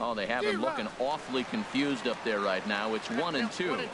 Oh, they have him looking awfully confused up there right now. It's 1-2.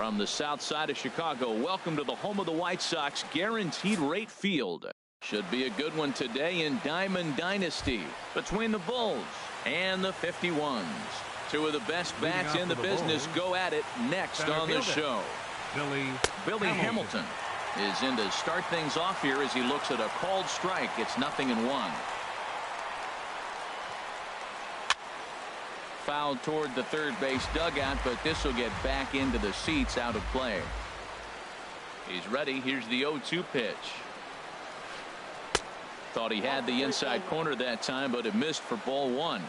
From the south side of Chicago, welcome to the home of the White Sox, Guaranteed Rate Field. Should be a good one today in Diamond Dynasty between the Bulls and the 51s. Two of the best bats in the business go at it next on the show. Billy Hamilton is in to start things off here as he looks at a called strike. It's 0-1. Foul toward the third base dugout, but this will get back into the seats, out of play. He's ready. Here's the 0-2 pitch. Thought he had the inside corner that time, but it missed for ball one.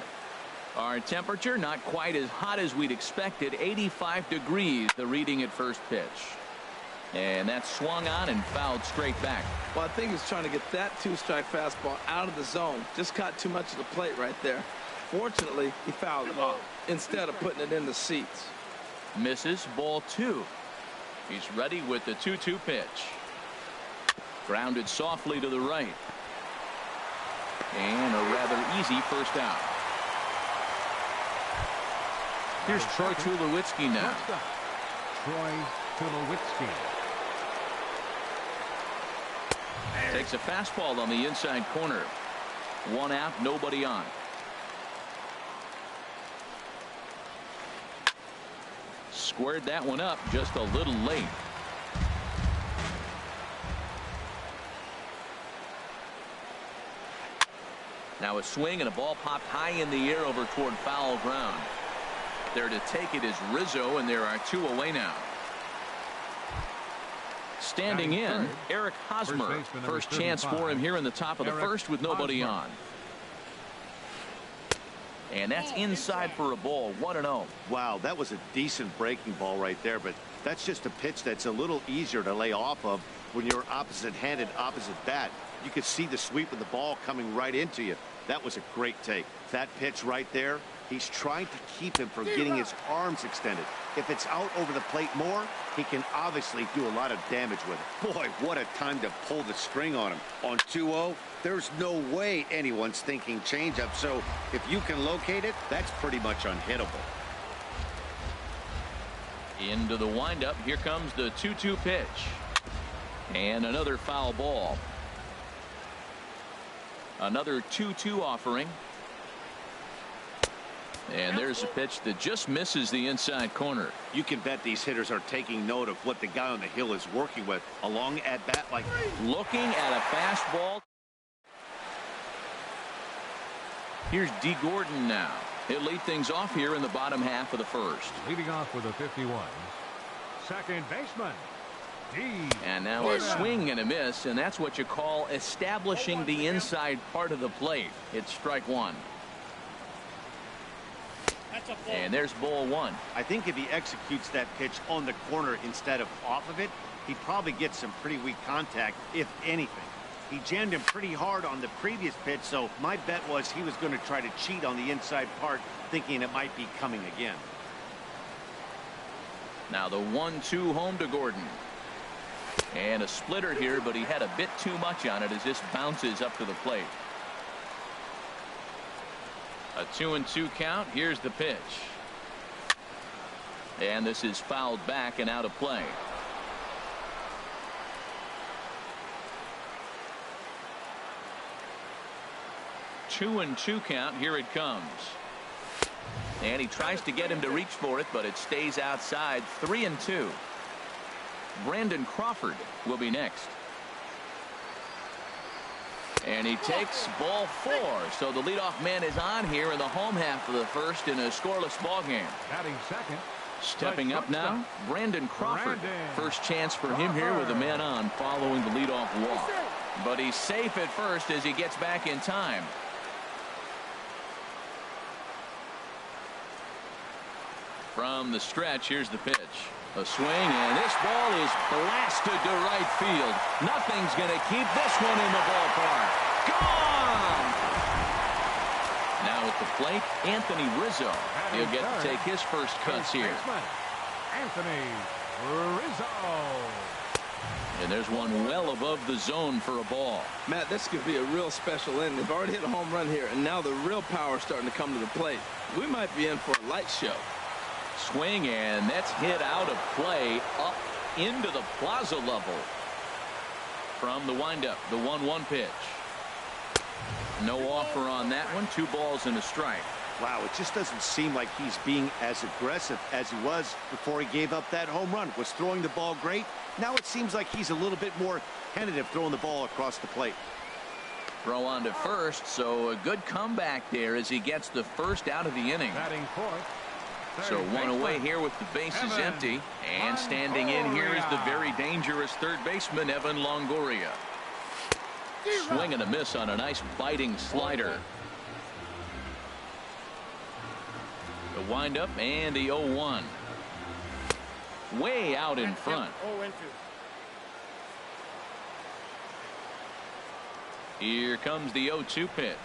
Our temperature not quite as hot as we'd expected. 85 degrees, the reading at first pitch. And that's swung on and fouled straight back. Well, I think he's trying to get that two-strike fastball out of the zone. Just caught too much of the plate right there. Fortunately, he fouled it off instead of putting it in the seats. Misses, ball two. He's ready with the 2-2 pitch. Grounded softly to the right. And a rather easy first out. Here's Troy Tulowitzki now. Troy Tulowitzki. Takes a fastball on the inside corner. One out, nobody on. Squared that one up just a little late. Now a swing and a ball popped high in the air over toward foul ground. There to take it is Rizzo, and there are two away now. Standing in, Eric Hosmer. First chance for him here in the top of the first with nobody on. And that's inside for a ball. 1-0. Wow, that was a decent breaking ball right there, but that's just a pitch that's a little easier to lay off of when you're opposite-handed, opposite bat. You could see the sweep of the ball coming right into you. That was a great take. That pitch right there, he's trying to keep him from getting his arms extended. If it's out over the plate more, he can obviously do a lot of damage with it. Boy, what a time to pull the string on him. On 2-0, there's no way anyone's thinking changeup, so if you can locate it, that's pretty much unhittable. Into the windup, here comes the 2-2 pitch. And another foul ball. Another 2-2 offering. And there's a pitch that just misses the inside corner. You can bet these hitters are taking note of what the guy on the hill is working with. A long at bat like looking at a fastball. Here's D. Gordon now. He'll lead things off here in the bottom half of the first. Leading off with a 51. Second baseman. And now a swing and a miss, and that's what you call establishing the inside part of the plate. It's strike one. And there's ball one. I think if he executes that pitch on the corner instead of off of it, he probably gets some pretty weak contact, if anything. He jammed him pretty hard on the previous pitch, so my bet was he was going to try to cheat on the inside part, thinking it might be coming again. Now the 1-2 home to Gordon. And a splitter here, but he had a bit too much on it as this bounces up to the plate. A 2-2 count. Here's the pitch. And this is fouled back and out of play. Two and 2 count. Here it comes. And he tries to get him to reach for it, but it stays outside. 3-2. Brandon Crawford will be next. And he takes ball 4. So the leadoff man is on here in the home half of the first in a scoreless ball game. Batting second. Stepping up now, Brandon Crawford. First chance for him here with a man on following the leadoff walk. But he's safe at first as he gets back in time. From the stretch, here's the pitch. A swing, and this ball is blasted to right field. Nothing's going to keep this one in the ballpark. Gone! Now at the plate, Anthony Rizzo. He'll get to take his first cuts here. Anthony Rizzo. And there's one well above the zone for a ball. Matt, this could be a real special inning. They've already hit a home run here, and now the real power is starting to come to the plate. We might be in for a light show. Swing, and that's hit out of play up into the plaza level. From the windup, the 1-1 pitch. No offer on that one. 2 balls and a strike. Wow, it just doesn't seem like he's being as aggressive as he was before he gave up that home run. Was throwing the ball great. Now it seems like he's a little bit more tentative throwing the ball across the plate. Throw on to first, so a good comeback there as he gets the first out of the inning. Batting fourth. So one away here with the bases empty. And standing in here is the very dangerous third baseman, Evan Longoria. Swing and a miss on a nice biting slider. The windup and the 0-1. Way out in front. Here comes the 0-2 pitch.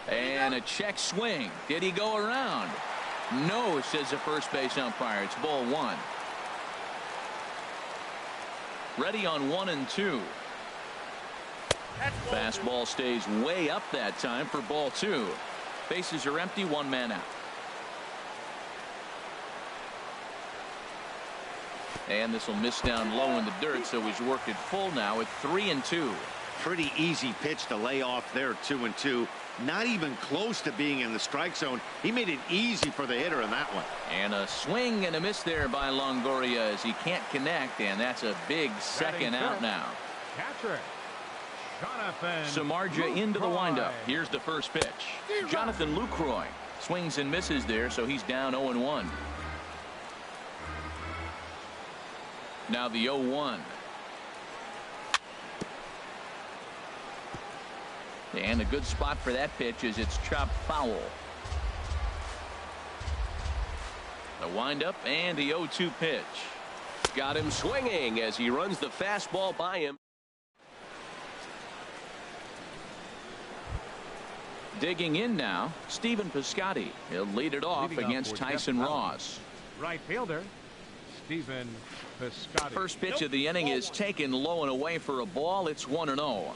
And a check swing. Did he go around? No, says the first base umpire. It's ball 1. Ready on 1-2. Fastball stays way up that time for ball 2. Bases are empty, 1 man out. And this will miss down low in the dirt, so he's worked it full now at 3-2. Pretty easy pitch to lay off there, 2-2. Not even close to being in the strike zone. He made it easy for the hitter in that one. And a swing and a miss there by Longoria as he can't connect, and that's a big second out now. Catcher Jonathan Samardzija into the windup. Here's the first pitch. Jonathan Lucroy swings and misses there, so he's down 0-1. Now the 0-1. And a good spot for that pitch is it's chopped foul. The windup and the 0-2 pitch. Got him swinging as he runs the fastball by him. Digging in now, Stephen Piscotty. He'll lead it off against Tyson Ross. Right fielder Stephen Piscotty. First pitch of the inning is taken low and away for a ball. It's 1-0.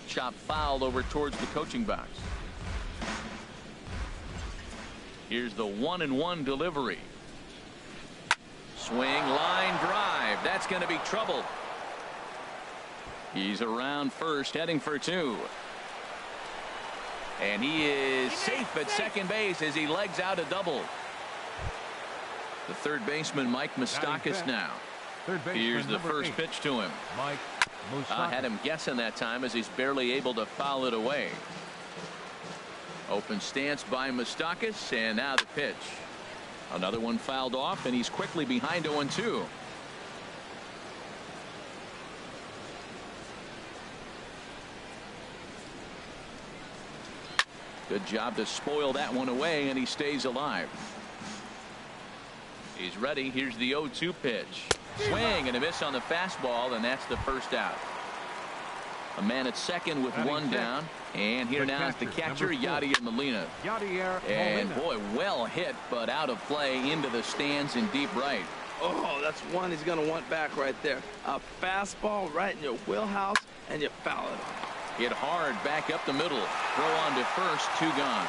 Chop fouled over towards the coaching box. Here's the 1-1 delivery. Swing, line drive. That's going to be trouble. He's around first, heading for 2. And he is safe at second base as he legs out a double. The third baseman, Mike Moustakas, now. Here's the first pitch to him. Mike I had him guessing that time as he's barely able to foul it away. Open stance by Moustakas, and now the pitch. Another one fouled off, and he's quickly behind 0-2. Good job to spoil that one away, and he stays alive. He's ready. Here's the 0-2 pitch. Swing and a miss on the fastball, and that's the first out. A man at second with 1 down. And here now is the catcher, Yadier Molina. And boy, well hit, but out of play into the stands in deep right. Oh, that's one he's going to want back right there. A fastball right in your wheelhouse, and you foul it. Hit hard back up the middle. Throw on to first, 2 gone.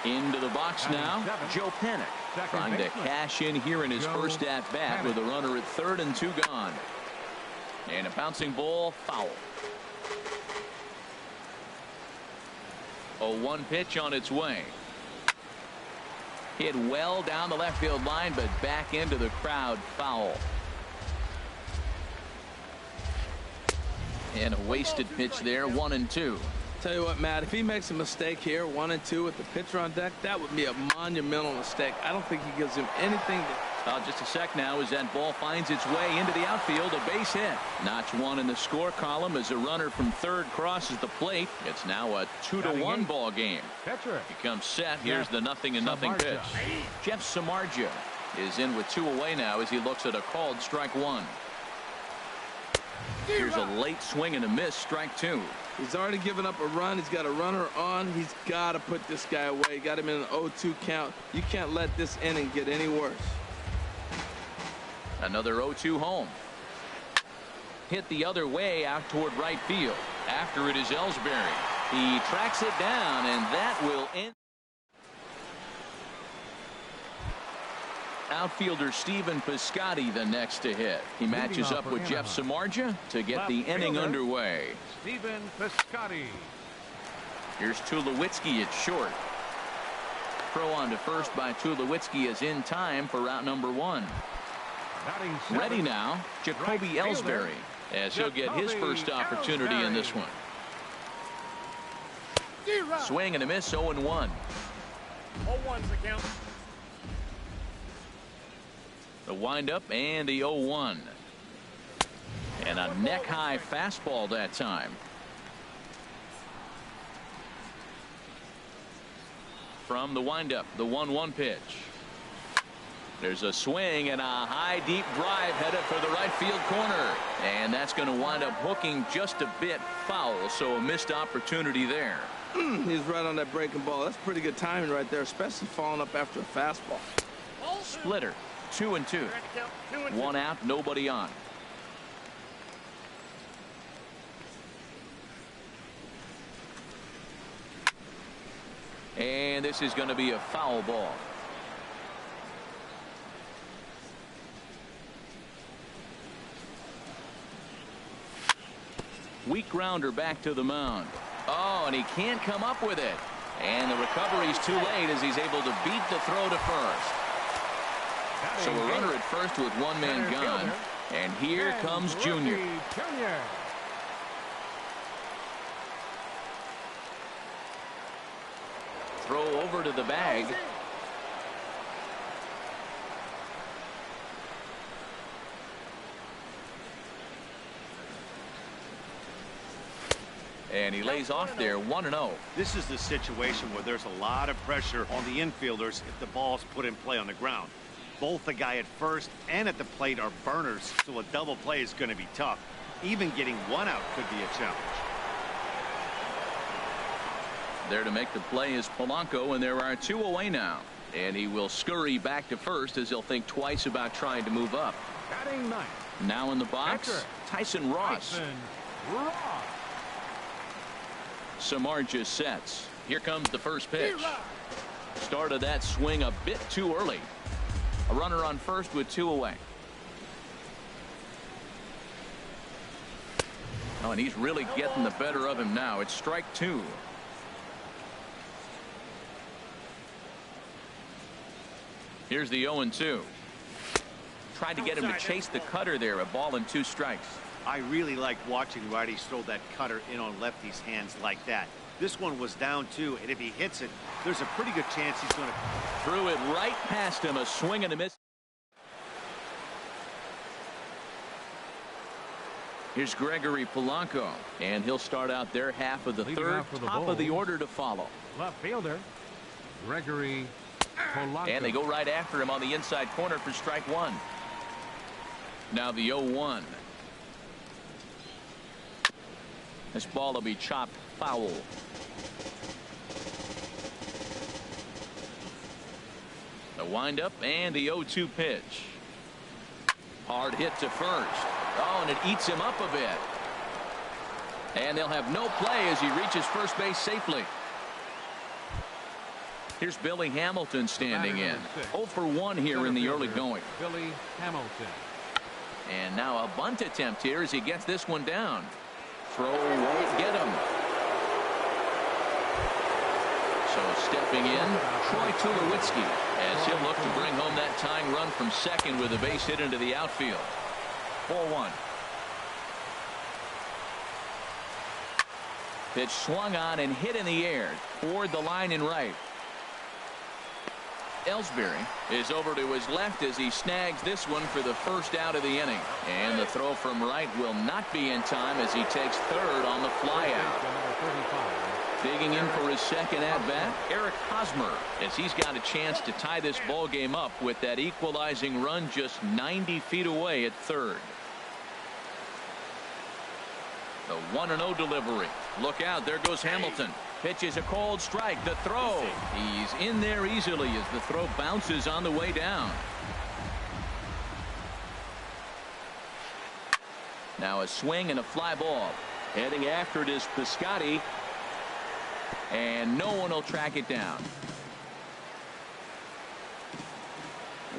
Into the box now, Joe Panik. Trying to cash in here in his first at bat with a runner at third and 2 gone. And a bouncing ball, foul. 0-1 pitch on its way. Hit well down the left field line, but back into the crowd, foul. And a wasted pitch there, 1-2. Tell you what, Matt, if he makes a mistake here, 1-2 with the pitcher on deck, that would be a monumental mistake. I don't think he gives him anything to... Just a sec now as that ball finds its way into the outfield, a base hit. Notch 1 in the score column as a runner from third crosses the plate. It's now a 2-1 ball game. He comes set. Here's the 0-0 pitch. Jeff Samardzija is in with 2 away now as he looks at a called strike 1. Here's a late swing and a miss, strike 2. He's already given up a run. He's got a runner on. He's got to put this guy away. Got him in an 0-2 count. You can't let this inning get any worse. Another 0-2 home. hit the other way out toward right field. After it is Ellsbury. He tracks it down, and that will end. Outfielder Stephen Piscotty the next to hit. He matches up with Jeff Samardzija to get the inning underway. Stephen Piscotty. Here's Tulowitzki at short. Throw on to first by Tulowitzki is in time for route number 1. Ready now, Jacoby Ellsbury, as he'll get his first opportunity in this one. Swing and a miss, 0-1. 0-1's the count. The windup and the 0-1. And a neck-high fastball that time. From the windup, the 1-1 pitch. There's a swing and a high deep drive headed for the right field corner. And that's going to wind up hooking just a bit foul, so a missed opportunity there. He's right on that breaking ball. That's pretty good timing right there, especially following up after a fastball. Splitter. 2-2. 1 out, nobody on. And this is going to be a foul ball. Weak grounder back to the mound. Oh, and he can't come up with it. And the recovery's too late as he's able to beat the throw to first. So a runner at first with one man gone. And here comes Junior. Throw over to the bag. And he lays off there, 1-0. This is the situation where there's a lot of pressure on the infielders if the ball's put in play on the ground. Both the guy at first and at the plate are burners, so a double play is going to be tough. Even getting 1 out could be a challenge. There to make the play is Polanco, and there are 2 away now. And he will scurry back to first as he'll think twice about trying to move up. Batting 9. Now in the box, Tyson Ross. Samardzija sets. Here comes the first pitch. Started that swing a bit too early. A runner on first with 2 away. Oh, and he's really getting the better of him now. It's strike 2. Here's the 0-2. Tried to get him to chase the cutter there. A ball and 2 strikes. I really like watching righties throw that cutter in on lefties' hands like that. This one was down 2, and if he hits it, there's a pretty good chance he's going to. Threw it right past him. A swing and a miss. Here's Gregory Polanco, and he'll start out their half of the third. Top of the order to follow. Left fielder Gregory Polanco. And they go right after him on the inside corner for strike 1. Now the 0-1. This ball will be chopped foul. The windup and the 0-2 pitch. Hard hit to first. Oh, and it eats him up a bit. And they'll have no play as he reaches first base safely. Here's Billy Hamilton standing in. 0 for 1 here in the early going. Billy Hamilton. And now a bunt attempt here as he gets this one down. Throw won't get him. So stepping in, Troy Tulowitzki, as he'll look to bring home that tying run from second with a base hit into the outfield. 4-1. Pitch swung on and hit in the air toward the line and right. Ellsbury is over to his left as he snags this one for the first out of the inning. And the throw from right will not be in time as he takes third on the flyout. Digging in for his second at-bat, Eric Hosmer, as he's got a chance to tie this ball game up with that equalizing run just 90 feet away at third. The 1-0 delivery. Look out, there goes Hamilton. Pitches a cold strike. The throw. He's in there easily as the throw bounces on the way down. Now a swing and a fly ball. Heading after it is Piscotty. And no one will track it down.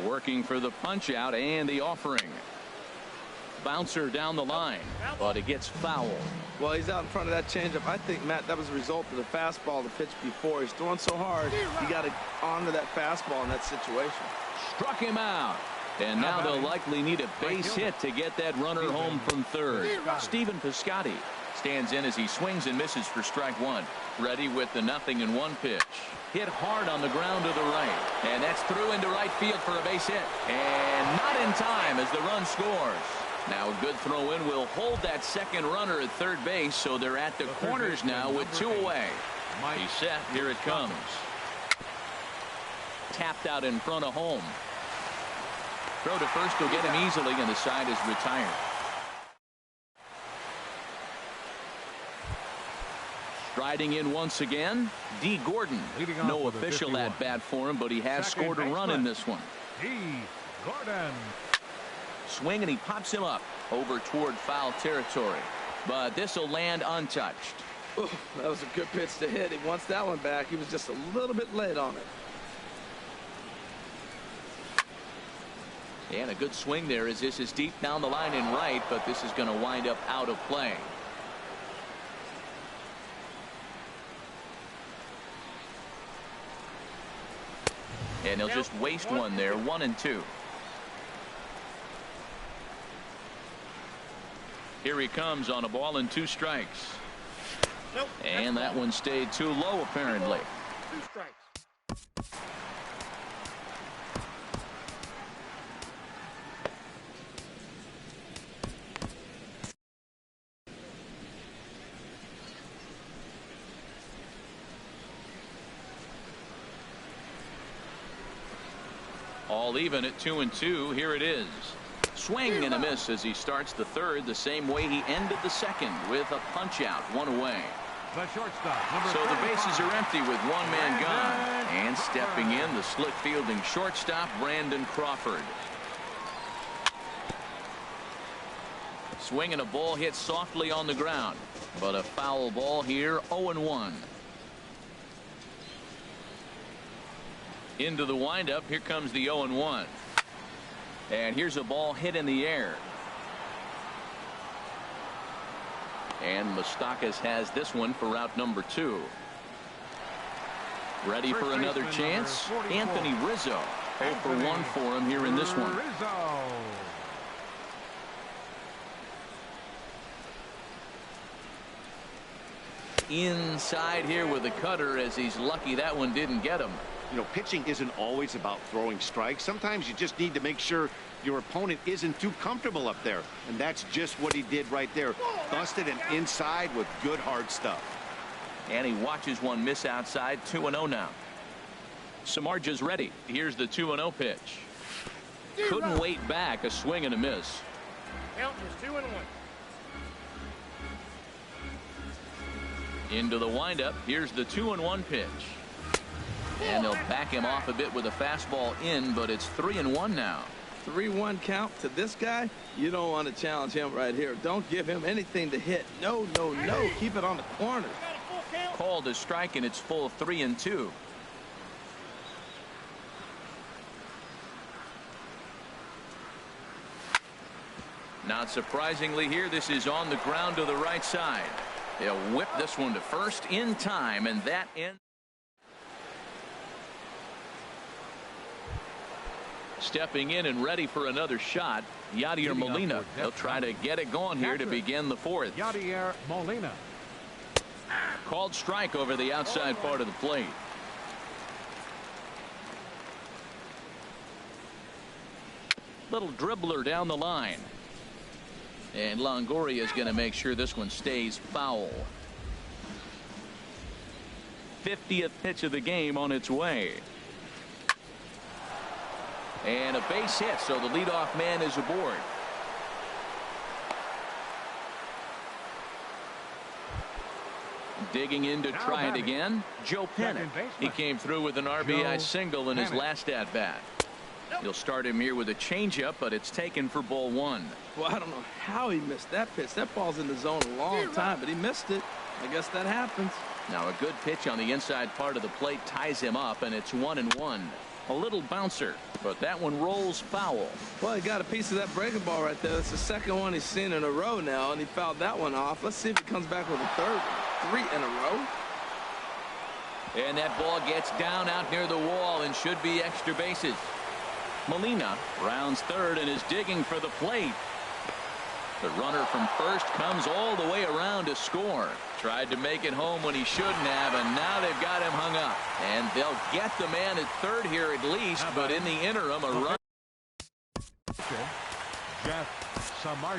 Working for the punch out and the offering. Bouncer down the line, but it gets fouled. Well, he's out in front of that changeup. I think, Matt, that was a result of the fastball the pitch before. He's throwing so hard, you got to honor that fastball in that situation. Struck him out. And now they'll likely need a base hit to get that runner home from third. Stephen Piscotty stands in as he swings and misses for strike one. Ready with the 0-1 pitch. Hit hard on the ground to the right. And that's through into right field for a base hit. And not in time as the run scores. Now a good throw in will hold that second runner at third base, so they're at the corners now with 2 away. He's set. Here it comes. Tapped out in front of home. Throw to first will get him easily, and the side is retired. Striding in once again, D. Gordon. No official at bat for him, but he has scored a run in this one. D. Gordon. Swing, and he pops him up over toward foul territory. But this will land untouched. Ooh, that was a good pitch to hit. He wants that one back. He was just a little bit late on it. And a good swing there as this is deep down the line in right, but this is going to wind up out of play. And he'll just waste one there. 1-2. Here he comes on a ball and 2 strikes. And that one stayed too low, apparently. 2 strikes. All even at 2-2. Here it is. Swing and a miss as he starts the third the same way he ended the second with a punch out, 1 away. The shortstop, number So the 35. bases are empty with 1 man gone. And stepping in, the slick fielding shortstop, Brandon Crawford. Swing and a ball hit softly on the ground, but a foul ball here. 0-1. Into the windup. Here comes the 0-1. And here's a ball hit in the air. And Moustakas has this one for route number 2. Ready for another chance. Anthony Rizzo. 0 for 1 for him here in this one. Rizzo. Inside here with a cutter as he's lucky that one didn't get him. You know, pitching isn't always about throwing strikes. Sometimes you just need to make sure your opponent isn't too comfortable up there. And that's just what he did right there. Busted him inside with good hard stuff. And he watches one miss outside. 2-0 now. Samardzija's ready. Here's the 2-0 pitch. Couldn't wait back. A swing and a miss. Count is 2-1. Into the windup. Here's the 2-1 pitch. And they'll back him off a bit with a fastball in, but it's 3-1 now. 3-1 count to this guy. You don't want to challenge him right here. Don't give him anything to hit. No, no, no. Keep it on the corner. Called a strike, and it's full 3-2. Not surprisingly here, this is on the ground to the right side. They'll whip this one to first in time, and that ends. Stepping in and ready for another shot, Yadier Molina. They'll try to get it going here to begin the 4th. Yadier Molina. Called strike over the outside part of the plate. Little dribbler down the line. And Longoria is going to make sure this one stays foul. 50th pitch of the game on its way. And a base hit, so the leadoff man is aboard. Digging in to try it again, Joe Pennick. He came through with an RBI single in his last at bat. He'll start him here with a changeup, but it's taken for ball one. Well, I don't know how he missed that pitch. That ball's in the zone a long time, but he missed it. I guess that happens. Now a good pitch on the inside part of the plate ties him up, and it's 1-1. A little bouncer, but that one rolls foul. Well, he got a piece of that breaking ball right there. That's the second one he's seen in a row now, and he fouled that one off. Let's see if he comes back with a third one. 3 in a row. And that ball gets down out near the wall and should be extra bases. Molina rounds third and is digging for the plate. The runner from first comes all the way around to score. Tried to make it home when he shouldn't have, and now they've got him hung up. And they'll get the man at third here at least, but in the interim, a run.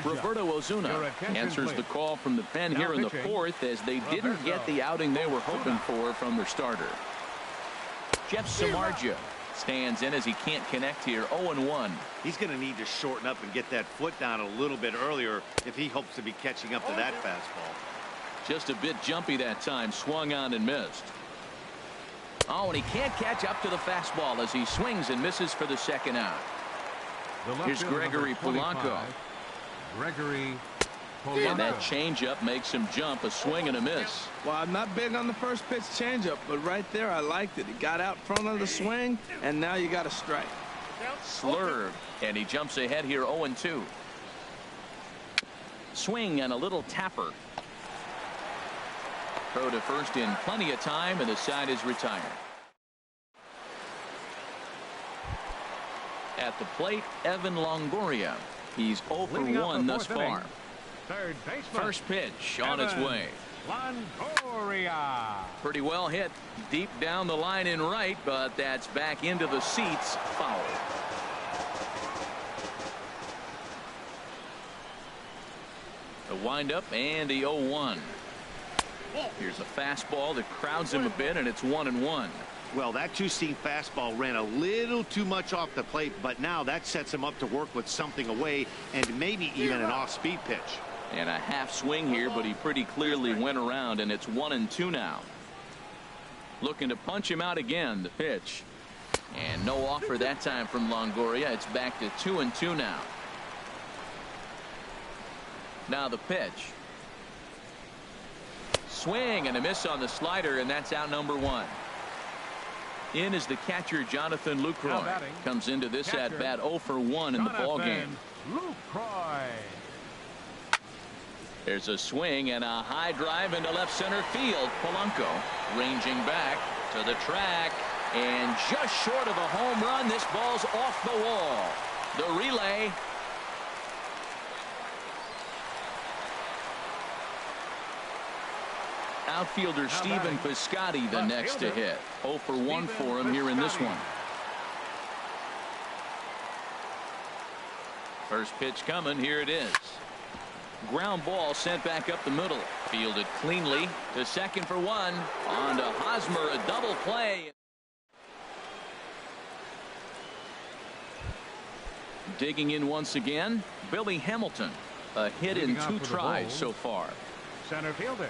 Roberto Osuna answers the call from the pen here in the fourth, as they didn't get the outing they were hoping for from their starter. Jeff Samardzija stands in as he can't connect here. 0-1. He's going to need to shorten up and get that foot down a little bit earlier if he hopes to be catching up to that fastball. Just a bit jumpy that time. Swung on and missed. Oh, and he can't catch up to the fastball as he swings and misses for the second out. Here's Gregory Polanco. And that changeup makes him jump. A swing and a miss. Well, I'm not big on the first pitch changeup, but right there I liked it. He got out front of the swing, and now you got a strike. Slurve, and he jumps ahead here. 0-2. Swing and a little tapper. Throw to first in plenty of time, and the side is retired. At the plate, Evan Longoria. He's 0 for 1 thus far. Third baseman. First pitch on its way. Longoria. Pretty well hit deep down the line in right, but that's back into the seats. Foul. The windup and the 0-1. Here's a fastball that crowds him a bit, and it's 1-1. Well, that two-seam fastball ran a little too much off the plate, but now that sets him up to work with something away and maybe even an off-speed pitch. And a half swing here, but he pretty clearly went around, and it's 1-2 now. Looking to punch him out again. The pitch. And no offer that time from Longoria. It's back to 2-2 now. Now the pitch. Swing and a miss on the slider, and that's out number 1. In is the catcher, Jonathan Lucroy. Comes into this at bat 0 for 1 in the ball game. Lucroy. There's a swing and a high drive into left center field. Polanco ranging back to the track, and just short of a home run. This ball's off the wall. The relay. Outfielder Stephen Piscotty the next to hit. 0 for 1 for him here in this one. First pitch coming. Here it is. Ground ball sent back up the middle. Fielded cleanly to second for 1. On to Hosmer, a double play. Digging in once again, Billy Hamilton. A hit in 2 tries so far. Center fielder.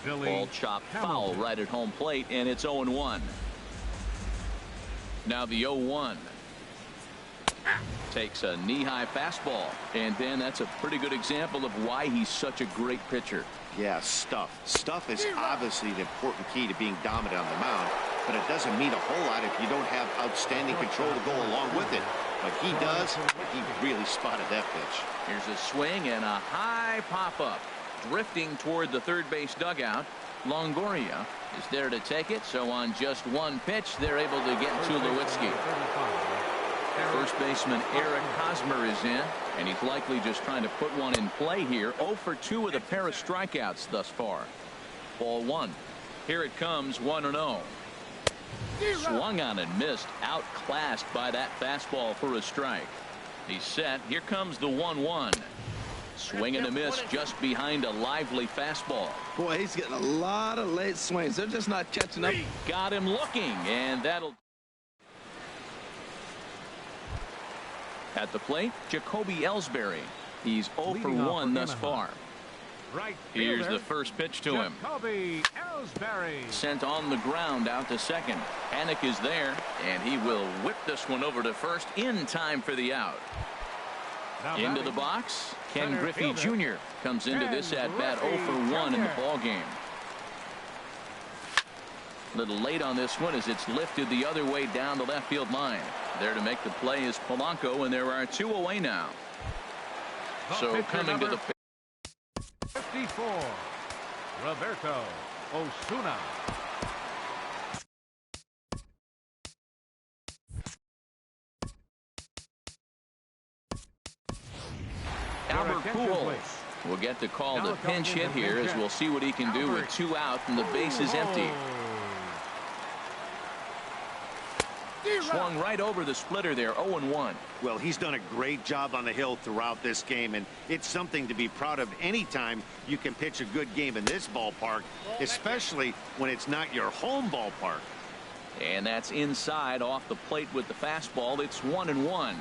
Ball chopped foul right at home plate, and it's 0-1. Now the 0-1. Takes a knee-high fastball, and then that's a pretty good example of why he's such a great pitcher. Yeah, stuff is obviously the important key to being dominant on the mound, but it doesn't mean a whole lot if you don't have outstanding control to go along with it. But he does. He really spotted that pitch. Here's a swing and a high pop-up. Drifting toward the third base dugout. Longoria is there to take it, so on just one pitch they're able to get Tulowitzki. First baseman Eric Hosmer is in, and he's likely just trying to put one in play here. 0 for 2 with a pair of strikeouts thus far. Ball 1. Here it comes. 1-0. Swung on and missed. Outclassed by that fastball for a strike. He's set. Here comes the 1-1. Swing and a miss just behind a lively fastball. Boy, he's getting a lot of late swings. They're just not catching up. Got him looking, and that'll. At the plate, Jacoby Ellsbury. He's 0 for 1 thus far. Right Here's fielder, the first pitch to him. Jacoby Ellsbury. Sent on the ground out to second. Panic is there, and he will whip this one over to first in time for the out. Now Into batting, the box, Ken center Griffey fielder, Jr. comes into Ken this at bat 0 for Griffey 1 in the Jr. ball game. A little late on this one as it's lifted the other way down the left field line. There to make the play is Polanco, and there are 2 away now. The So pitcher, coming to number the 54, Roberto Osuna. Albert attention, Pujols please. will get to call Now the coming pinch in hit the here pinch as hit. we'll see what he can do with Albert 2 out and the base is empty. Swung right over the splitter there, 0-1. Well, he's done a great job on the hill throughout this game, and it's something to be proud of anytime you can pitch a good game in this ballpark, especially when it's not your home ballpark. And that's inside off the plate with the fastball. It's 1-1.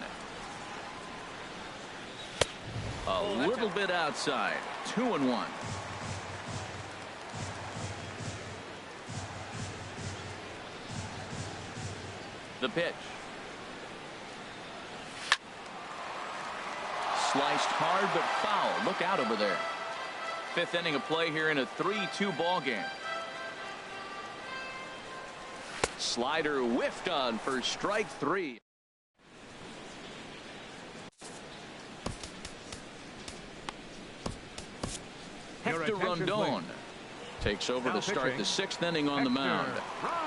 A little bit outside, 2-1. The pitch. Sliced hard but foul. Look out over there. 5th inning of play here in a 3-2 ball game. Slider whiffed on for strike 3. Your Hector attention, Rondon please. takes over Now to start pitching, the 6th inning on the mound. Rondon.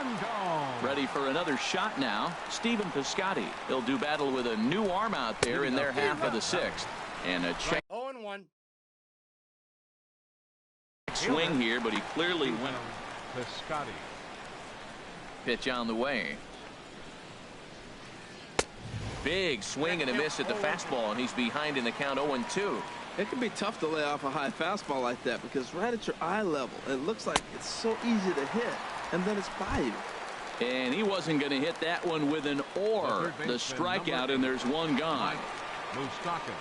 Ready for another shot now. Stephen Piscotty. He'll do battle with a new arm out there in their half of the 6th. And a check 0-1. swing here, but he clearly went. Piscotty. Pitch on the way. Big swing and a miss at the fastball, and he's behind in the count 0-2. It can be tough to lay off a high fastball like that because right at your eye level, it looks like it's so easy to hit, and then it's by you. And he wasn't going to hit that one with an or. The strikeout, and there's one gone. Moustakas.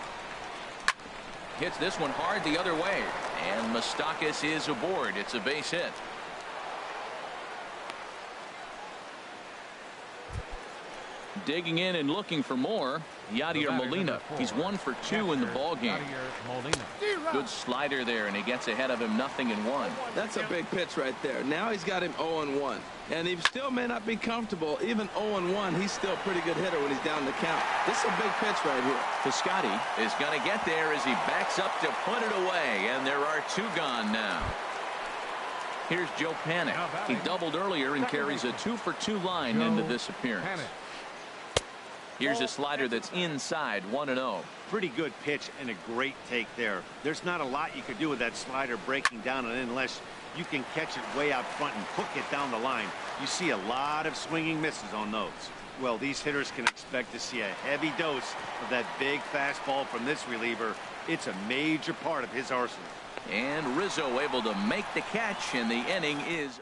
Hits this one hard the other way, and Moustakas is aboard. It's a base hit. Digging in and looking for more, Yadier Molina. He's 1 for 2 in the ball game. Good slider there, and he gets ahead of him 0-1. That's a big pitch right there. Now he's got him 0-1. And he still may not be comfortable. Even 0-1, he's still a pretty good hitter when he's down the count. This is a big pitch right here. Piscotty is going to get there as he backs up to put it away, and there are 2 gone now. Here's Joe Panic. He doubled earlier and carries a 2 for 2 line into this appearance. Here's a slider that's inside, 1-0. Pretty good pitch and a great take there. There's not a lot you could do with that slider breaking down and in unless you can catch it way out front and hook it down the line. You see a lot of swinging misses on those. Well, these hitters can expect to see a heavy dose of that big fastball from this reliever. It's a major part of his arsenal. And Rizzo able to make the catch, and the inning is.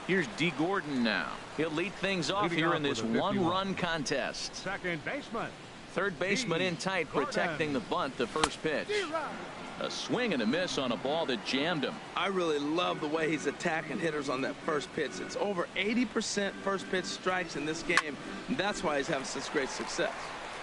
Here's D. Gordon now. He'll lead things off here in this 1-run contest. Second baseman. Third baseman in tight, protecting the bunt, the first pitch. A swing and a miss on a ball that jammed him. I really love the way he's attacking hitters on that first pitch. It's over 80% first pitch strikes in this game. And that's why he's having such great success.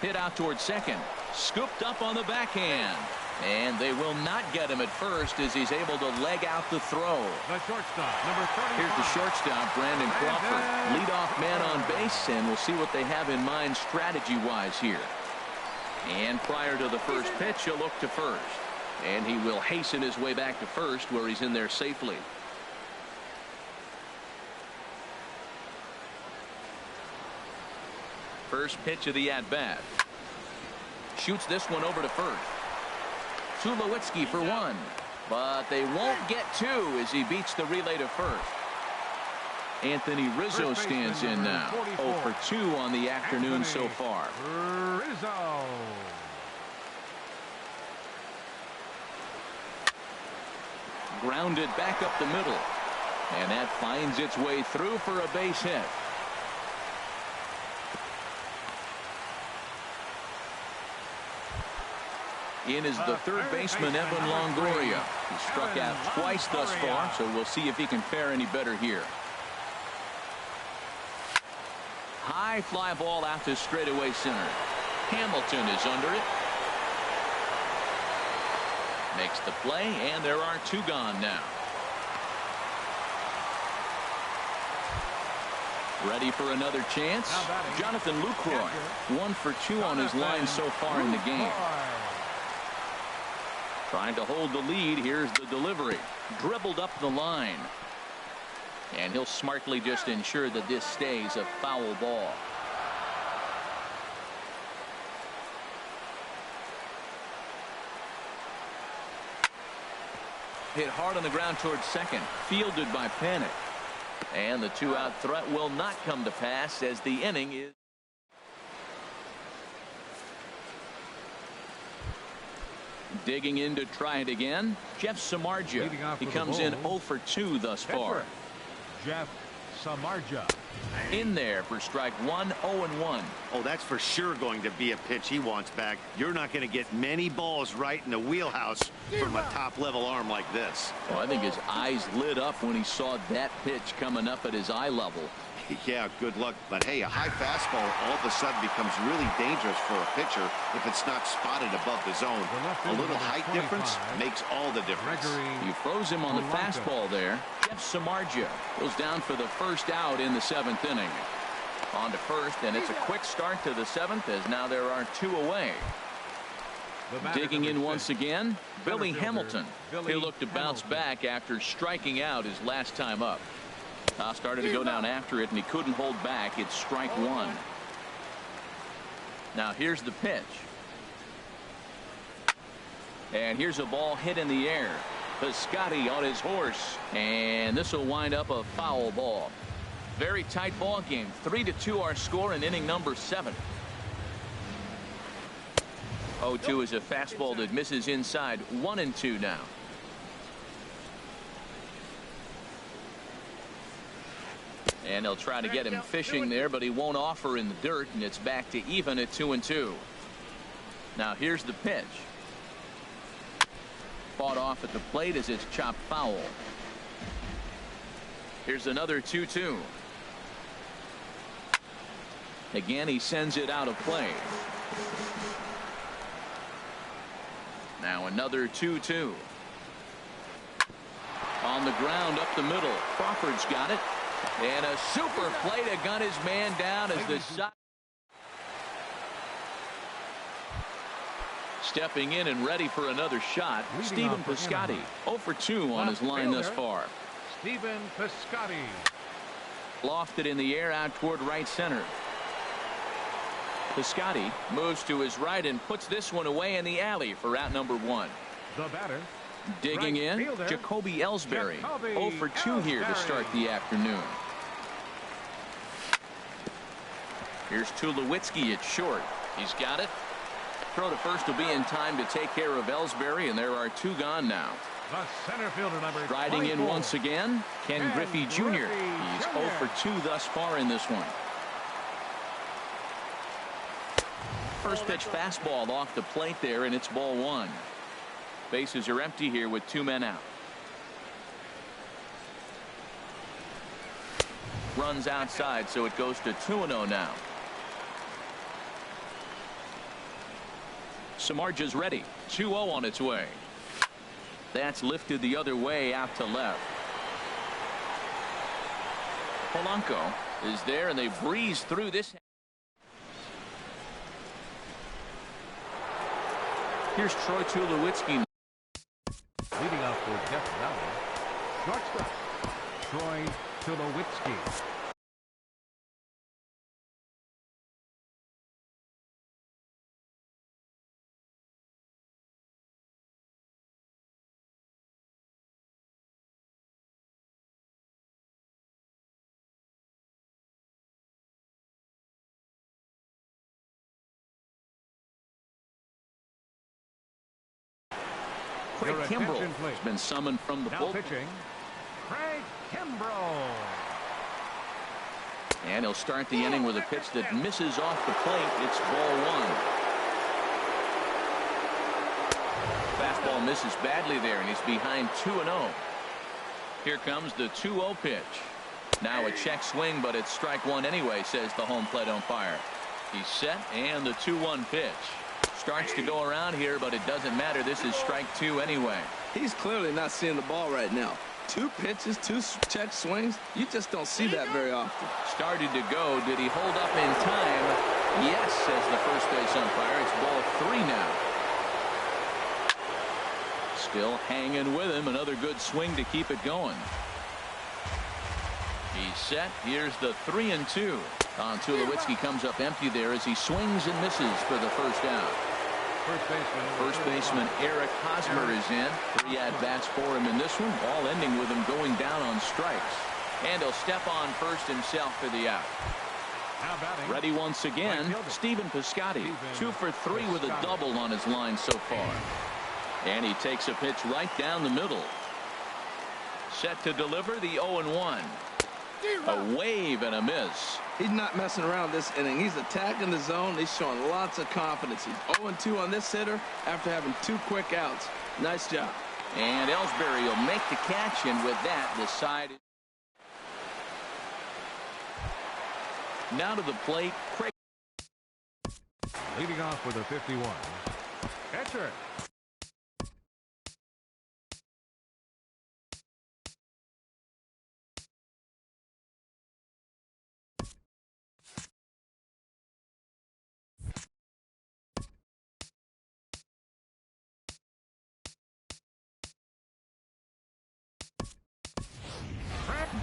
Hit out towards second. Scooped up on the backhand. And they will not get him at first as he's able to leg out the throw. The shortstop, number 35. Here's the shortstop, Brandon Crawford. Leadoff man on base, and we'll see what they have in mind strategy-wise here. And prior to the first pitch, he'll look to first. And he will hasten his way back to first, where he's in there safely. First pitch of the at-bat. Shoots this one over to first. Tulowitzki for 1. But they won't get 2 as he beats the relay to first. Anthony Rizzo stands in now. 0 for 2 on the afternoon so far. Rizzo. Grounded back up the middle. And that finds its way through for a base hit. in is the third baseman, Evan Longoria. He struck out twice thus far, so we'll see if he can fare any better here. High fly ball out to straightaway center. Hamilton is under it. Makes the play, and there are two gone now. Ready for another chance. Jonathan Lucroy, 1 for 2 on his line so far in the game. Trying to hold the lead. Here's the delivery. Dribbled up the line. And he'll smartly just ensure that this stays a foul ball. Hit hard on the ground towards second. Fielded by Panic. And the two-out threat will not come to pass as the inning is. Digging in to try it again. Jeff Samardzija. He comes in 0 for 2 thus far. Jeff Samardzija. In there for strike 1, 0-1. Oh, that's for sure going to be a pitch he wants back. You're not going to get many balls right in the wheelhouse from a top-level arm like this. Well, I think his eyes lit up when he saw that pitch coming up at his eye level. Yeah, good luck. But hey, a high fastball all of a sudden becomes really dangerous for a pitcher if it's not spotted above the zone. A little height difference makes all the difference. You froze him on the fastball there. Jeff Samardzija goes down for the first out in the 7th inning. On to first, and it's a quick start to the 7th as now there are two away. Digging in once again, Billy Hamilton. He'll look to bounce back after striking out his last time up. Started to go down after it, and he couldn't hold back. It's strike 1. Now here's the pitch. And here's a ball hit in the air. Piscotty on his horse, and this will wind up a foul ball. Very tight ball game. 3-2 our score in inning number 7. 0-2 is a fastball that misses inside. 1-2 now. And they'll try to get him fishing there, but he won't offer in the dirt, and it's back to even at 2-2. Now here's the pitch. Fought off at the plate as it's chopped foul. Here's another 2-2. Again, he sends it out of play. Now another 2-2. On the ground up the middle. Crawford's got it. And a super play to gun his man down as the shot. Stepping in and ready for another shot. Stephen Piscotty 0 for 2 on his line thus far. Stephen Piscotty. Lofted in the air out toward right center. Piscotty moves to his right and puts this one away in the alley for out number 1. The batter. Digging in, Jacoby Ellsbury. 0 for 2 here to start the afternoon. Here's Tulowitzki at short. He's got it. Throw to first will be in time to take care of Ellsbury, and there are two gone now. The center fielder number Striding 24. in once again, Ken Griffey Jr. He's 0 for 2 thus far in this one. First pitch fastball off the plate there, and it's ball 1. Bases are empty here with 2 men out. Runs outside, so it goes to 2-0 now. Samardzija's ready. 2-0 on its way. That's lifted the other way out to left. Polanco is there, and they breeze through this. Here's Troy Tulowitzki. Leading off for Death Valley, shortstop Troy Tulowitzki. Craig Kimbrell has been summoned from the bullpen. Pitching, Craig Kimbrell. And he'll start the inning with a pitch that misses off the plate. It's ball 1. misses badly there, and he's behind 2-0. Here comes the 2-0 pitch. Now a check swing, but it's strike one anyway, says the home plate umpire. He's set, and the 2-1 pitch. Starts to go around here, but it doesn't matter. This is strike two anyway. He's clearly not seeing the ball right now. 2 pitches, 2 check swings. You just don't see that very often. Started to go. Did he hold up in time? Yes, says the first base umpire. It's ball 3 now. Still hanging with him. Another good swing to keep it going. He's set. Here's the 3-2. Tulowitzki comes up empty there as he swings and misses for the first out. First baseman Eric Hosmer is in. 3 at-bats for him in this one, all ending with him going down on strikes. And he'll step on first himself for the out. Ready once again, Stephen Piscotty. 2 for 3 with a double on his line so far. And he takes a pitch right down the middle. Set to deliver the 0-1. A wave and a miss. He's not messing around this inning. He's attacking the zone. He's showing lots of confidence. He's 0-2 on this hitter after having 2 quick outs. Nice job. And Ellsbury will make the catch, and with that, the side. Now to the plate, Craig. Leading off with a 51. Catcher.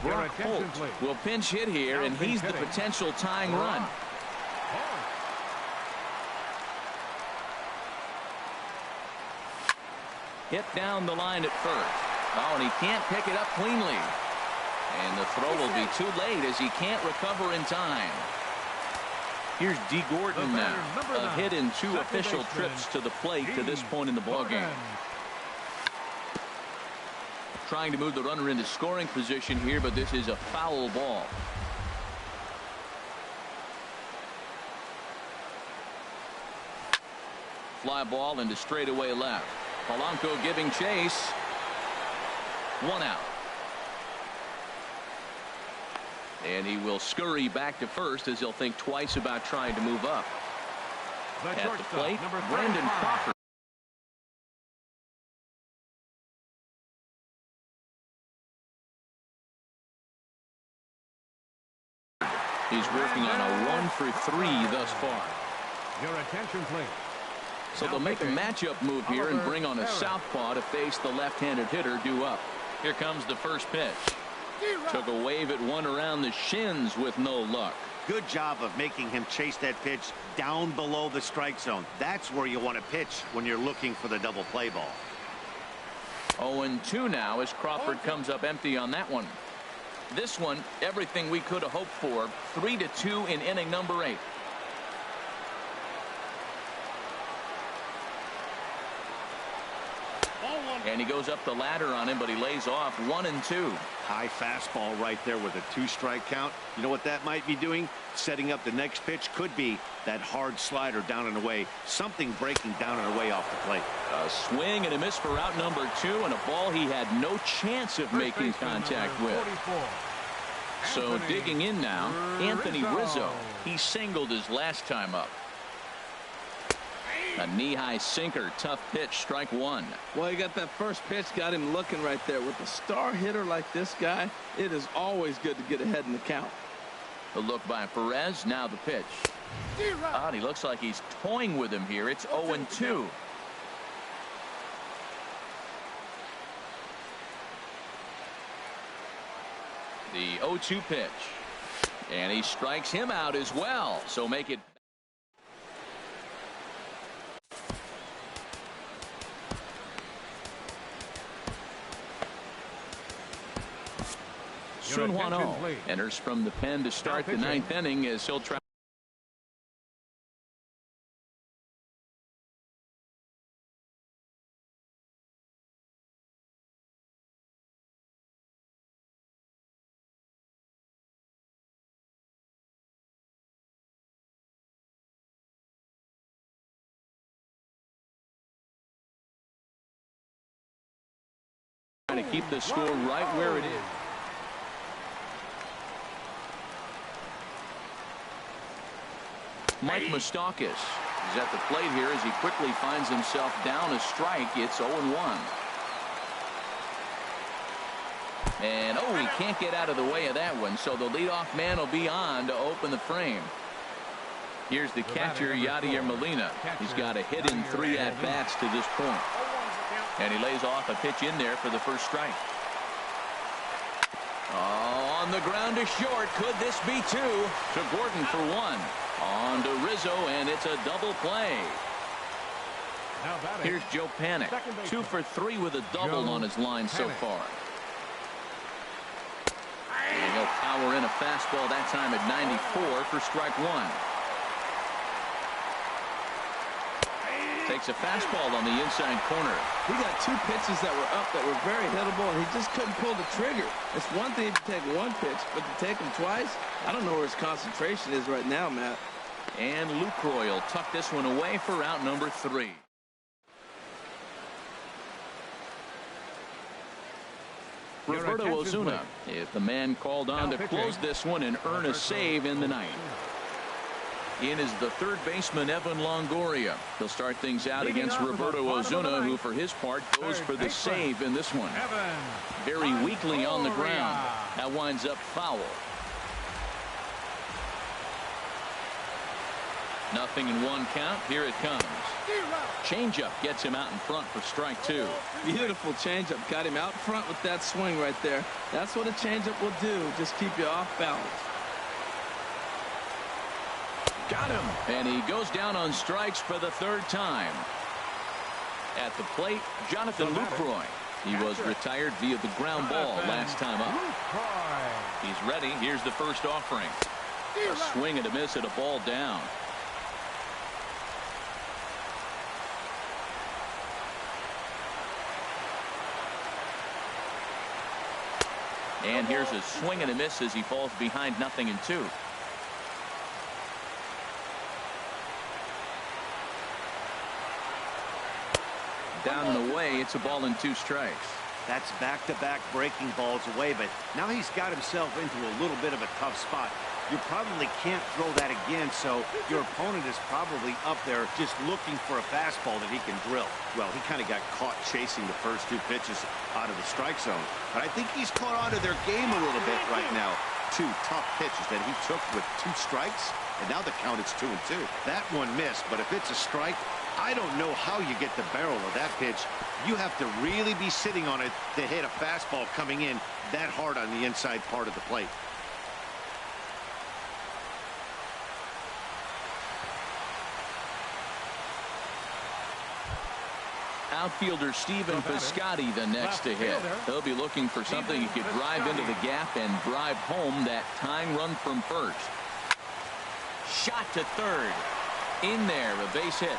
Brock Holt will pinch hit here, and he's the potential tying run. Hit down the line at first. Oh, and he can't pick it up cleanly. And the throw will be too late as he can't recover in time. Here's D. Gordon now. A hit in 2 official trips to the plate to this point in the ballgame. Trying to move the runner into scoring position here, but this is a foul ball. Fly ball into straightaway left. Polanco giving chase. 1 out. And he will scurry back to first as he'll think twice about trying to move up. At the plate, Brandon Crawford. He's working on a 1 for 3 thus far. Your attention, please. So they'll make a matchup move here and bring on a southpaw to face the left-handed hitter due up. Here comes the first pitch. Took a wave at one around the shins with no luck. Good job of making him chase that pitch down below the strike zone. That's where you want to pitch when you're looking for the double play ball. 0-2 now as Crawford comes up empty on that one. This one, everything we could have hoped for. 3-2 in inning number 8. And he goes up the ladder on him, but he lays off 1-2. High fastball right there with a 2-strike count. You know what that might be doing? Setting up the next pitch. Could be that hard slider down and away. Something breaking down and away off the plate. A swing and a miss for out number 2, and a ball he had no chance of making contact with. So digging in now, Anthony Rizzo. He singled his last time up. A knee-high sinker, tough pitch, strike 1. Well, he got that first pitch, got him looking right there. With a star hitter like this guy, it is always good to get ahead in the count. The look by Perez, now the pitch. Oh, and he looks like he's toying with him here. It's 0-2. The 0-2 pitch. And he strikes him out as well. So make it. Sun Hwan-Oh enters from the pen to start the 9th inning as he'll try. Trying to keep the score right where it is. Mike Moustakas is at the plate here as he quickly finds himself down a strike. It's 0-1. And he can't get out of the way of that one, so the leadoff man will be on to open the frame. Here's the catcher, Yadier Molina. He's got a hit in 3 at-bats to this point. And he lays off a pitch in there for the first strike. On the ground to short. Could this be 2? To Gordon for 1. On to Rizzo, and it's a double play. Here's Joe Panik. 2 for 3 with a double on his line so far. And he'll power in a fastball that time at 94 for strike 1. Takes a fastball on the inside corner. He got 2 pitches that were up that were very hittable, and he just couldn't pull the trigger. It's one thing to take 1 pitch, but to take them twice, I don't know where his concentration is right now, Matt. And Lucroy will tuck this one away for out number 3. Roberto Ozuna is the man called on to close this one and earn a save in the ninth. In is the third baseman, Evan Longoria. He'll start things out against Roberto Ozuna, who for his part goes for the save in this one. Very weakly on the ground. That winds up foul. Nothing in 1 count. Here it comes. Changeup gets him out in front for strike 2. Beautiful changeup. Got him out front with that swing right there. That's what a changeup will do. Just keep you off balance. Got him. And he goes down on strikes for the 3rd time. At the plate, Jonathan Lucroy. He was retired via the ground ball last time up. He's ready. Here's the first offering. A swing and a miss at a ball down. And here's a swing and a miss as he falls behind 0-2. Down and away. It's a ball and 2 strikes. That's back-to-back breaking balls away, but now he's got himself into a little bit of a tough spot. You probably can't throw that again, so your opponent is probably up there just looking for a fastball that he can drill. Well, he kind of got caught chasing the first 2 pitches out of the strike zone, but I think he's caught on to their game a little bit right now. 2 tough pitches that he took with 2 strikes, and now the count is 2-2. That one missed, but if it's a strike, I don't know how you get the barrel of that pitch. You have to really be sitting on it to hit a fastball coming in that hard on the inside part of the plate. Outfielder Stephen Piscotty the next to hit. He'll be looking for something he could drive into the gap and drive home that tying run from first. Shot to third. In there, a base hit.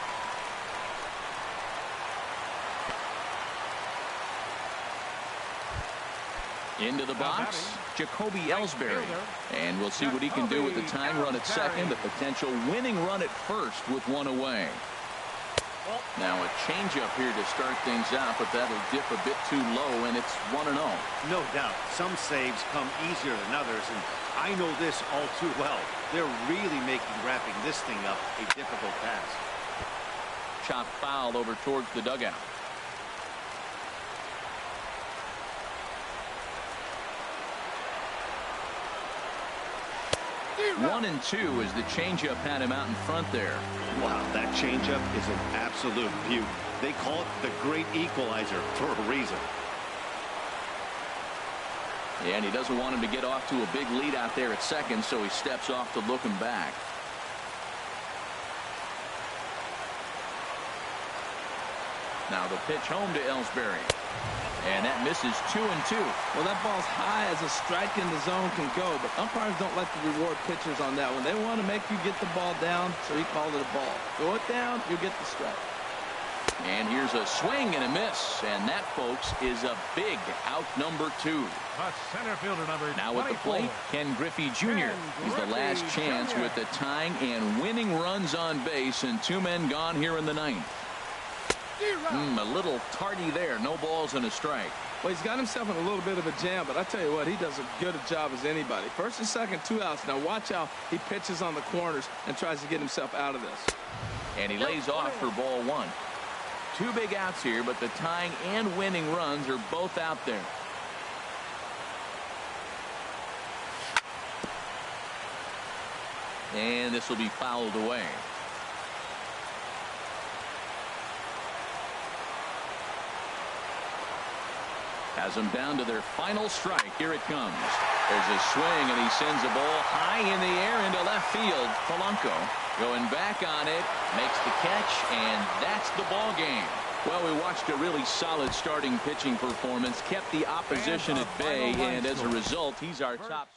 Into the box, Jacoby Ellsbury. And we'll see what he can do with the tying run at second, the potential winning run at first with 1 away. Now a changeup here to start things out, but that'll dip a bit too low, and it's 1-0. No doubt. Some saves come easier than others, and I know this all too well. They're really making wrapping this thing up a difficult task. Chop foul over towards the dugout. One and 2 as the changeup had him out in front there. Wow, that changeup is an absolute beaut. They call it the great equalizer for a reason. And he doesn't want him to get off to a big lead out there at second, so he steps off to look him back. Now the pitch home to Ellsbury. And that misses 2-2. Well, that ball's high as a strike in the zone can go, but umpires don't like to reward pitchers on that one. They want to make you get the ball down, so he called it a ball. Throw it down, you get the strike. And here's a swing and a miss, and that, folks, is a big out number 2. Center fielder number now at the plate, Ken Griffey Jr. He's the last chance with the tying and winning runs on base, and 2 men gone here in the 9th. A little tardy there. No balls and a strike. Well, he's got himself in a little bit of a jam, but I tell you what, he does as good a job as anybody. First and second, 2 outs. Now watch how he pitches on the corners and tries to get himself out of this. And he lays off for ball 1. 2 big outs here, but the tying and winning runs are both out there. And this will be fouled away. Has them down to their final strike. Here it comes. There's a swing, and he sends a ball high in the air into left field. Polanco going back on it, makes the catch, and that's the ball game. Well, we watched a really solid starting pitching performance, kept the opposition at bay, and as a result, he's our top.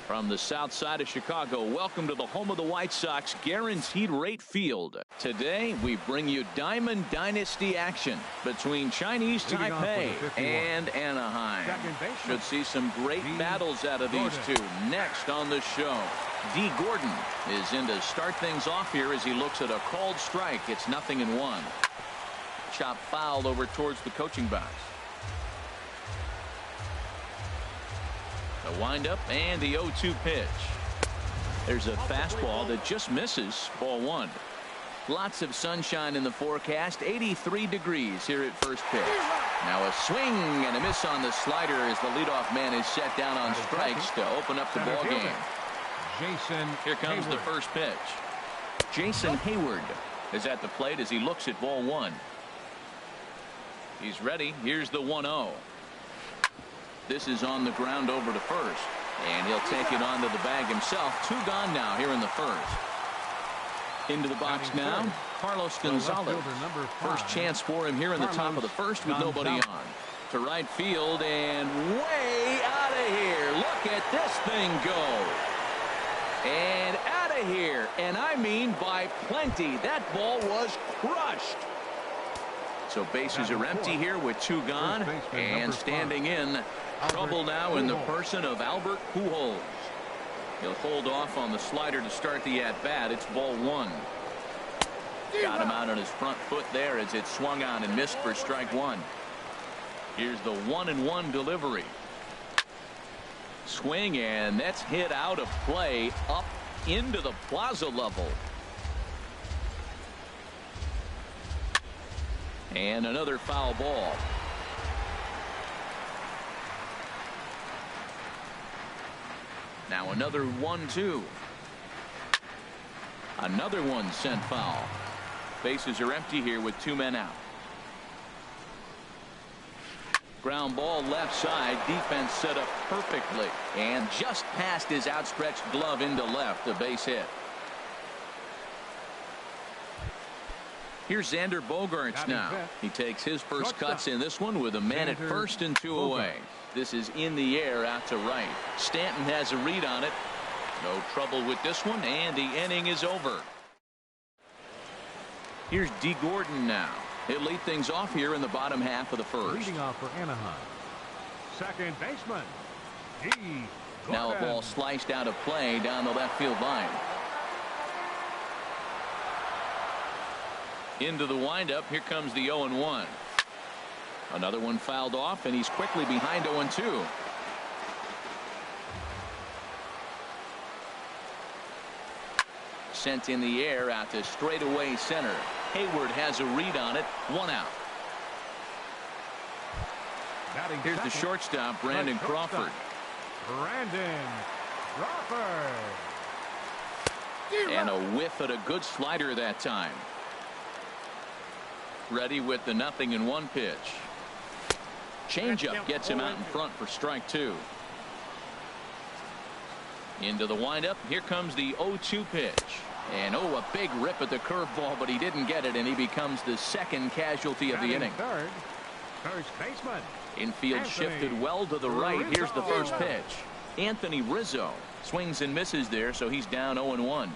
From the south side of Chicago, welcome to the home of the White Sox, Guaranteed Rate Field. Today, we bring you Diamond Dynasty action between Chinese Taipei and Anaheim. Should see some great battles out of these two. Next on the show, D. Gordon is in to start things off here as he looks at a called strike. It's 0-1. Chop foul over towards the coaching box. The windup and the 0-2 pitch. There's a fastball that just misses. Ball one. Lots of sunshine in the forecast. 83 degrees here at first pitch. Now a swing and a miss on the slider as the leadoff man is set down on strikes to open up the ball game. Here comes the first pitch. Jason Hayward is at the plate as he looks at ball one. He's ready. Here's the 1-0. This is on the ground over to first, and he'll take it onto the bag himself. 2 gone now here in the first. Into the box now, Carlos Gonzalez. First chance for him here in the top of the first with nobody on. To right field and way out of here. Look at this thing go. And out of here, and I mean by plenty. That ball was crushed. So bases are empty here with 2 gone, and standing in trouble now in the person of Albert Pujols. He'll hold off on the slider to start the at-bat. It's ball one. Got him out on his front foot there as it swung on and missed for strike one. Here's the 1-1 delivery. Swing, and that's hit out of play up into the plaza level. And another foul ball. Now another 1-2. Another one sent foul. Bases are empty here with 2 men out. Ground ball left side. Defense set up perfectly. And just past his outstretched glove into left. A base hit. Here's Xander Bogaerts now. He takes his first cuts in this one with a man at first and 2 away. This is in the air out to right. Stanton has a read on it. No trouble with this one, and the inning is over. Here's D. Gordon now. He'll lead things off here in the bottom half of the first. Leading off for Anaheim, second baseman, D. Gordon. Now a ball sliced out of play down the left field line. Into the windup. Here comes the 0-1. Another one fouled off, and he's quickly behind 0-2. Sent in the air out to straightaway center. Hayward has a read on it. 1 out. Here's the shortstop, Brandon Crawford. Brandon Crawford. And a whiff at a good slider that time. Ready with the 0-1 pitch. Changeup gets him out in front for strike 2. Into the windup. Here comes the 0-2 pitch. And a big rip at the curveball, but he didn't get it, and he becomes the second casualty of the inning. First baseman. Infield shifted well to the right. Here's the first pitch. Anthony Rizzo swings and misses there, so he's down 0-1.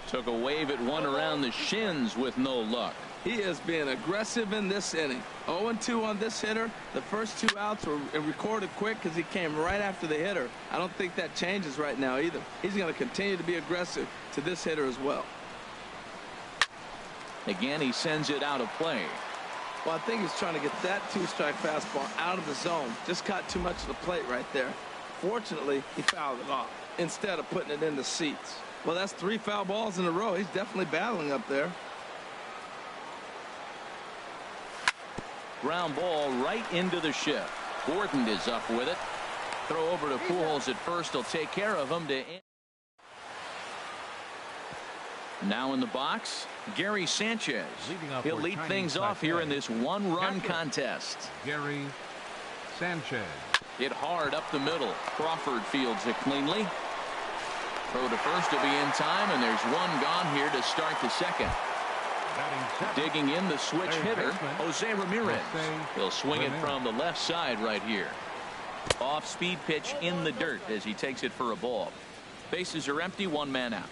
Took a wave at one around the shins with no luck. He is being aggressive in this inning. 0-2 on this hitter. The first 2 outs were recorded quick because he came right after the hitter. I don't think that changes right now either. He's going to continue to be aggressive to this hitter as well. Again, he sends it out of play. Well, I think he's trying to get that 2-strike fastball out of the zone. Just caught too much of the plate right there. Fortunately, he fouled it off instead of putting it in the seats. Well, that's 3 foul balls in a row. He's definitely battling up there. Ground ball right into the shift. Gordon is up with it. Throw over to Pujols at first. He'll take care of him. Now in the box, Gary Sanchez. He'll lead things off here in this one-run contest. Gary Sanchez. Hit hard up the middle. Crawford fields it cleanly. Throw to first to be in time, and there's one gone here to start the second. Digging in the switch hitter, Jose Ramirez. He'll swing it from the left side right here. Off-speed pitch in the dirt as he takes it for a ball. Bases are empty, one man out.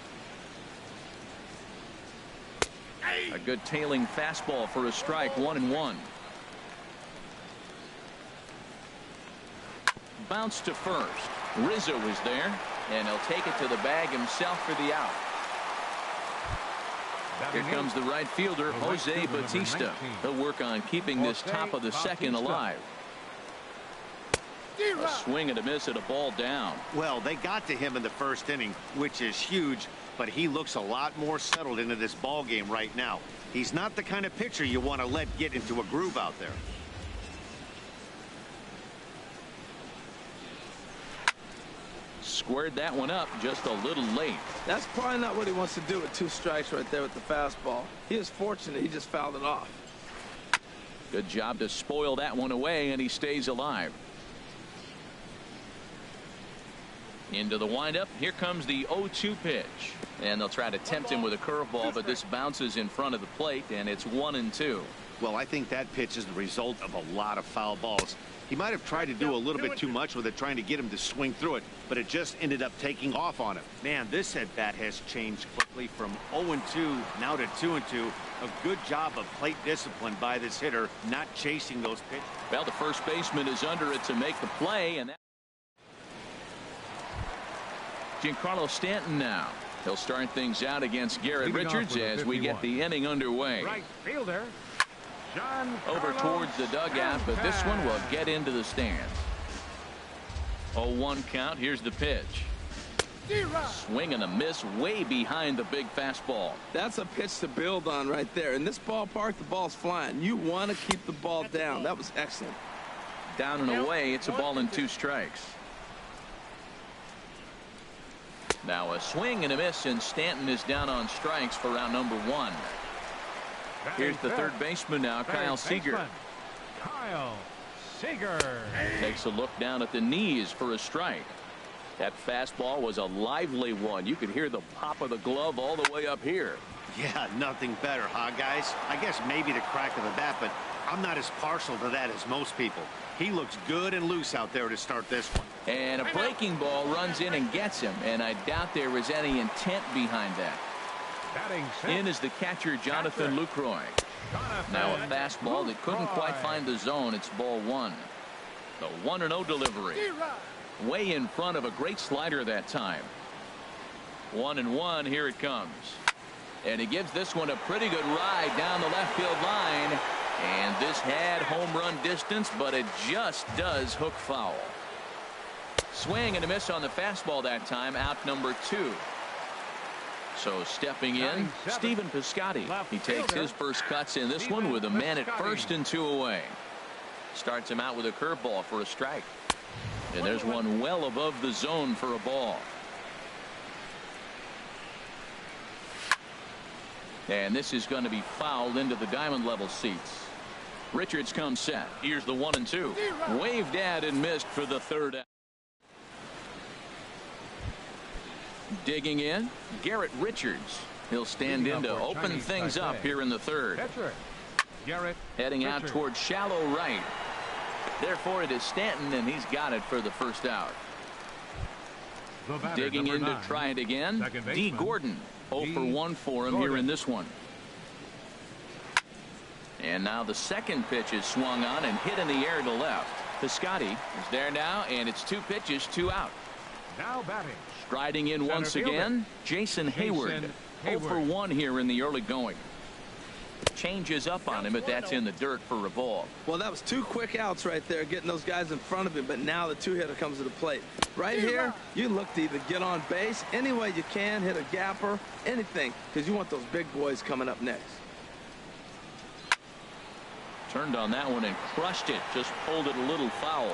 A good tailing fastball for a strike, 1-1. Bounce to first. Rizzo is there, and he'll take it to the bag himself for the out. Here comes the right fielder, Jose Bautista. He'll work on keeping this top of the second alive. A swing and a miss at a ball down. Well, they got to him in the first inning, which is huge, but he looks a lot more settled into this ball game right now. He's not the kind of pitcher you want to let get into a groove out there. Squared that one up just a little late. That's probably not what he wants to do with 2 strikes right there with the fastball. He is fortunate he just fouled it off. Good job to spoil that one away, and he stays alive. Into the windup. Here comes the 0-2 pitch. And they'll try to tempt him with a curveball, but this bounces in front of the plate, and it's 1-2. Well, I think that pitch is the result of a lot of foul balls. He might have tried to do a little bit too much with it, trying to get him to swing through it, but it just ended up taking off on him. Man, this at bat has changed quickly from 0-2 now to 2-2. A good job of plate discipline by this hitter, not chasing those pitches. Well, the first baseman is under it to make the play, and that Giancarlo Stanton now. He'll start things out against Garrett Richards as we get the inning underway. Right fielder. Over towards the dugout, but this one will get into the stands. 0-1 count. Here's the pitch. Swing and a miss way behind the big fastball. That's a pitch to build on right there. In this ballpark, the ball's flying. You want to keep the ball down. That was excellent. Down and away. It's a ball and 2 strikes. Now a swing and a miss, and Stanton is down on strikes for round number 1. Here's the third baseman now, Kyle Seager. Kyle Seager takes a look down at the knees for a strike. That fastball was a lively one. You could hear the pop of the glove all the way up here. Yeah, nothing better, huh, guys? I guess maybe the crack of the bat, but I'm not as partial to that as most people. He looks good and loose out there to start this one. And a breaking ball runs in and gets him, and I doubt there was any intent behind that. In is the catcher, Jonathan Lucroy. Now a fastball that couldn't quite find the zone. It's ball 1. The 1-0 delivery. Way in front of a great slider that time. 1-1. Here it comes. And he gives this one a pretty good ride down the left field line. And this had home run distance, but it just does hook foul. Swing and a miss on the fastball that time. Out number 2. So stepping in, Stephen Piscotty. He takes his first cuts in this one with a man at first and 2 away. Starts him out with a curveball for a strike. And there's one well above the zone for a ball. And this is going to be fouled into the diamond level seats. Richards comes set. Here's the 1-2. Waved at and missed for the third out. Digging in, Garrett Richards. He'll stand in to open things up here in the third. Heading out towards shallow right. Therefore, it is Stanton, and he's got it for the first out. Digging in to try it again, D. Gordon. 0 for 1 for him here in this one. And now the second pitch is swung on and hit in the air to left. Piscotty is there now, and it's 2 pitches, 2 out. Now batting. Striding in once again, Jason Hayward. 0 for 1 here in the early going. Changes up on him, but that's in the dirt for a ball. Well, that was 2 quick outs right there, getting those guys in front of him, but now the 2-hitter comes to the plate. Right here, you look to either get on base any way you can, hit a gapper, anything, because you want those big boys coming up next. Turned on that one and crushed it. Just pulled it a little foul.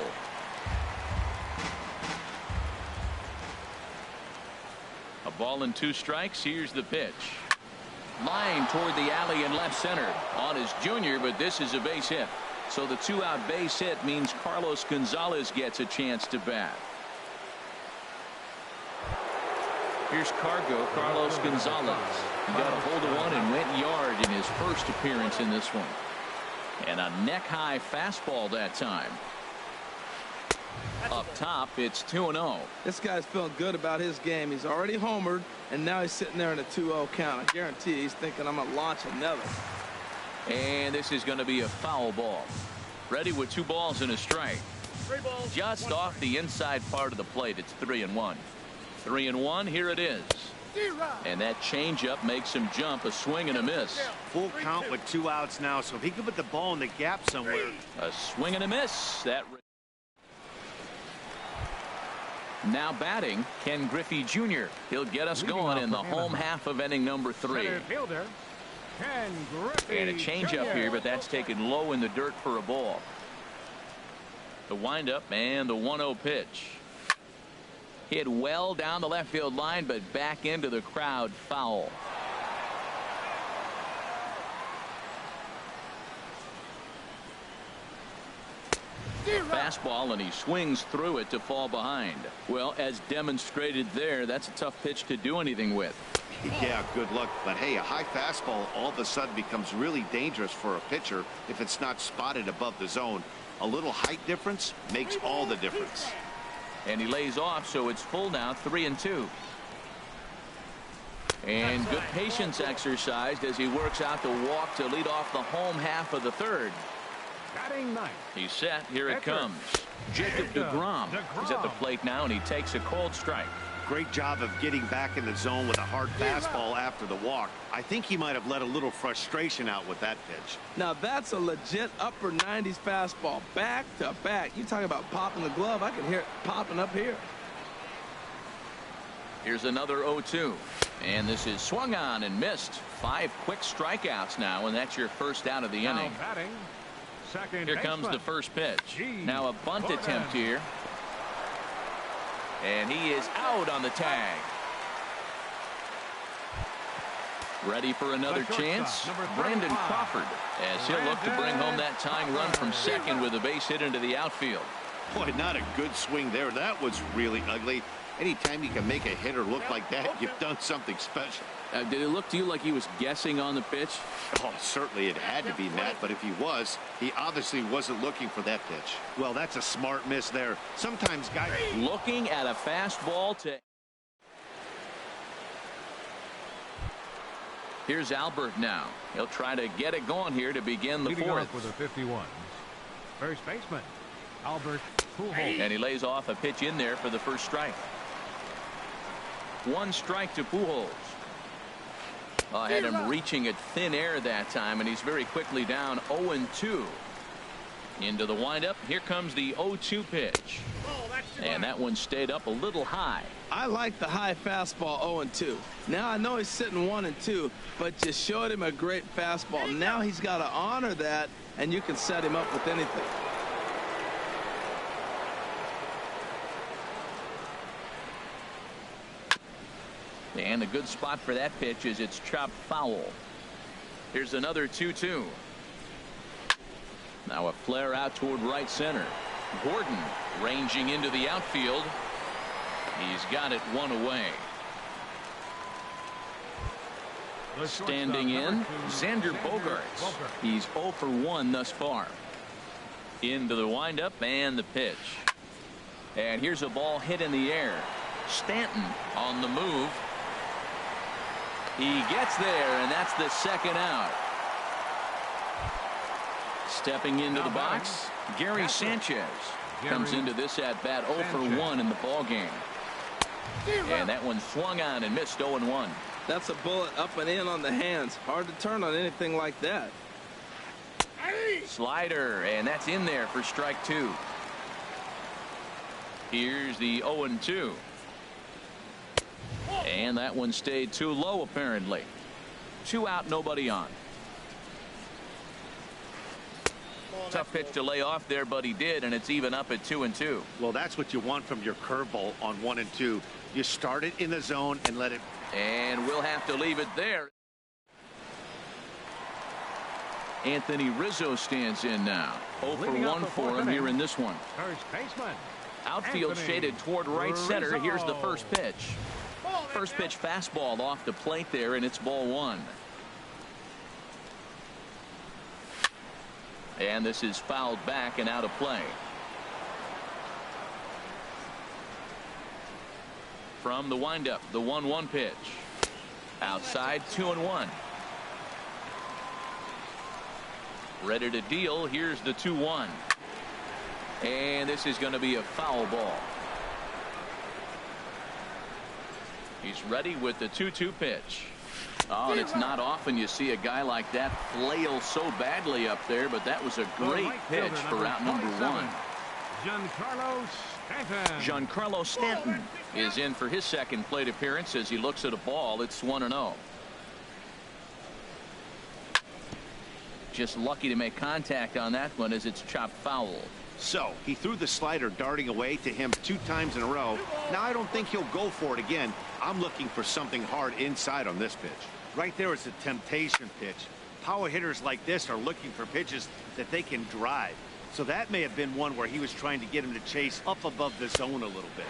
A ball and 2 strikes. Here's the pitch. Line toward the alley in left center. On his junior, but this is a base hit. So the 2-out base hit means Carlos Gonzalez gets a chance to bat. Here's Carlos Gonzalez. He got a hold of one and went yard in his first appearance in this one. And a neck-high fastball that time. Up top, it's 2-0. This guy's feeling good about his game. He's already homered, and now he's sitting there in a 2-0 count. I guarantee he's thinking, I'm going to launch another. And this is going to be a foul ball. Ready with 2 balls and a strike. 3 balls. Just off the inside part of the plate. It's 3-1. 3-1. Here it is. And that changeup makes him jump. A swing and a miss. Full count with 2 outs now. So if he can put the ball in the gap somewhere. A swing and a miss. That. Now batting, Ken Griffey Jr. He'll get us going in the home half of inning number 3. Fielder, Ken Griffey And a changeup Jr. here, but that's taken low in the dirt for a ball. The windup and the 1-0 pitch. Hit well down the left field line, but back into the crowd, foul. Fastball, and he swings through it to fall behind. Well, as demonstrated there, that's a tough pitch to do anything with. Yeah, good luck. But hey, a high fastball all of a sudden becomes really dangerous for a pitcher if it's not spotted above the zone. A little height difference makes all the difference. And he lays off, so it's full now, 3-2. And good patience exercised as he works out the walk to lead off the home half of the 3rd. Batting 9th. He's set. Here it comes. Jacob DeGrom is at the plate now, and he takes a cold strike. Great job of getting back in the zone with a hard fastball after the walk. I think he might have let a little frustration out with that pitch. Now that's a legit upper 90s fastball. Back to back. You talking about popping the glove. I can hear it popping up here. Here's another 0-2. And this is swung on and missed. 5 quick strikeouts now, and that's your first out of the Now inning. batting, second Here comes baseman. the first pitch. G. Now a bunt Gordon. attempt here. And he is out on the tag. Ready for another The chance. shortstop, number Brandon 35. Crawford, as he'll look to bring home that tying run from second with a base hit into the outfield. Boy, not a good swing there. That was really ugly. Anytime you can make a hitter look like that, you've done something special. Did it look to you like he was guessing on the pitch? Oh, certainly it had to be, Matt, but if he was, he obviously wasn't looking for that pitch. Well, that's a smart miss there. Sometimes guys... Looking at a fastball to... Here's Albert now. He'll try to get it going here to begin the Leading 4th. off with a 51. First baseman, Albert Pujols. And he lays off a pitch in there for the first strike. 1 strike to Pujols. Had him reaching at thin air that time, and he's very quickly down 0-2. Into the windup. Here comes the 0-2 pitch. And that one stayed up a little high. I like the high fastball 0-2. Now I know he's sitting 1-2, but you showed him a great fastball. Now he's got to honor that, and you can set him up with anything. And a good spot for that pitch is it's chopped foul. Here's another 2-2. Now a flare out toward right center. Gordon ranging into the outfield. He's got it 1 away. The shortstop, Standing in, number 2, Xander Bogaerts. He's 0 for 1 thus far. Into the windup and the pitch. And here's a ball hit in the air. Stanton on the move. He gets there, and that's the 2nd out. Stepping into the box, Gary Sanchez comes into this at bat 0 for 1 in the ball game. And that one swung on and missed 0-1. That's a bullet up and in on the hands. Hard to turn on anything like that. Slider, and that's in there for strike 2. Here's the 0-2. And that one stayed too low, apparently. 2 out, nobody on. Tough pitch to lay off there, but he did, and it's even up at 2-2. Well, that's what you want from your curveball on 1 and 2. You start it in the zone and let it. And we'll have to leave it there. Anthony Rizzo stands in now. 0 for 1 for him here in this one. First baseman. Outfield Anthony shaded toward right center. Rizzo. Here's the first pitch. First pitch fastball off the plate there, and it's ball 1. And this is fouled back and out of play. From the windup, the 1-1 pitch. Outside, 2-1. Ready to deal. Here's the 2-1. And this is going to be a foul ball. He's ready with the 2-2 pitch. Oh, and it's not often you see a guy like that flail so badly up there, but that was a great pitch for out number 1. Giancarlo Stanton is in for his second plate appearance as he looks at a ball. It's 1-0. Just lucky to make contact on that one as it's chopped foul. So he threw the slider darting away to him 2 times in a row. Now I don't think he'll go for it again. I'm looking for something hard inside on this pitch. Right there is a temptation pitch. Power hitters like this are looking for pitches that they can drive. So that may have been one where he was trying to get him to chase up above the zone a little bit.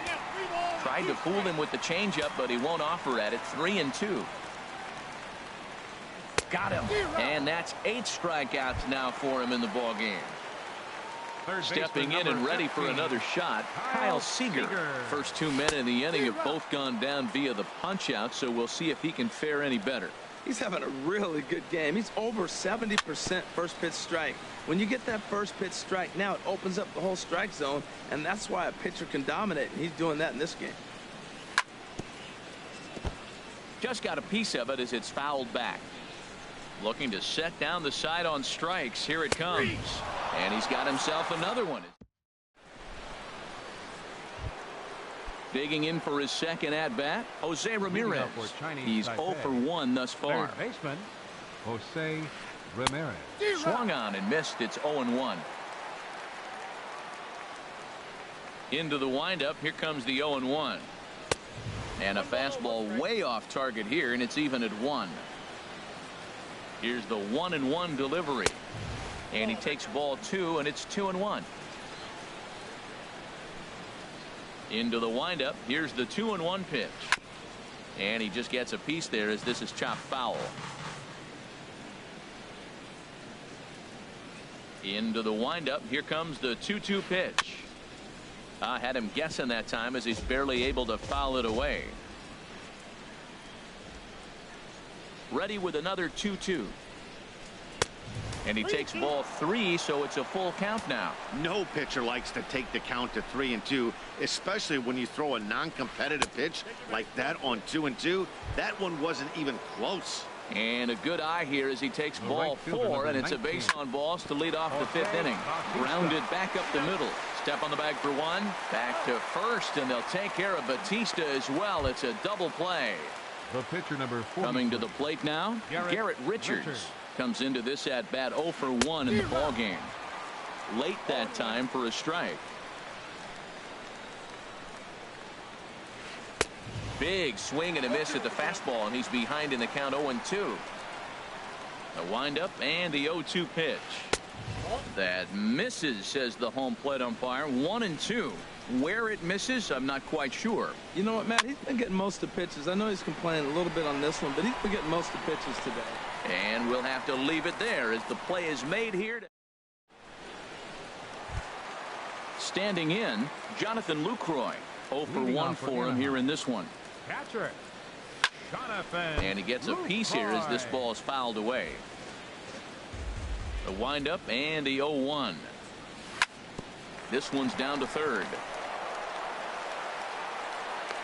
Tried to fool him with the changeup, but he won't offer at it. 3-2. Got him. And that's 8 strikeouts now for him in the ball game. Stepping in and ready for another shot, Kyle Seager. First 2 men in the inning have both gone down via the punch out, so we'll see if he can fare any better. He's having a really good game. He's over 70% first pitch strike. When you get that first pitch strike, now it opens up the whole strike zone, and that's why a pitcher can dominate, and he's doing that in this game. Just got a piece of it as it's fouled back. Looking to set down the side on strikes. Here it comes. And he's got himself another one. Digging in for his second at-bat, Jose Ramirez. He's 0 for 1 thus far. Third baseman, Jose Ramirez. Swung on and missed. It's 0-1. Into the windup. Here comes the 0-1. And a fastball way off target here, and it's even at 1. Here's the 1-1 delivery. And he takes ball 2, and it's 2-1. Into the windup. Here's the 2-1 pitch. And he just gets a piece there as this is chopped foul. Into the windup. Here comes the 2-2 pitch. I had him guessing that time as he's barely able to foul it away. Ready with another 2-2. And he takes ball 3, so it's a full count now. No pitcher likes to take the count to 3-2, especially when you throw a non-competitive pitch like that on 2-2. That one wasn't even close. And a good eye here as he takes ball 4, and it's a base on balls to lead off the 5th inning. Grounded back up the middle. Step on the bag for 1. Back to first, and they'll take care of Batista as well. It's a double play. The pitcher number 4. Coming to the plate now, Garrett Richards. Comes into this at bat 0 for 1 in the ball game. Late that time for a strike. Big swing and a miss at the fastball, and he's behind in the count 0-2. The windup and the 0-2 pitch. That misses, says the home plate umpire. 1-2. Where it misses, I'm not quite sure. You know what, Matt? He's been getting most of the pitches. I know he's complaining a little bit on this one, but he's been getting most of the pitches today. And we'll have to leave it there as the play is made here. Standing in, Jonathan Lucroy. 0 for 1 for him here in this one. Catcher, Jonathan. And he gets a piece here as this ball is fouled away. The windup and the 0-1. This one's down to third.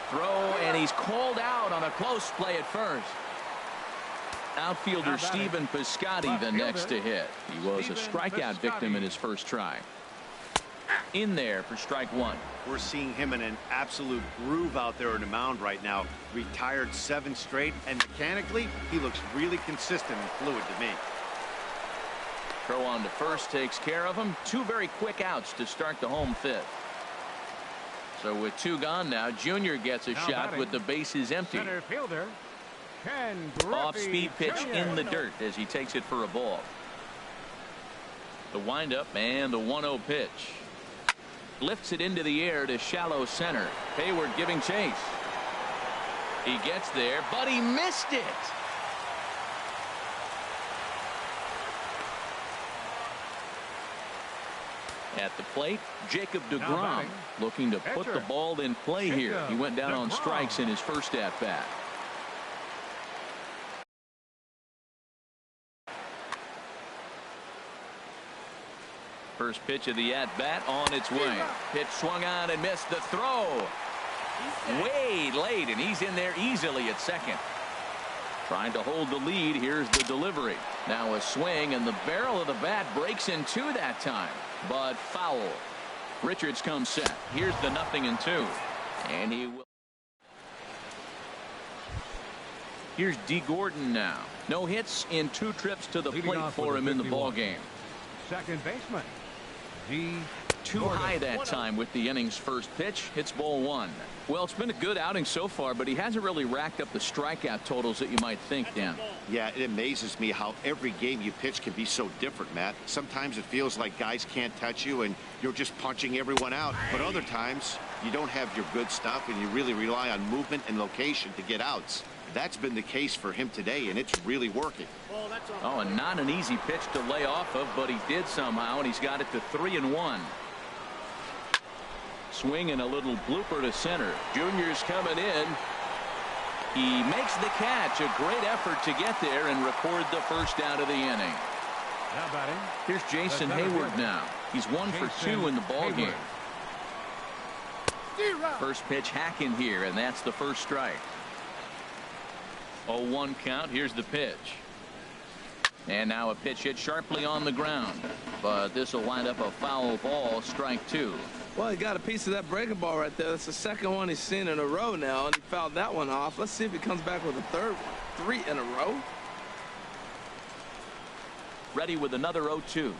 Throw, and he's called out on a close play at first. Outfielder Stephen Piscotty the next to hit. He was a strikeout victim in his first try. In there for strike 1. We're seeing him in an absolute groove out there on the mound right now. Retired 7 straight, and mechanically, he looks really consistent and fluid to me. Throw on to first takes care of him. Two very quick outs to start the home fifth. So with two gone now, Junior gets a shot with the bases empty. Center fielder, Ken Off-speed pitch Jr. in the dirt as he takes it for a ball. The windup and the 1-0 pitch. Lifts it into the air to shallow center. Hayward giving chase. He gets there, but he missed it. At the plate, Jacob deGrom looking to put the ball in play here. He went down on strikes in his first at-bat. First pitch of the at-bat on its way. Pitch swung on and missed. The throw way late, and he's in there easily at second. Trying to hold the lead. Here's the delivery. Now a swing, and the barrel of the bat breaks in two that time, but foul. Richards comes set. Here's the 0-2, and he will. Here's D. Gordon now. No hits in 2 trips to the plate for him in the ball game. Second baseman, D. Too high that time with the inning's first pitch. Hits ball 1. Well, it's been a good outing so far, but he hasn't really racked up the strikeout totals that you might think, Dan. Yeah, it amazes me how every game you pitch can be so different, Matt. Sometimes it feels like guys can't touch you and you're just punching everyone out. But other times you don't have your good stuff and you really rely on movement and location to get outs. That's been the case for him today, and it's really working. Oh, and not an easy pitch to lay off of, but he did somehow, and he's got it to 3-1. Swing and a little blooper to center. Junior's coming in. He makes the catch. A great effort to get there and record the first out of the inning. Now batting. Here's Jason Hayward now. He's 1 for 2 in the ball game. First pitch hacking here, and that's the first strike. 0-1 count. Here's the pitch. And now a pitch hit sharply on the ground. But this will wind up a foul ball. Strike 2. Well, he got a piece of that breaking ball right there. That's the second one he's seen in a row now, and he fouled that one off. Let's see if he comes back with a third one. 3 in a row. Ready with another 0-2.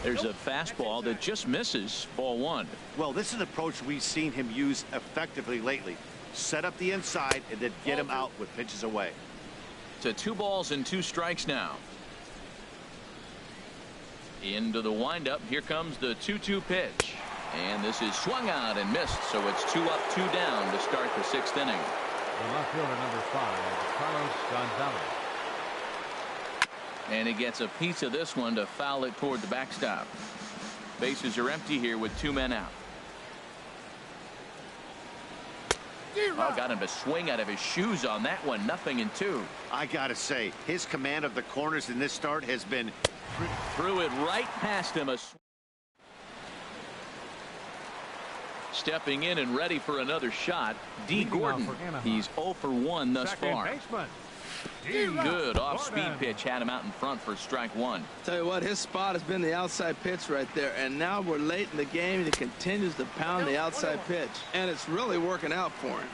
There's a fastball that just misses. Ball 1. Well, this is an approach we've seen him use effectively lately. Set up the inside and then get him out with pitches away. To 2 balls and 2 strikes now. Into the windup. Here comes the 2-2 pitch. And this is swung out and missed. So it's 2 up, 2 down to start the 6th inning. The left fielder, number 5, Carlos Gonzalez. And he gets a piece of this one to foul it toward the backstop. Bases are empty here with 2 men out. Oh, got him to swing out of his shoes on that one. 0-2. I gotta say, his command of the corners in this start has been. Threw it right past him. Stepping in and ready for another shot, D. Gordon. He's 0 for 1 thus far. Good off-speed pitch had him out in front for strike 1. Tell you what, his spot has been the outside pitch right there, and now we're late in the game and he continues to pound the outside pitch, and it's really working out for him.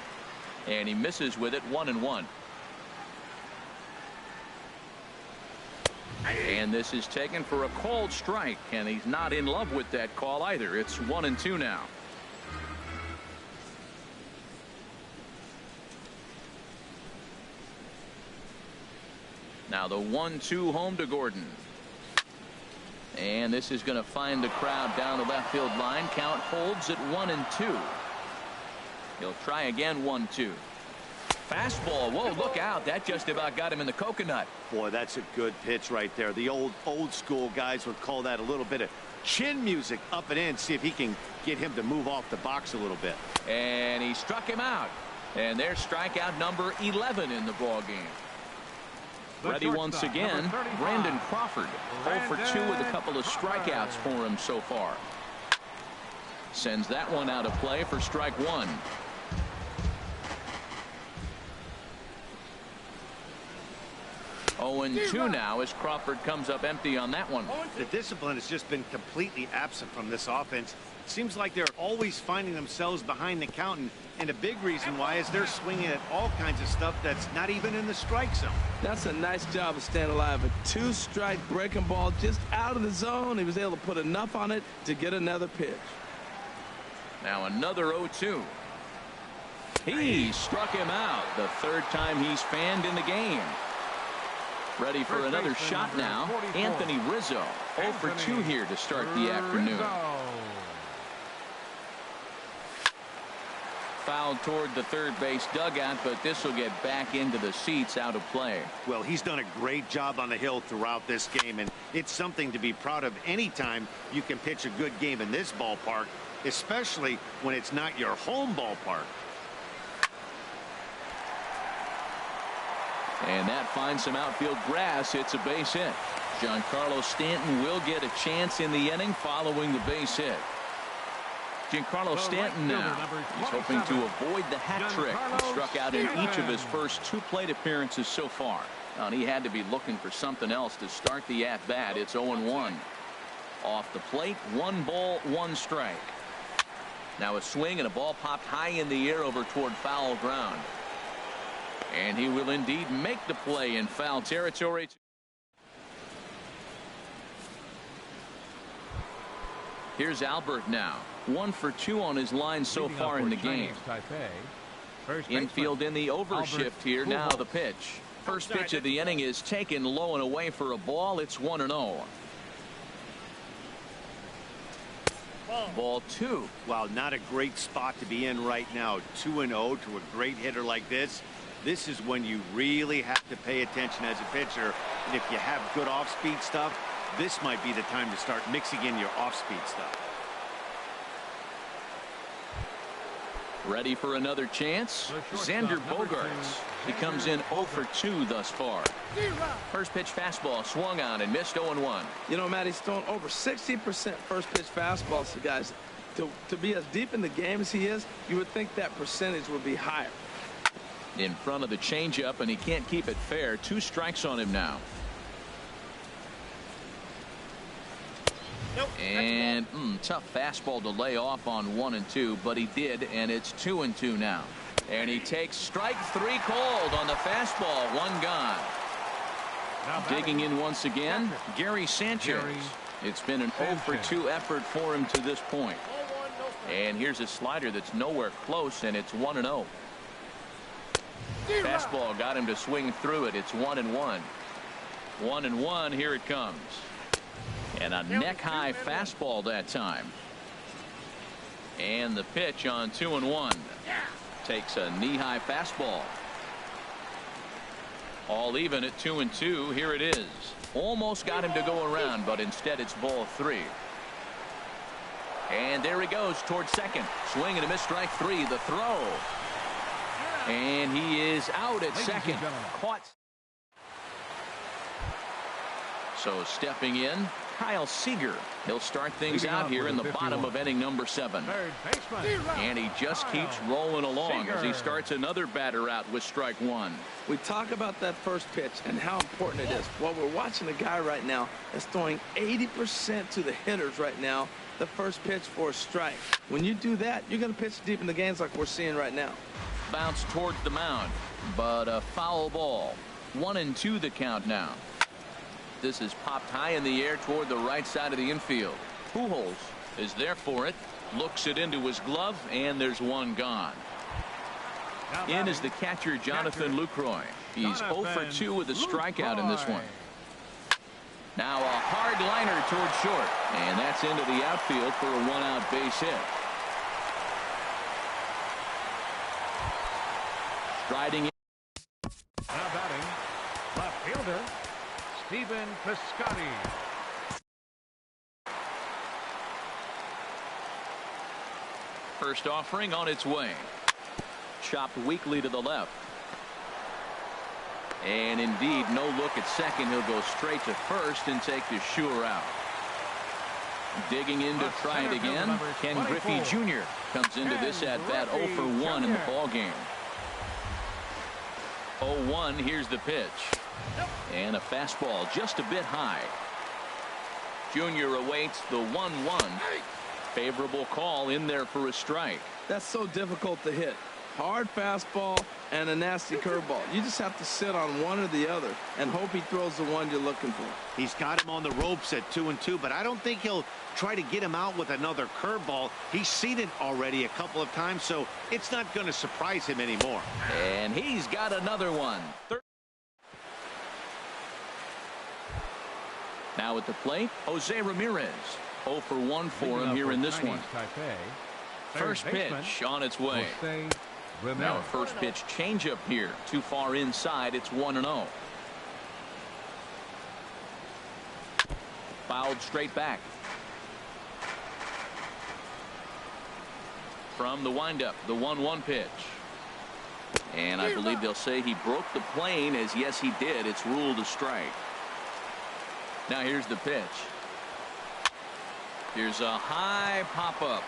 And he misses with it. 1-1. And this is taken for a called strike, and he's not in love with that call either. It's 1-2 now. Now the 1-2 home to Gordon. And this is going to find the crowd down the left field line. Count holds at 1-2. He'll try again. 1-2. Fastball. Whoa, look out. That just about got him in the coconut. Boy, that's a good pitch right there. The old school guys would call that a little bit of chin music up and in. See if he can get him to move off the box a little bit. And he struck him out. And there's strikeout number 11 in the ball game. Ready once again, Brandon Crawford. 0 for 2 with a couple of strikeouts for him so far. Sends that one out of play for strike 1. Oh, and 2 now as Crawford comes up empty on that one. The discipline has just been completely absent from this offense. Seems like they're always finding themselves behind the count, and a big reason why is they're swinging at all kinds of stuff that's not even in the strike zone. That's a nice job of staying alive. A two-strike breaking ball just out of the zone. He was able to put enough on it to get another pitch. Now another 0-2. He struck him out the third time he's fanned in the game. Ready for another shot now. Anthony Rizzo, 0 for 2 here to start the afternoon. Fouled toward the third base dugout, but this will get back into the seats, out of play. Well, he's done a great job on the hill throughout this game, and it's something to be proud of anytime you can pitch a good game in this ballpark, especially when it's not your home ballpark. And that finds some outfield grass. It's a base hit. Giancarlo Stanton will get a chance in the inning following the base hit. Giancarlo Stanton now. He's hoping to avoid the hat trick. He struck out in each of his first 2 plate appearances so far. And he had to be looking for something else to start the at-bat. It's 0-1. Off the plate, 1 ball, 1 strike. Now a swing and a ball popped high in the air over toward foul ground. And he will indeed make the play in foul territory. Here's Albert now. 1 for 2 on his line so far in the game. Infield in the overshift here. Now the pitch. First pitch of the inning is taken low and away for a ball. It's 1-0. Ball 2. Wow, not a great spot to be in right now. 2-0 to a great hitter like this. This is when you really have to pay attention as a pitcher. And if you have good off-speed stuff, this might be the time to start mixing in your off-speed stuff. Ready for another chance? Xander Bogaerts. He comes in 0 for 2 thus far. First pitch fastball swung on and missed. 0-1. You know, Matt, he's thrown over 60% first pitch fastballs. So guys, to be as deep in the game as he is, you would think that percentage would be higher. In front of the changeup, and he can't keep it fair. 2 strikes on him now. And tough fastball to lay off on 1 and 2, but he did, and it's 2 and 2 now. And he takes strike 3 called on the fastball. 1 gone. Digging in once again, Gary Sanchez. It's been an 0 for 2 effort for him to this point. And here's a slider that's nowhere close, and it's 1-0. Fastball got him to swing through it. It's 1-1. 1-1. Here it comes. And a neck-high fastball that time. And the pitch on 2-1. Takes a knee-high fastball. All even at 2-2. Here it is. Almost got him to go around, but instead it's ball 3. And there he goes towards second. Swing and a miss, strike 3. The throw. And he is out at second. Caught. So stepping in, Kyle Seager. He'll start things out here in the bottom of inning number 7. And he just keeps rolling along as he starts another batter out with strike 1. We talk about that first pitch and how important it is. Well, we're watching a guy right now that's throwing 80% to the hitters right now. The first pitch for a strike. When you do that, you're going to pitch deep in the games like we're seeing right now. Bounce towards the mound, but a foul ball. 1-2 the count now. This is popped high in the air toward the right side of the infield. Pujols is there for it. Looks it into his glove, and there's 1 gone. In is the catcher, Jonathan Lucroy. He's 0 for 2 with a strikeout in this one. Now a hard liner towards short, and that's into the outfield for a 1-out base hit. Striding in. Now batting, left fielder, Stephen Piscotty. First offering on its way. Chopped weakly to the left. And indeed, no look at second. He'll go straight to first and take the sure out. Digging in to try it again. Ken Griffey Jr. comes into this at bat 0 for 1 in the ball game. 0-1. Here's the pitch. And a fastball just a bit high. Jr. awaits the 1-1. Favorable call in there for a strike. That's so difficult to hit. Hard fastball and a nasty curveball. You just have to sit on one or the other and hope he throws the one you're looking for. He's got him on the ropes at 2-2, but I don't think he'll try to get him out with another curveball. He's seen it already a couple of times, so it's not going to surprise him anymore. And he's got another one. Now at the plate, Jose Ramirez. 0 for 1 for him here in this one. First pitch on its way. Now a first pitch changeup here. Too far inside. It's 1-0. Fouled straight back. From the windup, the 1-1 pitch. And I believe they'll say he broke the plane, as yes he did. It's ruled a strike. Now here's the pitch. Here's a high pop-up.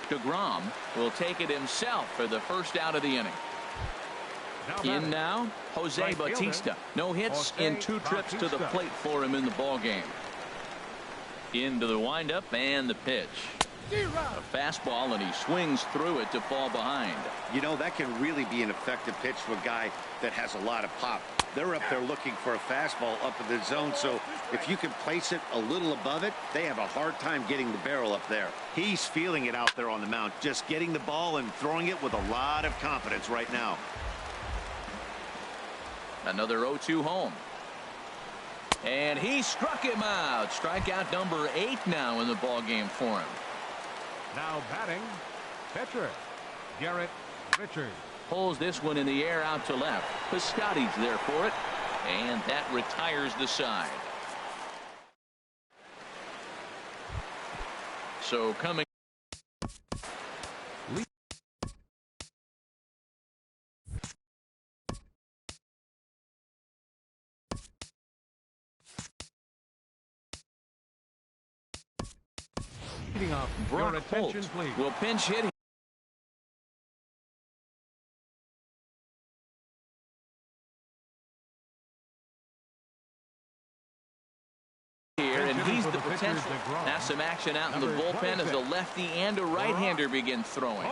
DeGrom will take it himself for the first out of the inning. In now, Jose Bautista. No hits in 2 trips to the plate for him in the ball game. Into the windup and the pitch. A fastball, and he swings through it to fall behind. You know, that can really be an effective pitch to a guy that has a lot of pop. They're up there looking for a fastball up in the zone, so if you can place it a little above it, they have a hard time getting the barrel up there. He's feeling it out there on the mound, just getting the ball and throwing it with a lot of confidence right now. Another 0-2 home. And he struck him out. Strikeout number 8 now in the ball game for him. Now batting, pitcher, Garrett Richards. Pulls this one in the air out to left. Piscotty's there for it. And that retires the side. So coming. Your attention, please. Will pinch hit here, and he's the potential. Now some action out in the bullpen as a lefty and a right-hander begin throwing.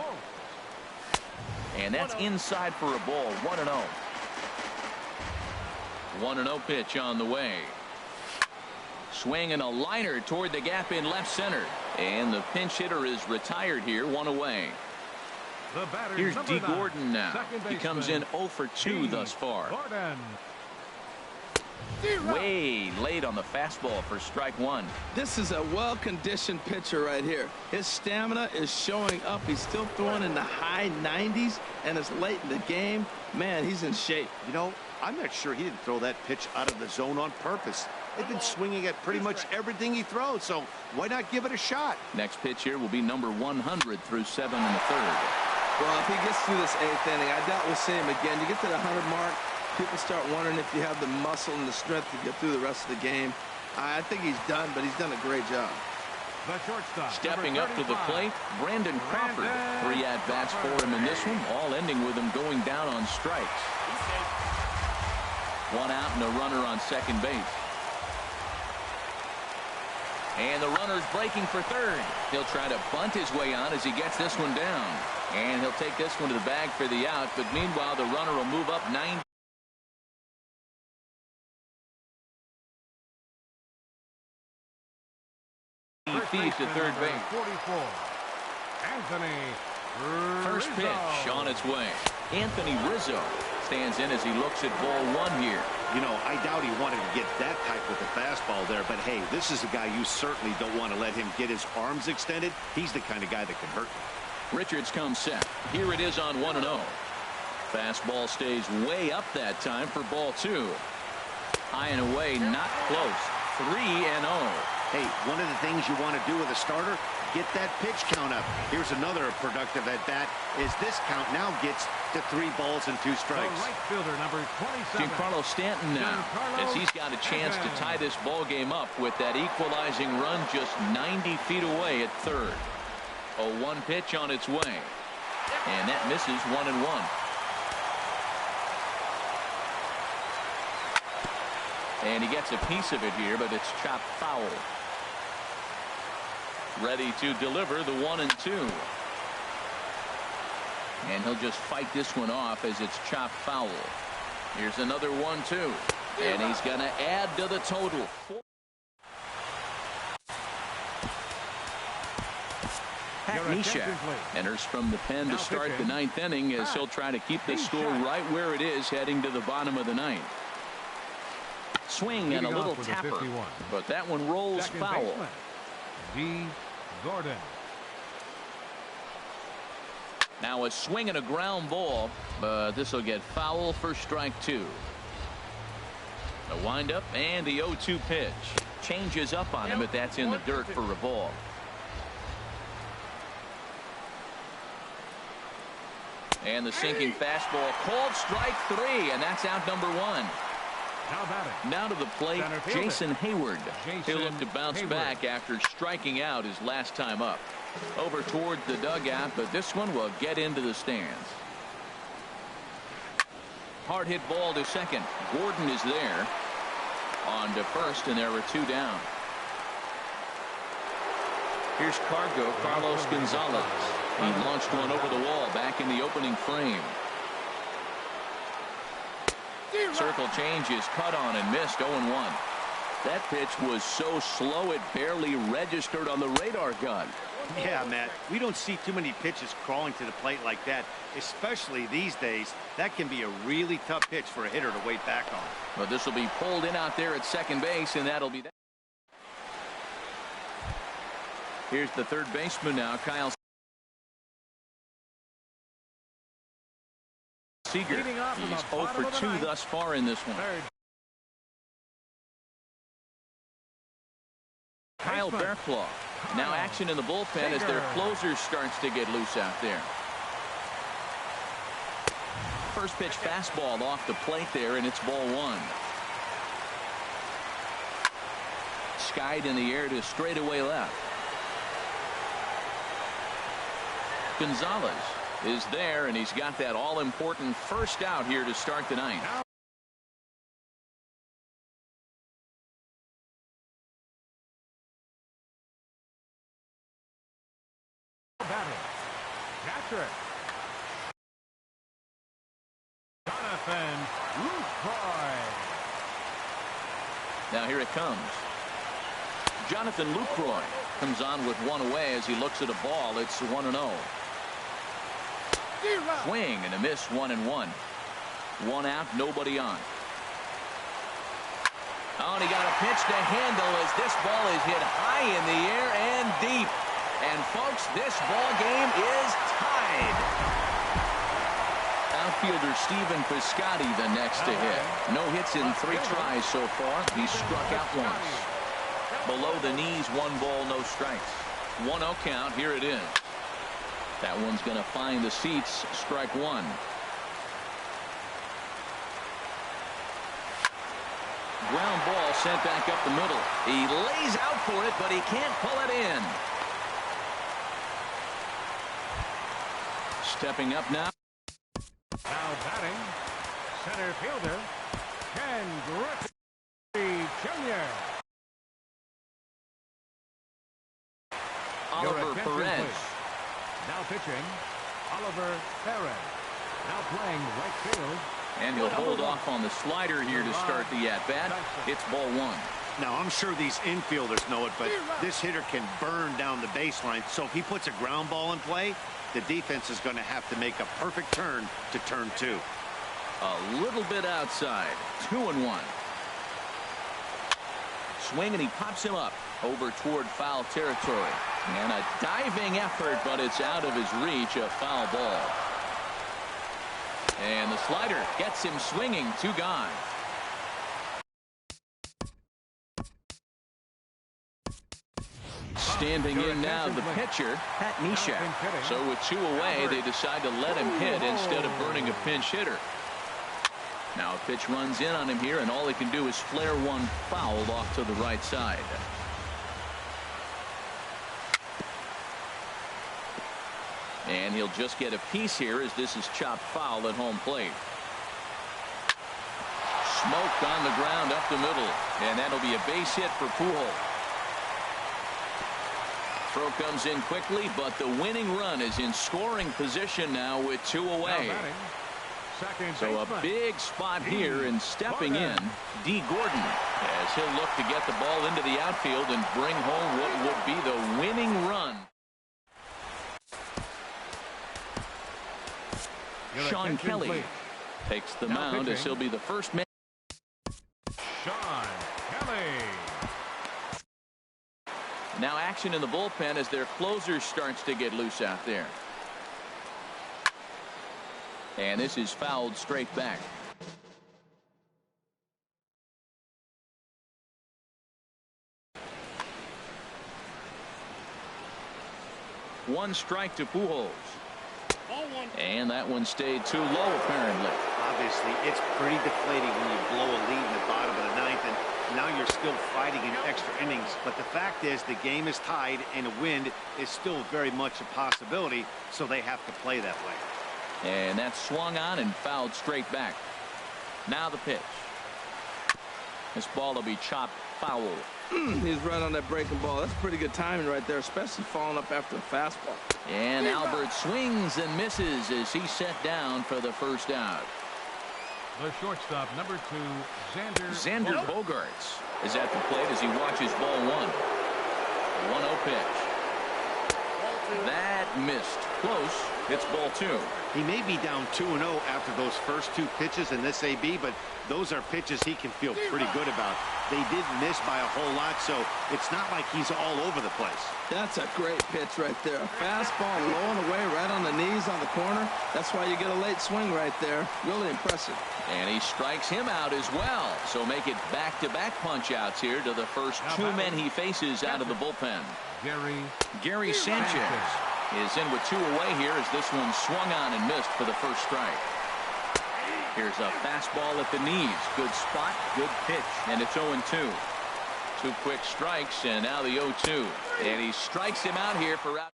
And that's inside for a ball. 1-0. 1-0 pitch on the way. Swinging a liner toward the gap in left center. And the pinch hitter is retired here, 1 away. Here's D. Gordon now. He comes in 0 for 2 thus far. Way late on the fastball for strike 1. This is a well-conditioned pitcher right here. His stamina is showing up. He's still throwing in the high 90s, and it's late in the game. Man, he's in shape. You know, I'm not sure he didn't throw that pitch out of the zone on purpose. They've been swinging at pretty much everything he throws, so why not give it a shot? Next pitch here will be number 100 through 7 in the 3rd. Well, if he gets through this 8th inning, I doubt we'll see him again. You get to the 100 mark, people start wondering if you have the muscle and the strength to get through the rest of the game. I think he's done, but he's done a great job. The shortstop, stepping up to the plate, Brandon Crawford. 3 at-bats for him in this one, all ending with him going down on strikes. 1 out and a runner on second base. And the runner's breaking for 3rd. He'll try to bunt his way on as he gets this one down. And he'll take this one to the bag for the out, but meanwhile the runner will move up 90 feet to third base. 44. Anthony First pitch on its way. Anthony Rizzo stands in as he looks at ball 1 here. You know, I doubt he wanted to get that type with the fastball there, but hey, this is a guy you certainly don't want to let him get his arms extended. He's the kind of guy that can hurt you. Richards comes set. Here it is on 1-0. Fastball stays way up that time for ball 2. High and away, not close. 3-0. Hey, one of the things you want to do with a starter, get that pitch count up. Here's another productive at bat, is this count now gets to 3 balls and 2 strikes. The right fielder, number 27. Giancarlo Stanton now, as he's got a chance to tie this ball game up with that equalizing run just 90 feet away at 3rd. A 1 pitch on its way. And that misses 1-1. And he gets a piece of it here, but it's chopped foul. ready to deliver the 1-2. And he'll just fight this one off as it's chopped foul. Here's another 1-2. And he's going to add to the total. Misha enters from the pen to start the 9th inning as he'll try to keep the score right where it is heading to the bottom of the 9th. Swing and a little tapper, but that one rolls foul. Gordon. Now a swing and a ground ball, but this will get foul for strike 2. The windup and the 0-2 pitch. Changes up on him, but that's in the dirt for a ball. And the sinking fastball called strike 3, and that's out number 1. Now to the plate, Jason Hayward. He'll look to bounce back after striking out his last time up. Over towards the dugout, but this one will get into the stands. Hard hit ball to second. Gordon is there. On to first, and there are 2 down. Here's Carlos Gonzalez. He launched one over the wall back in the opening frame. Circle change is cut on and missed. 0-1. That pitch was so slow it barely registered on the radar gun. Yeah, Matt, we don't see too many pitches crawling to the plate like that, especially these days. That can be a really tough pitch for a hitter to wait back on. But this will be pulled in out there at second base, and that'll be that. Here's the third baseman now, Kyle Seager. He's 0 for 2 thus far in this one. Kyle Barrclough. Now action in the bullpen as their closer starts to get loose out there. First pitch fastball off the plate there, and it's ball 1. Skied in the air to straightaway left. Gonzalez is there, and he's got that all-important first out here to start the 9th. Now here it comes. Jonathan Lucroy comes on with one away as he looks at a ball. It's 1-0. Swing and a miss. 1-1. 1 out, nobody on. Oh, and he got a pitch to handle as this ball is hit high in the air and deep. And folks, this ball game is tied. Outfielder Stephen Piscotty the next to hit. No hits in 3 tries so far. He struck out once. Below the knees, 1 ball, no strikes. 1-0 count. Here it is. That one's going to find the seats. Strike 1. Ground ball sent back up the middle. He lays out for it, but he can't pull it in. Stepping up now. Now batting, center fielder, Ken Griffey Jr. Oliver Perez. Now pitching, Oliver Perez. Now playing right field. And he'll hold off on the slider here to start the at-bat. It's ball 1. Now, I'm sure these infielders know it, but this hitter can burn down the baseline. So if he puts a ground ball in play, the defense is going to have to make a perfect turn to turn 2. A little bit outside. 2-1. Swing, and he pops him up over toward foul territory. And a diving effort, but it's out of his reach. A foul ball. And the slider gets him swinging. 2 gone. Standing in now, the pitcher, Pat Neshek. So with 2 away, they decide to let him hit instead of burning a pinch hitter. Now a pitch runs in on him here, and all he can do is flare one foul off to the right side. And he'll just get a piece here as this is chopped foul at home plate. Smoked on the ground up the middle, and that'll be a base hit for Pujols. Throw comes in quickly, but the winning run is in scoring position now with 2 away. So a big spot here, and stepping in, D. Gordon, as he'll look to get the ball into the outfield and bring home what would be the winning run. Sean Kelly takes the mound as he'll be the first man. Sean Kelly. Now action in the bullpen as their closer starts to get loose out there. And this is fouled straight back. One strike to Pujols. And that one stayed too low, apparently. Obviously, it's pretty deflating when you blow a lead in the bottom of the ninth, and now you're still fighting in extra innings. But the fact is, the game is tied, and a win is still very much a possibility, so they have to play that way. And that's swung on and fouled straight back. Now the pitch. This ball will be chopped foul. He's right on that breaking ball. That's pretty good timing right there, especially falling up after a fastball. And Albert swings and misses as he's set down for the first out. The shortstop, number 2, Xander Bogaerts is at the plate as he watches ball 1. 1-0 pitch. That missed. Close. It's ball 2. He may be down 2-0 after those first 2 pitches in this AB, but those are pitches he can feel pretty good about. They did miss by a whole lot, so it's not like he's all over the place. That's a great pitch right there. A fastball low and away right on the knees on the corner. That's why you get a late swing right there. Really impressive. And he strikes him out as well. So make it back-to-back punch-outs here to the first 2 men he faces out of the bullpen. Gary Sanchez is in with 2 away here as this one swung on and missed for the first strike. Here's a fastball at the knees. Good spot, good pitch, and it's 0-2. 2 quick strikes, and now the 0-2. And he strikes him out here for out.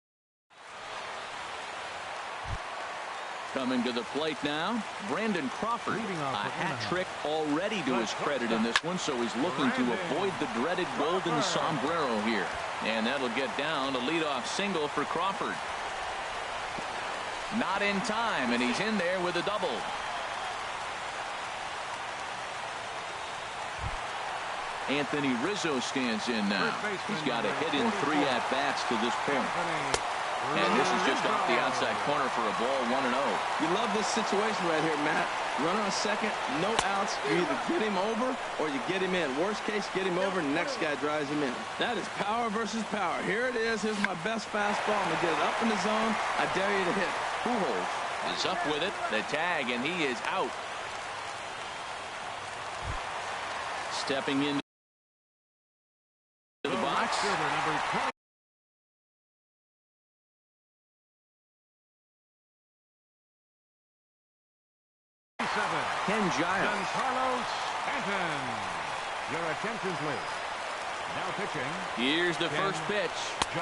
Coming to the plate now, Brandon Crawford. A hat trick already to his credit in this one, so he's looking to avoid the dreaded golden sombrero here. And that'll get down a leadoff single for Crawford. Not in time, and he's in there with a double. Anthony Rizzo stands in now. He's got a hit in 3 at-bats to this point. And this is just off the outside corner for a ball, 1-0. You love this situation right here, Matt. Runner on second, no outs. You either get him over or you get him in. Worst case, get him over and the next guy drives him in. That is power versus power. Here it is. Here's my best fastball. I'm going to get it up in the zone. I dare you to hit. Pujols is up with it. The tag, and he is out. Stepping into the box. Ken Giles. Carlos Stanton. Your attention, please. Now pitching. Here's the first pitch.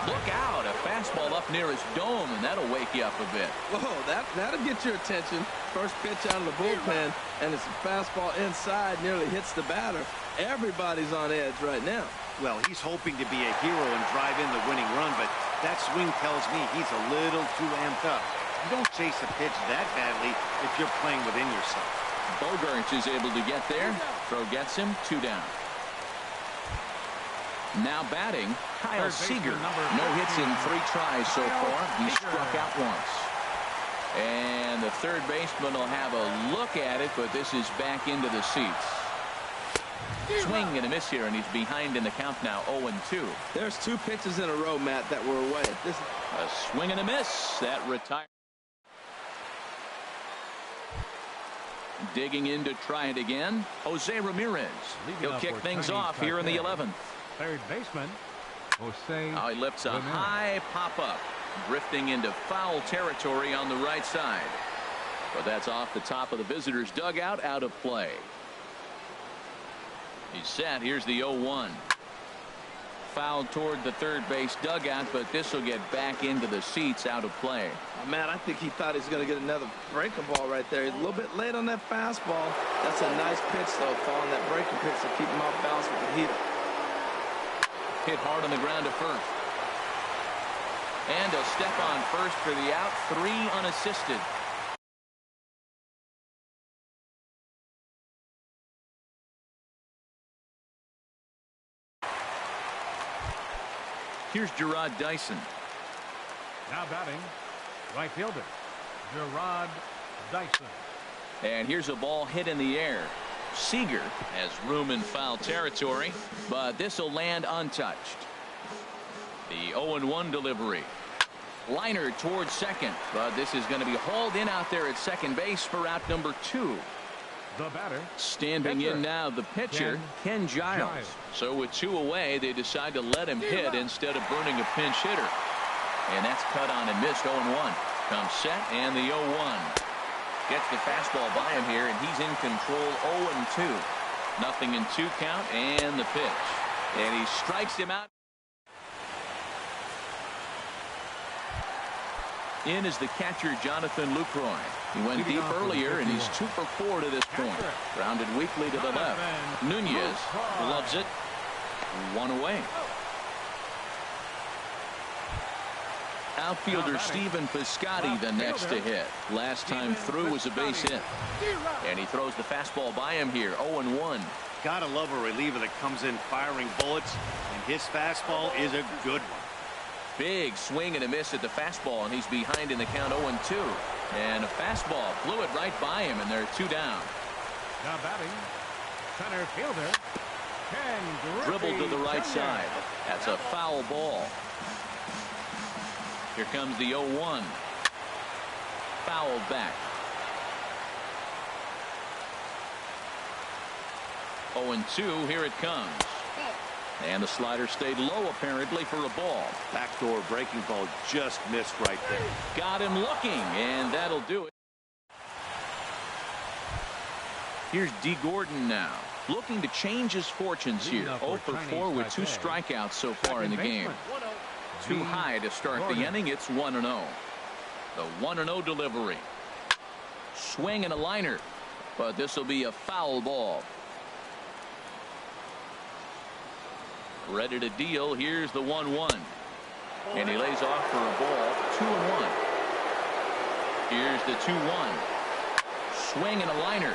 Look out. A fastball up near his dome, and that'll wake you up a bit. Whoa, that'll get your attention. First pitch out of the bullpen, and it's a fastball inside, nearly hits the batter. Everybody's on edge right now. Well, he's hoping to be a hero and drive in the winning run, but that swing tells me he's a little too amped up. You don't chase a pitch that badly if you're playing within yourself. Bogaerts is able to get there. Throw gets him, 2 down. Now batting, Kyle Seager. No hits in 3 tries so far. He struck out once. And the third baseman will have a look at it, but this is back into the seats. Swing and a miss here, and he's behind in the count now, 0-2. There's 2 pitches in a row, Matt, that were away. A swing and a miss. That retired. Digging in to try it again, Jose Ramirez. He'll kick things off here in the 11th. Third baseman, Jose. Now he lifts a high pop-up, drifting into foul territory on the right side. But that's off the top of the visitor's dugout, out of play. He's set. Here's the 0-1. Foul toward the third base dugout, but this will get back into the seats, out of play. Oh, man, I think he thought he was going to get another breaking ball right there. He's a little bit late on that fastball. That's a nice pitch, though, following that breaking pitch to keep him off balance with the heater. Hit hard on the ground to first. And he'll step on first for the out. 3 unassisted. Here's Gerard Dyson. Now batting, right fielder, Gerard Dyson. And here's a ball hit in the air. Seager has room in foul territory, but this will land untouched. The 0-1 delivery. Liner towards second, but this is going to be hauled in out there at second base for out number 2. The batter. Standing in now, the pitcher, Ken Giles. So with 2 away, they decide to let him hit instead of burning a pinch hitter. And that's cut on and missed. 0-1. Comes set, and the 0-1. Gets the fastball by him here, and he's in control. 0-2. Nothing in 2 count, and the pitch. And he strikes him out. In is the catcher, Jonathan Lucroy. He went deep earlier, and he's 2 for 4 to this point. Grounded weakly to the left. Nunez loves it. 1 away. Outfielder Stephen Piscotty the next to hit. Last time through was a base hit. And he throws the fastball by him here. 0-1. Gotta love a reliever that comes in firing bullets, and his fastball is a good one. Big swing and a miss at the fastball, and he's behind in the count. 0-2. And a fastball flew it right by him, and they're 2 down. Now batting, center fielder, Ken Griffey Dribbled to the right Jr. side. That's a foul ball. Here comes the 0-1. Fouled back. 0-2. Here it comes. And the slider stayed low apparently for a ball. Backdoor breaking ball just missed right there. Got him looking, and that'll do it. Here's D. Gordon now, looking to change his fortunes here. 0 for 4 with 2 strikeouts so far in the game. Too high to start the inning. It's 1-0. The 1-0 delivery. Swing and a liner, but this will be a foul ball. Ready to deal. Here's the 1-1. And he lays off for a ball. 2-1. Here's the 2-1. Swing and a liner.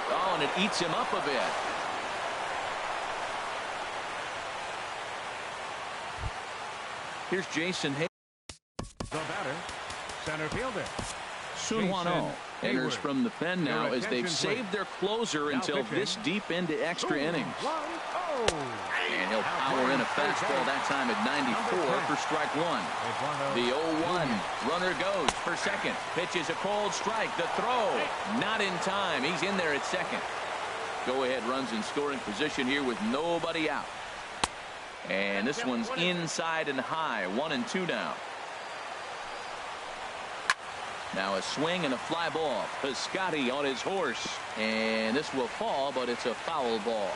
Oh, and it eats him up a bit. Here's Jason Hay. The batter, center fielder, Sun Hwan-Oh enters from the pen now as they've saved their closer until this deep into extra innings. And he'll power in a fastball that time at 94 for strike 1. The 0-1. Runner goes for second. Pitches a cold strike. The throw not in time. He's in there at second. Go ahead runs in scoring position here with nobody out. And this one's inside and high. 1-2 now. Now a swing and a fly ball. Piscotty on his horse. And this will fall, but it's a foul ball.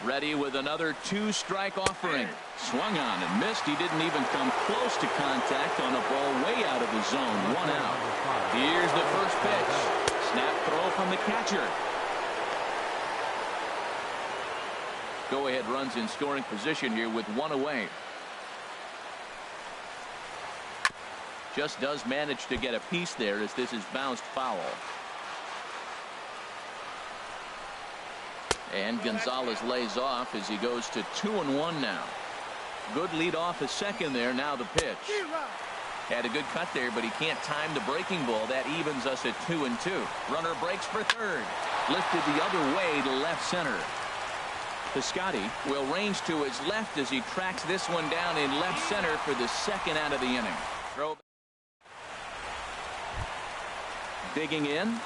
Ready with another 2-strike offering. Swung on and missed. He didn't even come close to contact on a ball way out of the zone. 1 out. Here's the first pitch. Snap throw from the catcher. Go ahead runs in scoring position here with 1 away. Just does manage to get a piece there as this is bounced foul. And Gonzalez lays off as he goes to 2-1 now. Good lead off a second there. Now the pitch. Had a good cut there, but he can't time the breaking ball. That evens us at 2-2. Runner breaks for third. Lifted the other way to left center. Piscotty will range to his left as he tracks this one down in left center for the second out of the inning. Throw. Digging in.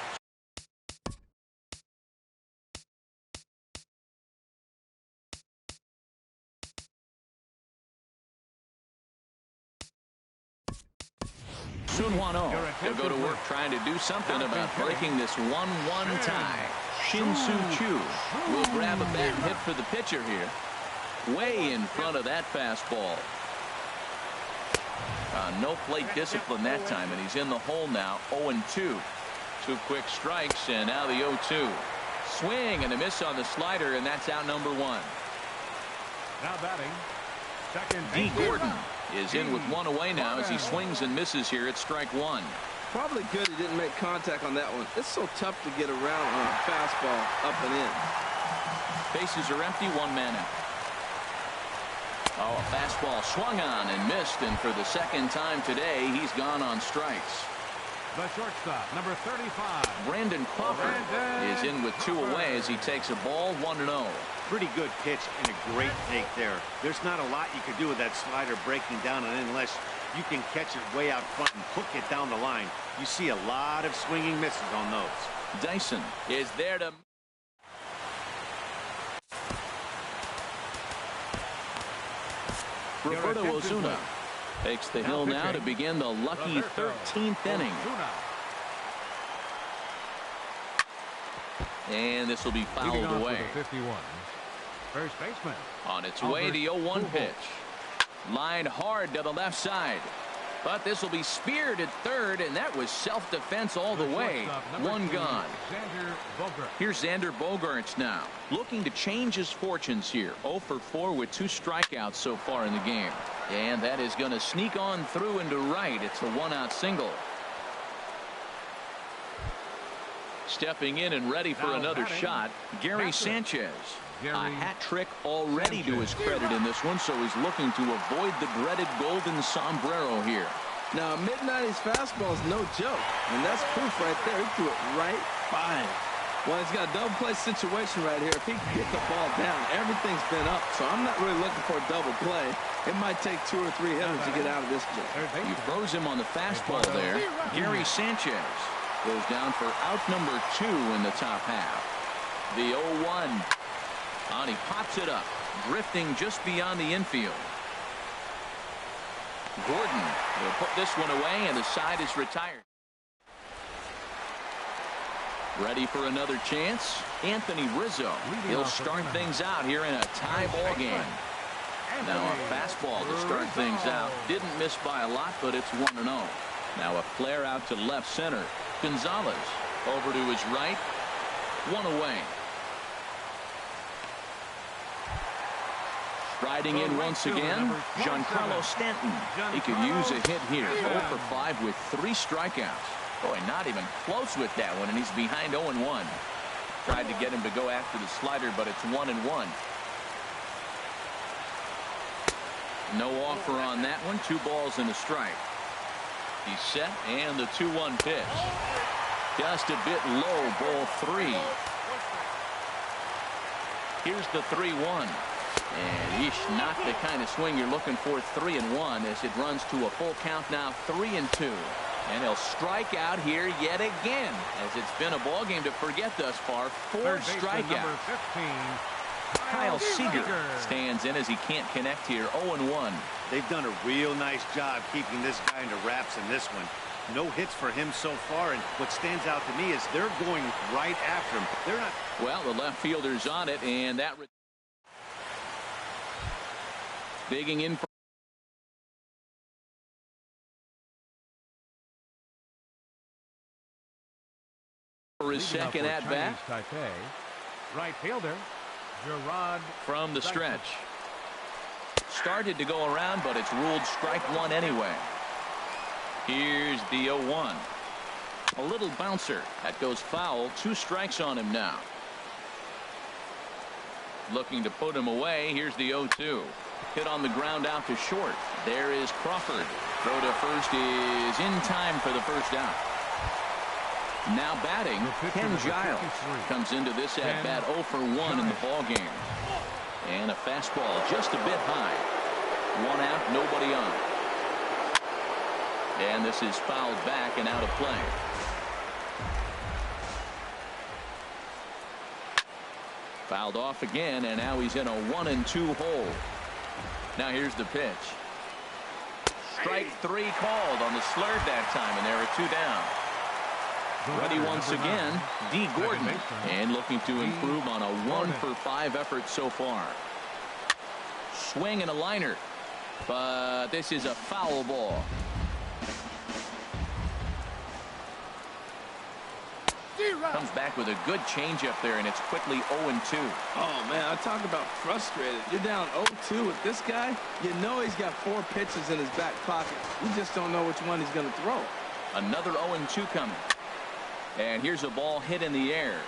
Sun Hwan-Oh will go to work trying to do something about breaking this 1-1 tie. Shin-Soo Choo will grab a bat and hit for the pitcher here. Way in front of that fastball. No plate discipline that time, and he's in the hole now. 0-2. 2 quick strikes, and now the 0-2. Swing and a miss on the slider, and that's out number 1. Now batting, Second D. base. Gordon is in with one away now as he swings and misses here at strike one. Probably good he didn't make contact on that one. It's so tough to get around on a fastball up and in. Bases are empty, one man out. Oh, a fastball swung on and missed, and for the second time today, he's gone on strikes. The shortstop, number 35. Brandon Crawford is in with two away as he takes a ball, 1-0. Pretty good pitch and a great take there. There's not a lot you could do with that slider breaking down, and unless you can catch it way out front and hook it down the line, you see a lot of swinging misses on those. Dyson is there to... Roberto Ozuna takes the hill now to begin the lucky 13th inning. And this will be fouled away. 51. First baseman. On its way, the 0-1 pitch. Lined hard to the left side. But this will be speared at third, and that was self-defense all the way. One gone. Here's Xander Bogaerts now, looking to change his fortunes here. 0 for 4 with 2 strikeouts so far in the game. And that is going to sneak on through into right. It's a 1-out single. Stepping in and ready for another shot, Gary Sanchez. A hat trick already to his credit in this one, so he's looking to avoid the dreaded golden sombrero here. Now, a mid-90s fastball is no joke, and that's proof right there. He threw it right by him. Well, he's got a double play situation right here. If he can get the ball down, everything's been up, so I'm not really looking for a double play. It might take 2 or 3 hitters to get out of this jam. You froze him on the fastball there. Gary Sanchez goes down for out number 2 in the top half. The 0-1. And he pops it up, drifting just beyond the infield. Gordon will put this one away, and the side is retired. Ready for another chance? Anthony Rizzo. He'll start things out here in a tie ball game. Now a fastball to start things out. Didn't miss by a lot, but it's 1-0. Now a flare out to left center. Gonzalez over to his right. One away. Riding in once again, Giancarlo Stanton. He could use a hit here. 0 for 5 with 3 strikeouts. Boy, not even close with that one, and he's behind 0-1. Tried to get him to go after the slider, but it's 1-1. No offer on that one. 2 balls and a strike. He's set, and the 2-1 pitch. Just a bit low, ball 3. Here's the 3-1. And eesh, not the kind of swing you're looking for. 3-1 as it runs to a full count now. 3-2. And he'll strike out here yet again, as it's been a ball game to forget thus far. 4 strikeouts. Kyle Seager stands in as he can't connect here. 0-1. They've done a real nice job keeping this guy into wraps in this one. No hits for him so far, and what stands out to me is they're going right after him. They're not. Well, the left fielder's on it, and that digging in for his second at bat. Right fielder Gerard from the stretch. Started to go around, but it's ruled strike 1 anyway. Here's the 0-1. A little bouncer that goes foul. 2 strikes on him now. Looking to put him away. Here's the 0-2. Hit on the ground out to short. There is Crawford. Throw to first is in time for the first out. Now batting, Ken Giles comes into this at bat 0 for 1 in the ball game. And a fastball just a bit high. 1 out, nobody on. And this is fouled back and out of play. Fouled off again, and now he's in a 1-2 hole. Now here's the pitch. Strike 3 called on the slurve that time, and there are 2 down. Ready once again, D. Gordon, and looking to improve on a 1 for 5 effort so far. Swing and a liner, but this is a foul ball. Comes back with a good changeup there, and it's quickly 0-2. Oh, man, I talk about frustrated. You're down 0-2 with this guy. You know he's got 4 pitches in his back pocket. You just don't know which one he's going to throw. Another 0-2 coming. And here's a ball hit in the air.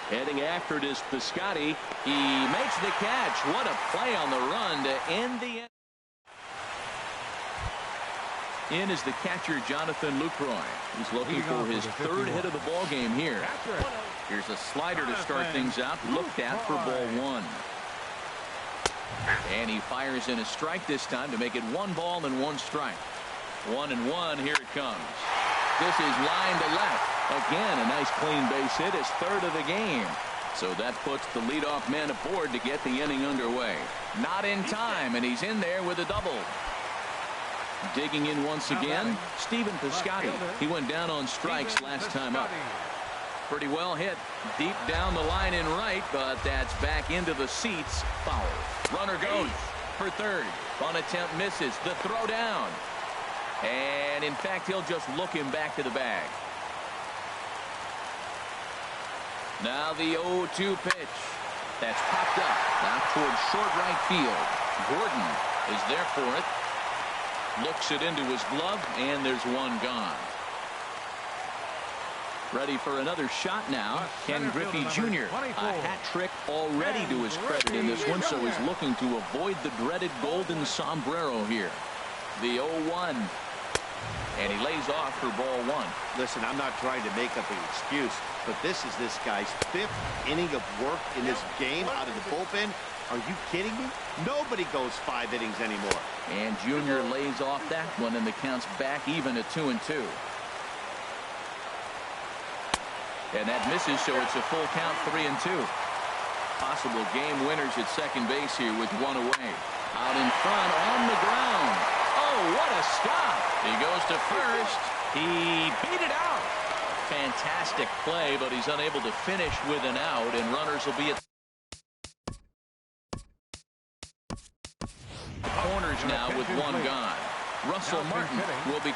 Heading after it is Piscotty. He makes the catch. What a play on the run to end the end. In is the catcher, Jonathan Lucroy. He's looking for his 3rd hit of the ball game here. Here's a slider to start things out. Looked at for ball 1. And he fires in a strike this time to make it 1 ball and 1 strike. 1-1. Here it comes. This is line to left. Again, a nice clean base hit, his 3rd of the game. So that puts the leadoff man aboard to get the inning underway. Not in time, and he's in there with a double. Digging in once again, Stephen Piscotty. He went down on strikes last time up. Pretty well hit deep down the line in right, but that's back into the seats. Foul. Runner goes for 3rd. Bunt attempt misses. The throw down. And in fact, he'll just look him back to the bag. Now the 0-2 pitch. That's popped up out towards short right field. Gordon is there for it. Looks it into his glove, and there's 1 gone. Ready for another shot now. Ken Griffey Jr. A hat trick already to his credit in this one, so he's looking to avoid the dreaded golden sombrero here. The 0-1. And he lays off for ball 1. Listen, I'm not trying to make up an excuse, but this is this guy's 5th inning of work in this game out of the bullpen. Are you kidding me? Nobody goes 5 innings anymore. And Junior lays off that one, and the count's back even at 2-2. And that misses, so it's a full count, 3-2. Possible game winners at second base here with 1 away. Out in front on the ground. Oh, what a stop. He goes to first. He beat it out. Fantastic play, but he's unable to finish with an out, and runners will be at corners now with 1 gone. Russell Martin will be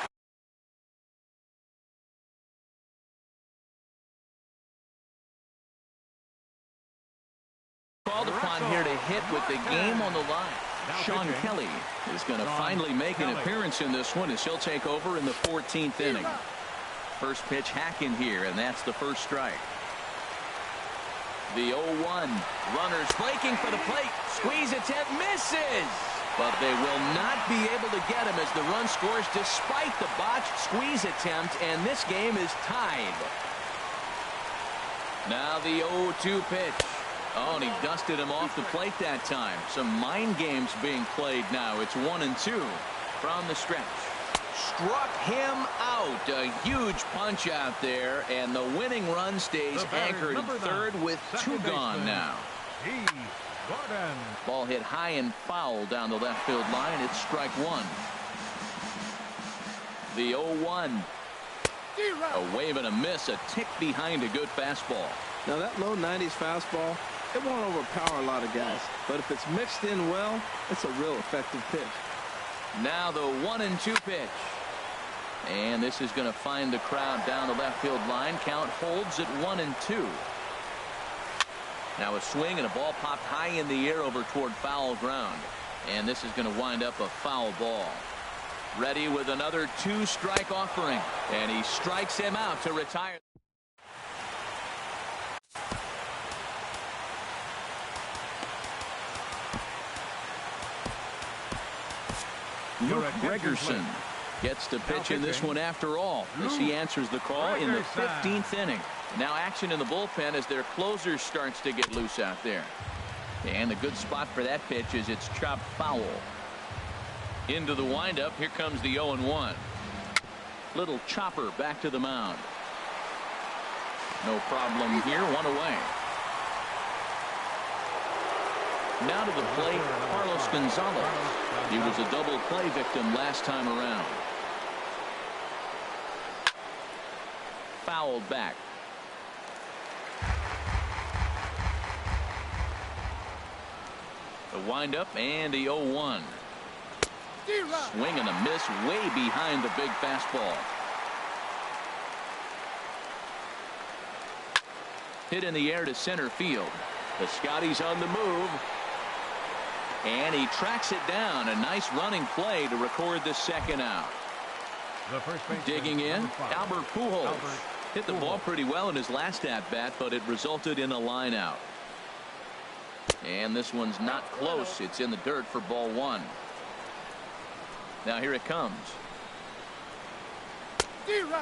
called upon here to hit with the game on the line. Sean Kelly is going to finally make an appearance in this one as he'll take over in the 14th inning. First pitch hack in here, and that's the first strike. The 0-1. Runners breaking for the plate. Squeeze attempt misses. But they will not be able to get him as the run scores despite the botched squeeze attempt, and this game is tied. Now the 0-2 pitch. Oh, and he dusted him off the plate that time. Some mind games being played now. It's 1-2 from the stretch. Struck him out. A huge punch out there, and the winning run stays anchored at 3rd with 2 gone now. Ball hit high and foul down the left field line. It's strike 1. The 0-1. A wave and a miss, a tick behind a good fastball. Now that low 90s fastball, it won't overpower a lot of guys, but if it's mixed in well, it's a real effective pitch. Now the 1-2 pitch. And this is going to find the crowd down the left field line. Count holds at 1-2. Now a swing and a ball popped high in the air over toward foul ground. And this is going to wind up a foul ball. Ready with another 2-strike offering. And he strikes him out to retire. Luke Gregerson gets to pitch in this one after all, as he answers the call in the 15th inning. Now action in the bullpen as their closer starts to get loose out there. And the good spot for that pitch is it's chopped foul. Into the windup. Here comes the 0-1. Little chopper back to the mound. No problem here. 1 away. Now to the plate, Carlos Gonzalez. He was a double play victim last time around. Fouled back. The windup and the 0-1. Swing and a miss way behind the big fastball. hit in the air to center field. The Scotty's on the move. And he tracks it down. A nice running play to record the second out. The first baseman, Digging in, number 5, Albert Pujols. Albert Hit the ball pretty well in his last at-bat, but it resulted in a line out. And this one's not close. It's in the dirt for ball 1. Now here it comes.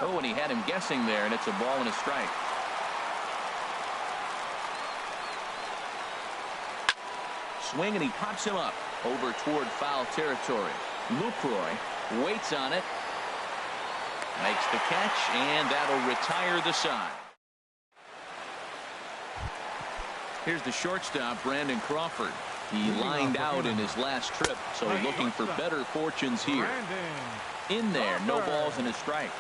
Oh, and he had him guessing there, and it's a ball and a strike. Swing, and he pops him up over toward foul territory. Lucroy waits on it, makes the catch, and that'll retire the side. Here's the shortstop, Brandon Crawford. He lined out in his last trip, so looking for better fortunes here. In there, no balls and a strike.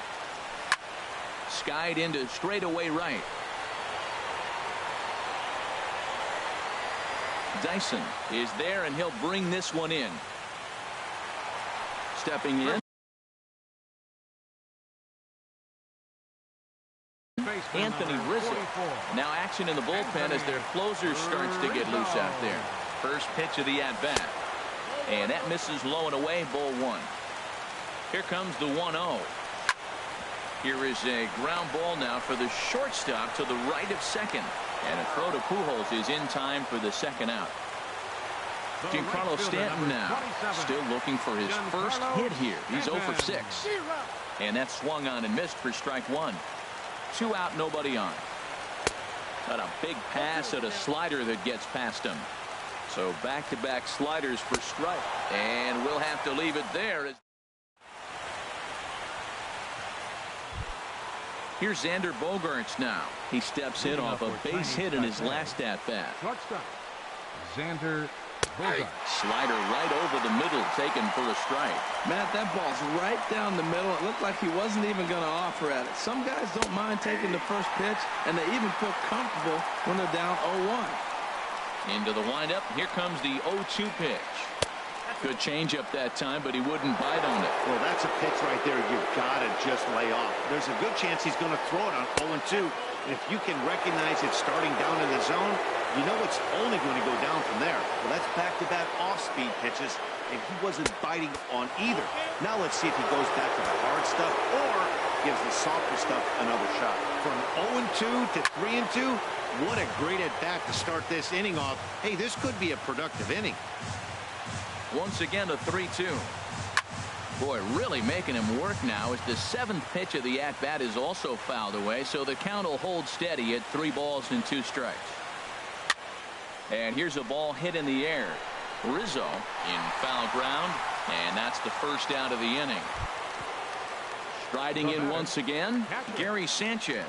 Skied into straightaway right. Dyson is there, and he'll bring this one in. Stepping in. Anthony Rizzo. Now action in the bullpen as their closer starts to get loose out there. First pitch of the at-bat. And that misses low and away, ball 1. Here comes the 1-0. Here is a ground ball now for the shortstop to the right of second. And a throw to Pujols is in time for the second out. Giancarlo Stanton now still looking for his first hit here. He's 0 for 6. And that swung on and missed for strike 1. 2 out, nobody on. Got a big pass at a slider that gets past him. So back-to-back sliders for strike. And we'll have to leave it there. Here's Xander Bogaerts now. He steps in off a base hit in his last at-bat. Shortstop, Xander Bogaerts. Slider right over the middle, taken for a strike. Matt, that ball's right down the middle. It looked like he wasn't even going to offer at it. Some guys don't mind taking the first pitch, and they even feel comfortable when they're down 0-1. Into the windup. Here comes the 0-2 pitch. Good changeup that time, but he wouldn't bite on it. Well, that's a pitch right there you've got to just lay off. There's a good chance he's going to throw it on 0-2. And if you can recognize it starting down in the zone, you know it's only going to go down from there. Well, that's back-to-back off-speed pitches, and he wasn't biting on either. Now let's see if he goes back to the hard stuff or gives the softer stuff another shot. From 0-2 to 3-2, what a great at-bat to start this inning off. Hey, this could be a productive inning. Once again, a 3-2. Boy, really making him work now as the 7th pitch of the at-bat is also fouled away, so the count will hold steady at 3 balls and 2 strikes. And here's a ball hit in the air. Rizzo in foul ground, and that's the first out of the inning. Striding in once again, Gary Sanchez.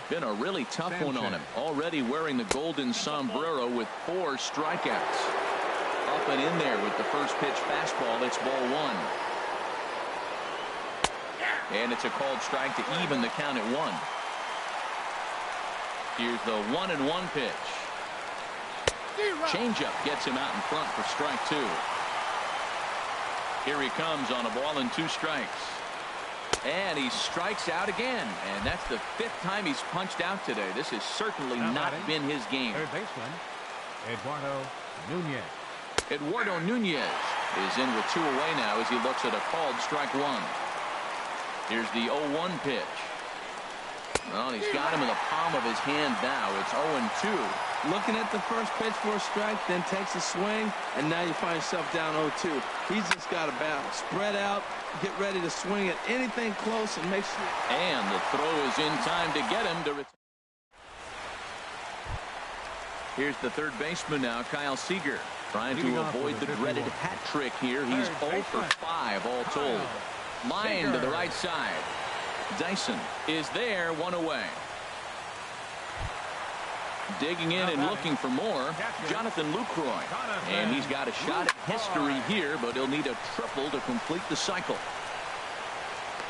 Been a really tough one on him. Already wearing the golden sombrero with 4 strikeouts. Up and in there with the first pitch fastball. It's ball 1. And it's a called strike to even the count at 1. Here's the 1-1 pitch. Changeup gets him out in front for strike 2. Here he comes on a ball and 2 strikes. And he strikes out again. And that's the 5th time he's punched out today. This has certainly not been his game. Third baseman, Eduardo Nunez. Eduardo Nunez is in with 2 away now as he looks at a called strike 1. Here's the 0-1 pitch. Well, he's got him in the palm of his hand now. It's 0-2. Looking at the first pitch for a strike, then takes a swing, and now you find yourself down 0-2. He's just got to battle. Spread out, get ready to swing at anything close, and make sure. And the throw is in time to get him to return. Here's the third baseman now, Kyle Seager, trying to avoid the dreaded hat trick here. He's 0 for 5 all told. Line to the right side. Dyson is there, 1 away. Digging in and looking for more, Jonathan Lucroy. And he's got a shot at history here, but he'll need a triple to complete the cycle.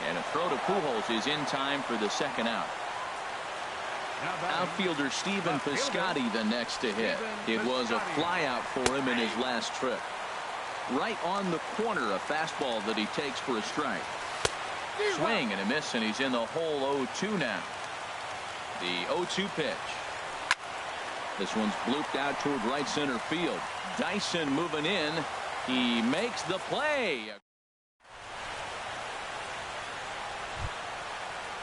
And a throw to Pujols is in time for the second out. Outfielder Stephen Piscotty the next to hit. It was a flyout for him in his last trip. Right on the corner, a fastball that he takes for a strike. Swing and a miss, and he's in the hole 0-2 now. The 0-2 pitch. This one's blooped out toward right center field. Dyson moving in. He makes the play.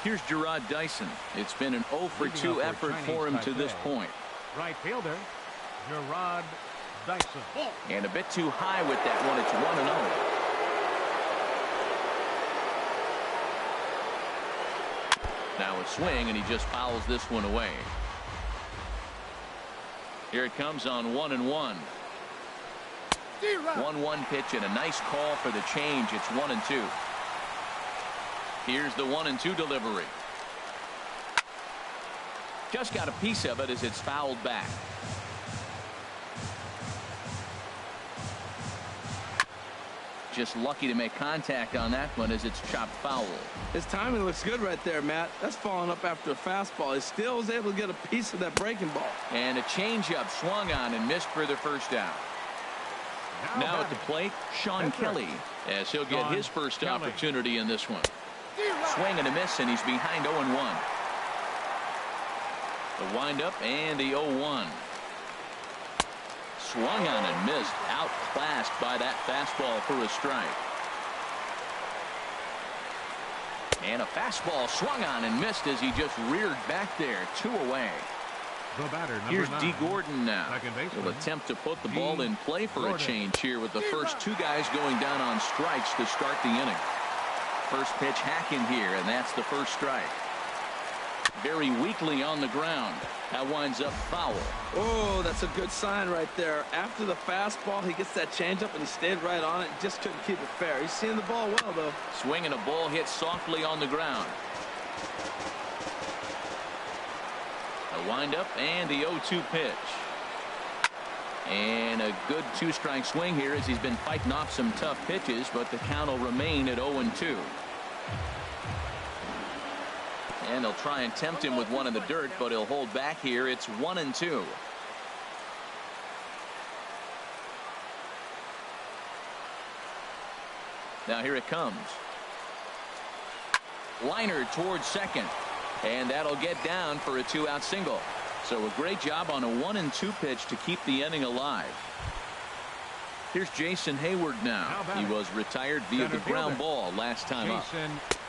Here's Gerard Dyson. It's been an 0 for 2 effort for him to this point. Right fielder, Gerard Dyson. And a bit too high with that one. It's 1-0. Now a swing, and he just fouls this one away. Here it comes on 1-1. 1-1 pitch and a nice call for the change. It's 1-2. Here's the 1-2 delivery. Just got a piece of it as it's fouled back. Just lucky to make contact on that one as it's chopped foul. His timing looks good right there, Matt. That's following up after a fastball. He still was able to get a piece of that breaking ball. And a changeup swung on and missed for the first out. Now at the plate, Sean Kelly, as he'll get his first opportunity in this one. Swing and a miss, and he's behind 0-1. The windup and the 0-1. Swung on and missed, outclassed by that fastball for a strike. And a fastball swung on and missed as he just reared back there. 2 away. The batter, Here's number D. 9. Gordon now. He'll attempt to put the ball in play for a change here with the first 2 guys going down on strikes to start the inning. First pitch hacking here, and that's the first strike. Very weakly on the ground. That winds up foul. Oh, that's a good sign right there. After the fastball, he gets that changeup, and he stayed right on it. Just couldn't keep it fair. He's seeing the ball well, though. Swing and a ball hit softly on the ground. A windup and the 0-2 pitch. And a good 2-strike swing here as he's been fighting off some tough pitches, but the count will remain at 0-2. And they'll try and tempt him with one in the dirt, but he'll hold back here. It's 1-2. Now here it comes. Liner towards second. And that'll get down for a 2-out single. So a great job on a 1-2 pitch to keep the inning alive. Here's Jason Hayward now. He was retired via the ground ball last time up.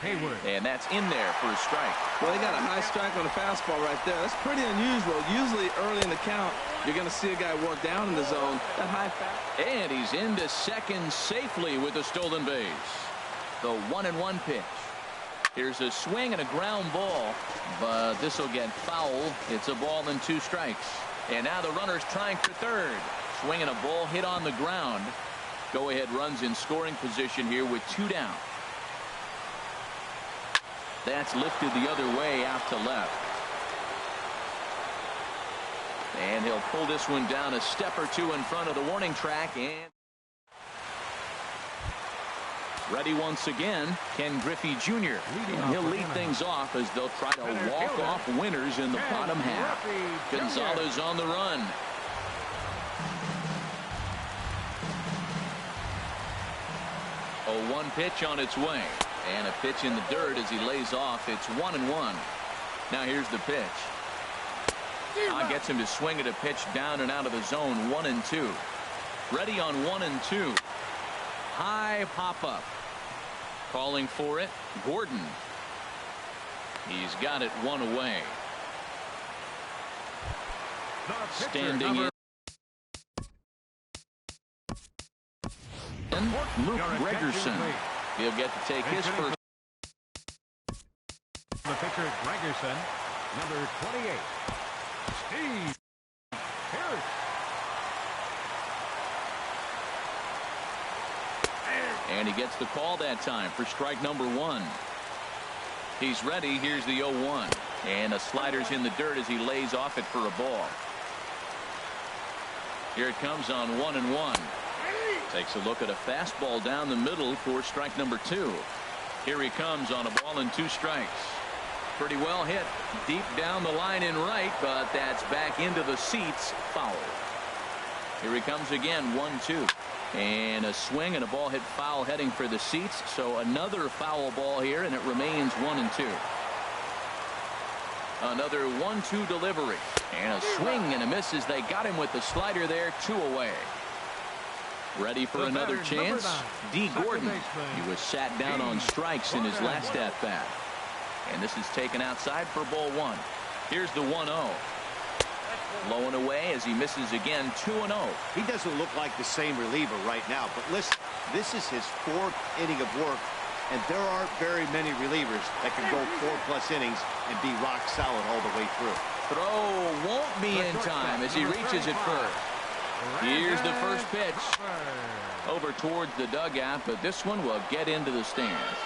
Hayward. And that's in there for a strike. Well, he got a high strike on a fastball right there. That's pretty unusual. Usually early in the count, you're going to see a guy work down in the zone. That high fastball. And he's into second safely with a stolen base. The 1-1 pitch. Here's a swing and a ground ball, but this will get foul. It's a ball and 2 strikes. And now the runner's trying for third. Swing and a ball hit on the ground. Go ahead runs in scoring position here with 2 down. That's lifted the other way out to left. And he'll pull this one down a step or 2 in front of the warning track. And ready once again, Ken Griffey Jr. And he'll lead things off as they'll try to walk off winners in the bottom half. Gonzalez on the run. A 1 pitch on its way. And a pitch in the dirt as he lays off. It's 1-1. Now here's the pitch. Gets him to swing at a pitch down and out of the zone. 1-2. Ready on 1-2. High pop up. Calling for it, Gordon. He's got it 1 away. Standing in. Luke Gregerson. He'll get to take his first. The pitcher, Gregerson, number 28. Steve Pierce. And he gets the call that time for strike number 1. He's ready. Here's the 0-1. And a slider's in the dirt as he lays off it for a ball. Here it comes on 1-1. Takes a look at a fastball down the middle for strike number 2. Here he comes on a ball and 2 strikes. Pretty well hit deep down the line in right, but that's back into the seats. Foul. Here he comes again. 1-2. And a swing and a ball hit foul heading for the seats. So another foul ball here, and it remains 1-2. Another 1-2 delivery. And a swing and a miss as they got him with the slider there. 2 away. Ready for another chance. D. Gordon. He was sat down on strikes in his last at-bat. And this is taken outside for ball 1. Here's the 1-0. Low and away as he misses again. 2-0. He doesn't look like the same reliever right now, but listen, this is his 4th inning of work, and there aren't very many relievers that can go 4+ innings and be rock solid all the way through. Throw won't be in time as he reaches it first. Here's the first pitch. Over towards the dugout, but this one will get into the stands.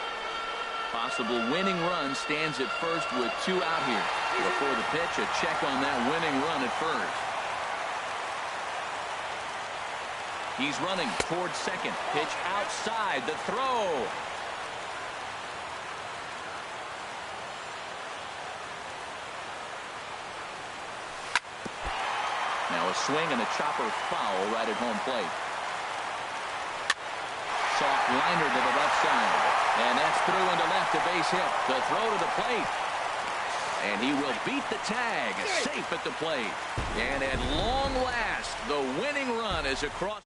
Possible winning run stands at first with 2 out here. Before the pitch, a check on that winning run at first. He's running towards second. Pitch outside. The throw. Now a swing and a chopper foul right at home plate. Soft liner to the left side. And that's through into left, a base hit. The throw to the plate. And he will beat the tag. Safe at the plate. And at long last, the winning run is across.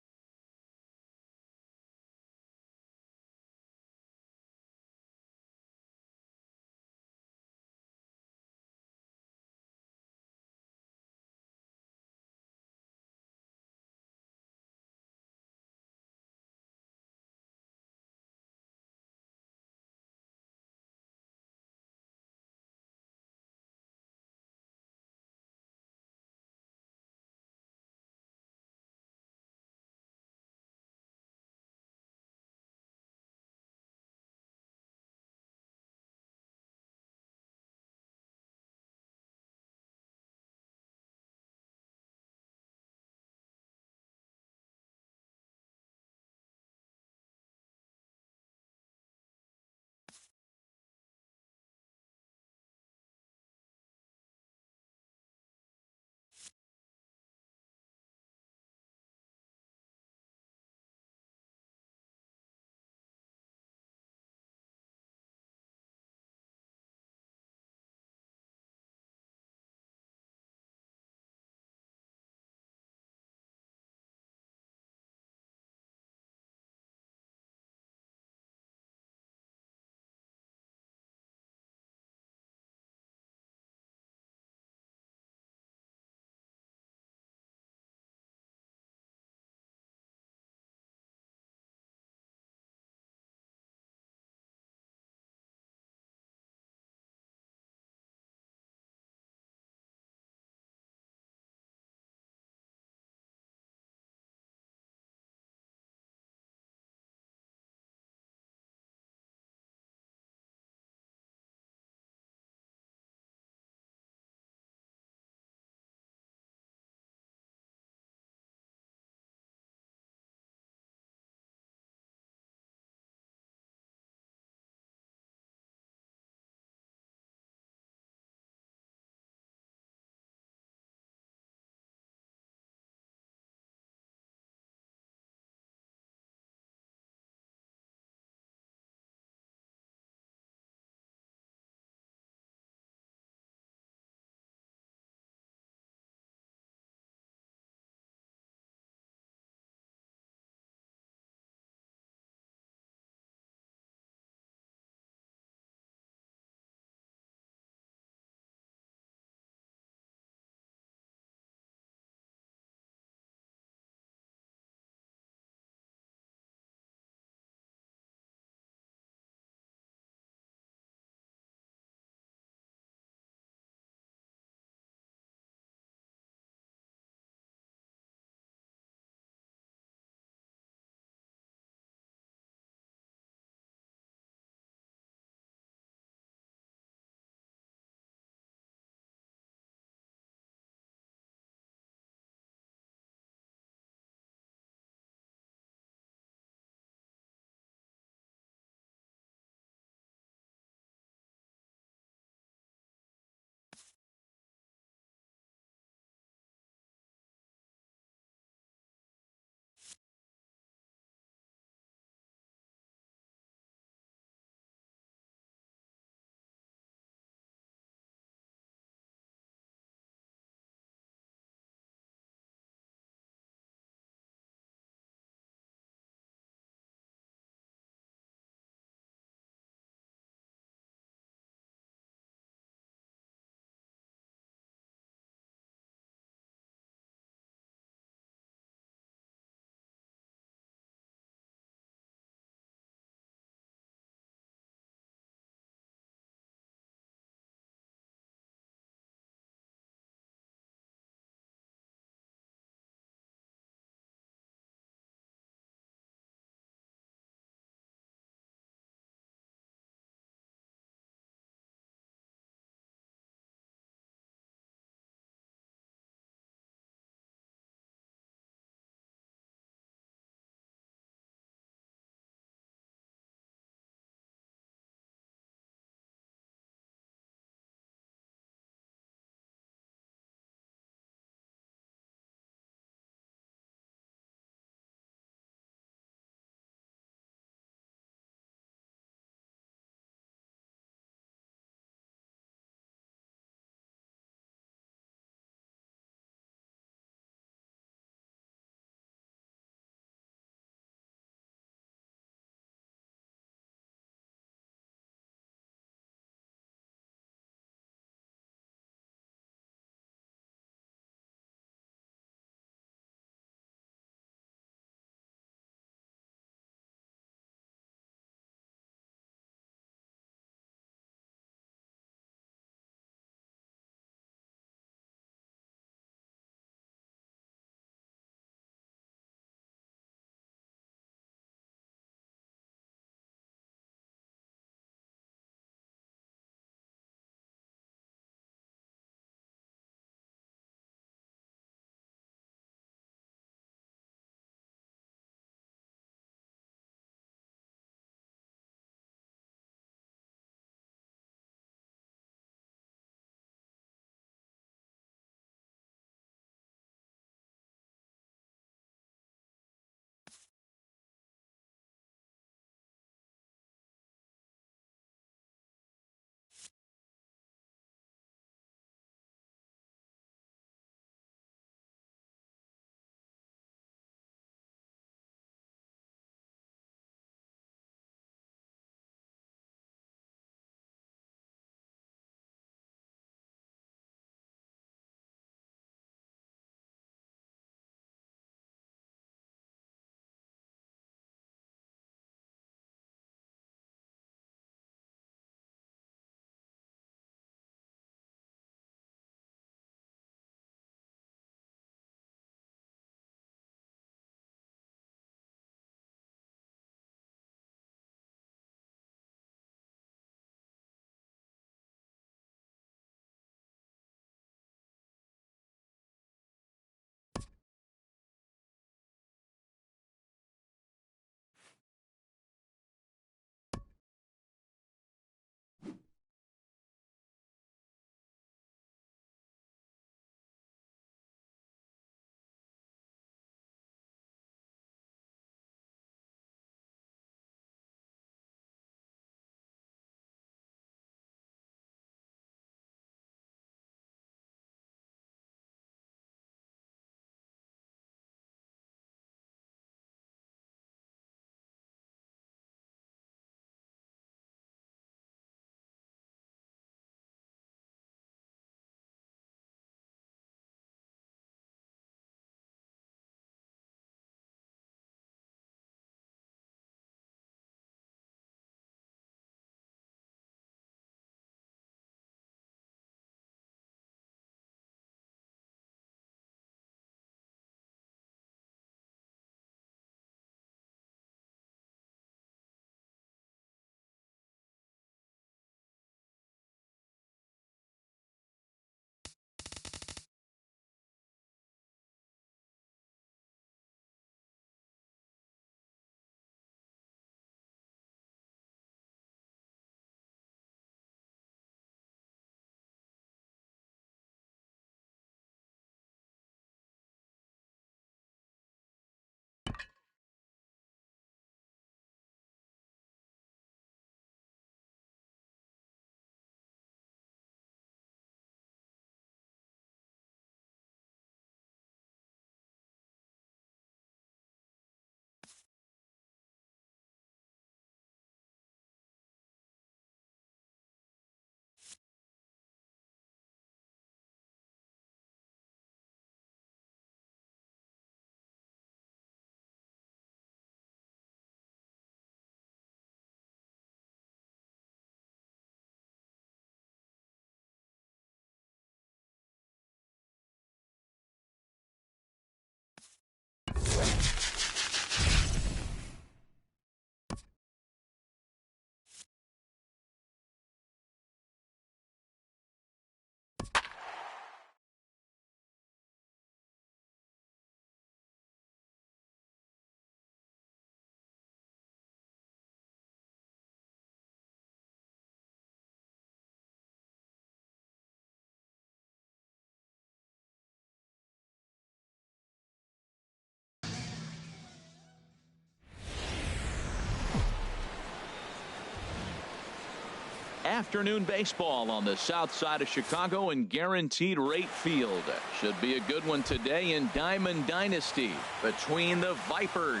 Afternoon baseball on the south side of Chicago and Guaranteed Rate Field. Should be a good one today in Diamond Dynasty between the Vipers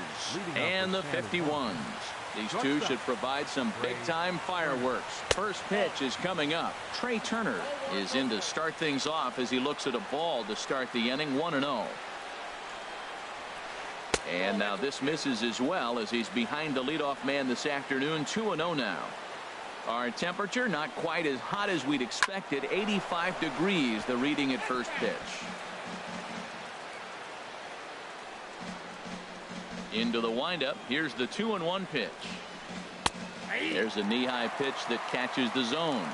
and the 51s. These two should provide some big-time fireworks. First pitch is coming up. Trey Turner is in to start things off as he looks at a ball to start the inning, 1-0. And now this misses as well as he's behind the leadoff man this afternoon, 2-0 now. Our temperature not quite as hot as we'd expected, 85 degrees the reading at first pitch. Into the windup. Here's the 2-1 pitch. There's a knee-high pitch that catches the zone.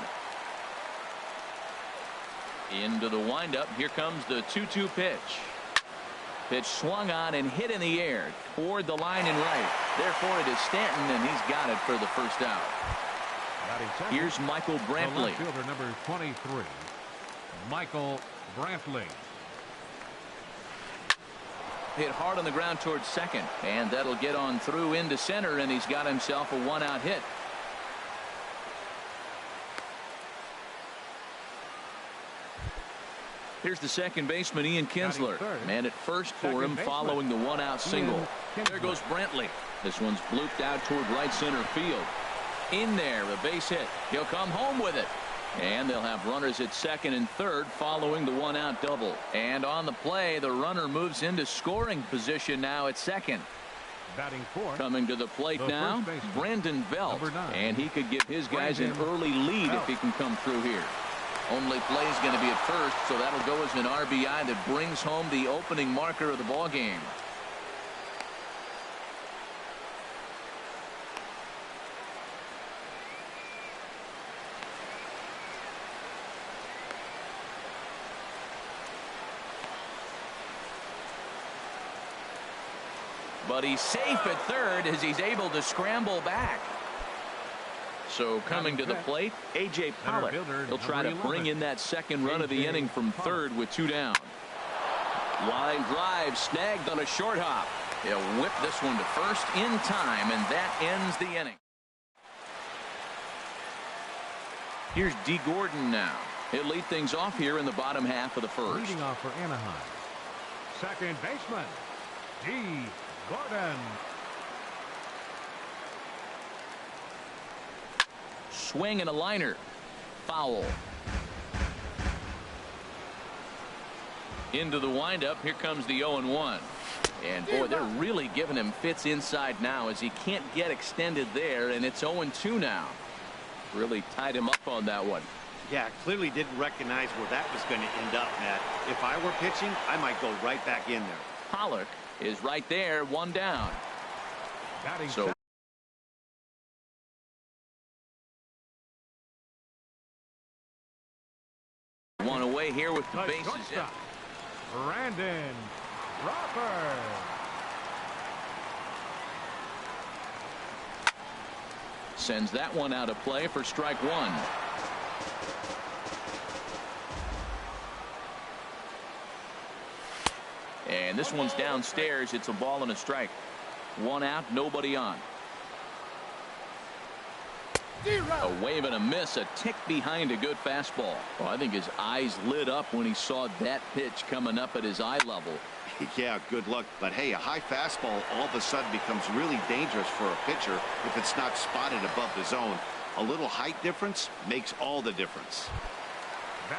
Into the windup. Here comes the 2-2 pitch. Pitch swung on and hit in the air toward the line and right. Therefore it is Stanton, and he's got it for the first out. Here's Michael Brantley. Fielder number 23, Michael Brantley. Hit hard on the ground towards second, and that'll get on through into center, and he's got himself a one-out hit. Here's the second baseman, Ian Kinsler. Man at first for him following the one-out single. There goes Brantley. This one's blooped out toward right center field. In there, a base hit. He'll come home with it. And they'll have runners at second and third following the one-out double. And on the play, the runner moves into scoring position now at second. Batting fourth. Coming to the plate now, Brandon Belt. And he could give his guys an early lead if he can come through here. Only play is going to be at first, so that'll go as an RBI that brings home the opening marker of the ball game. But he's safe at third as he's able to scramble back. So coming to the plate, A.J. Pollock. He'll try to bring in that second run of the inning from third with two down. Line drive snagged on a short hop. He'll whip this one to first in time, and that ends the inning. Here's D. Gordon now. He'll lead things off here in the bottom half of the first. Leading off for Anaheim, second baseman, D. Gordon. Swing and a liner. Foul. Into the windup. Here comes the 0-1. And boy, they're really giving him fits inside now as he can't get extended there, and it's 0-2 now. Really tied him up on that one. Yeah, clearly didn't recognize where that was going to end up, Matt. If I were pitching, I might go right back in there. Pollock is right there, one down. So one away here with the bases in. Brandon Crawford. Sends that one out of play for strike one. And this one's downstairs. It's a ball and a strike. One out, nobody on. A wave and a miss, a tick behind a good fastball. Well, I think his eyes lit up when he saw that pitch coming up at his eye level. Yeah, good luck. But hey, a high fastball all of a sudden becomes really dangerous for a pitcher if it's not spotted above the zone. A little height difference makes all the difference.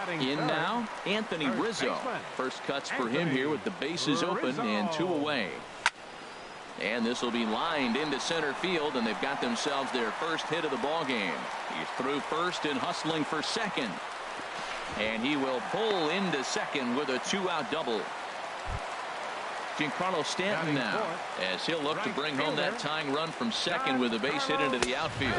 In now, Anthony Rizzo. First cuts for him here with the bases open and two away. And this will be lined into center field, and they've got themselves their first hit of the ball game. He's through first and hustling for second. And he will pull into second with a two-out double. Giancarlo Stanton now, as he'll look to bring home that tying run from second with a base hit into the outfield.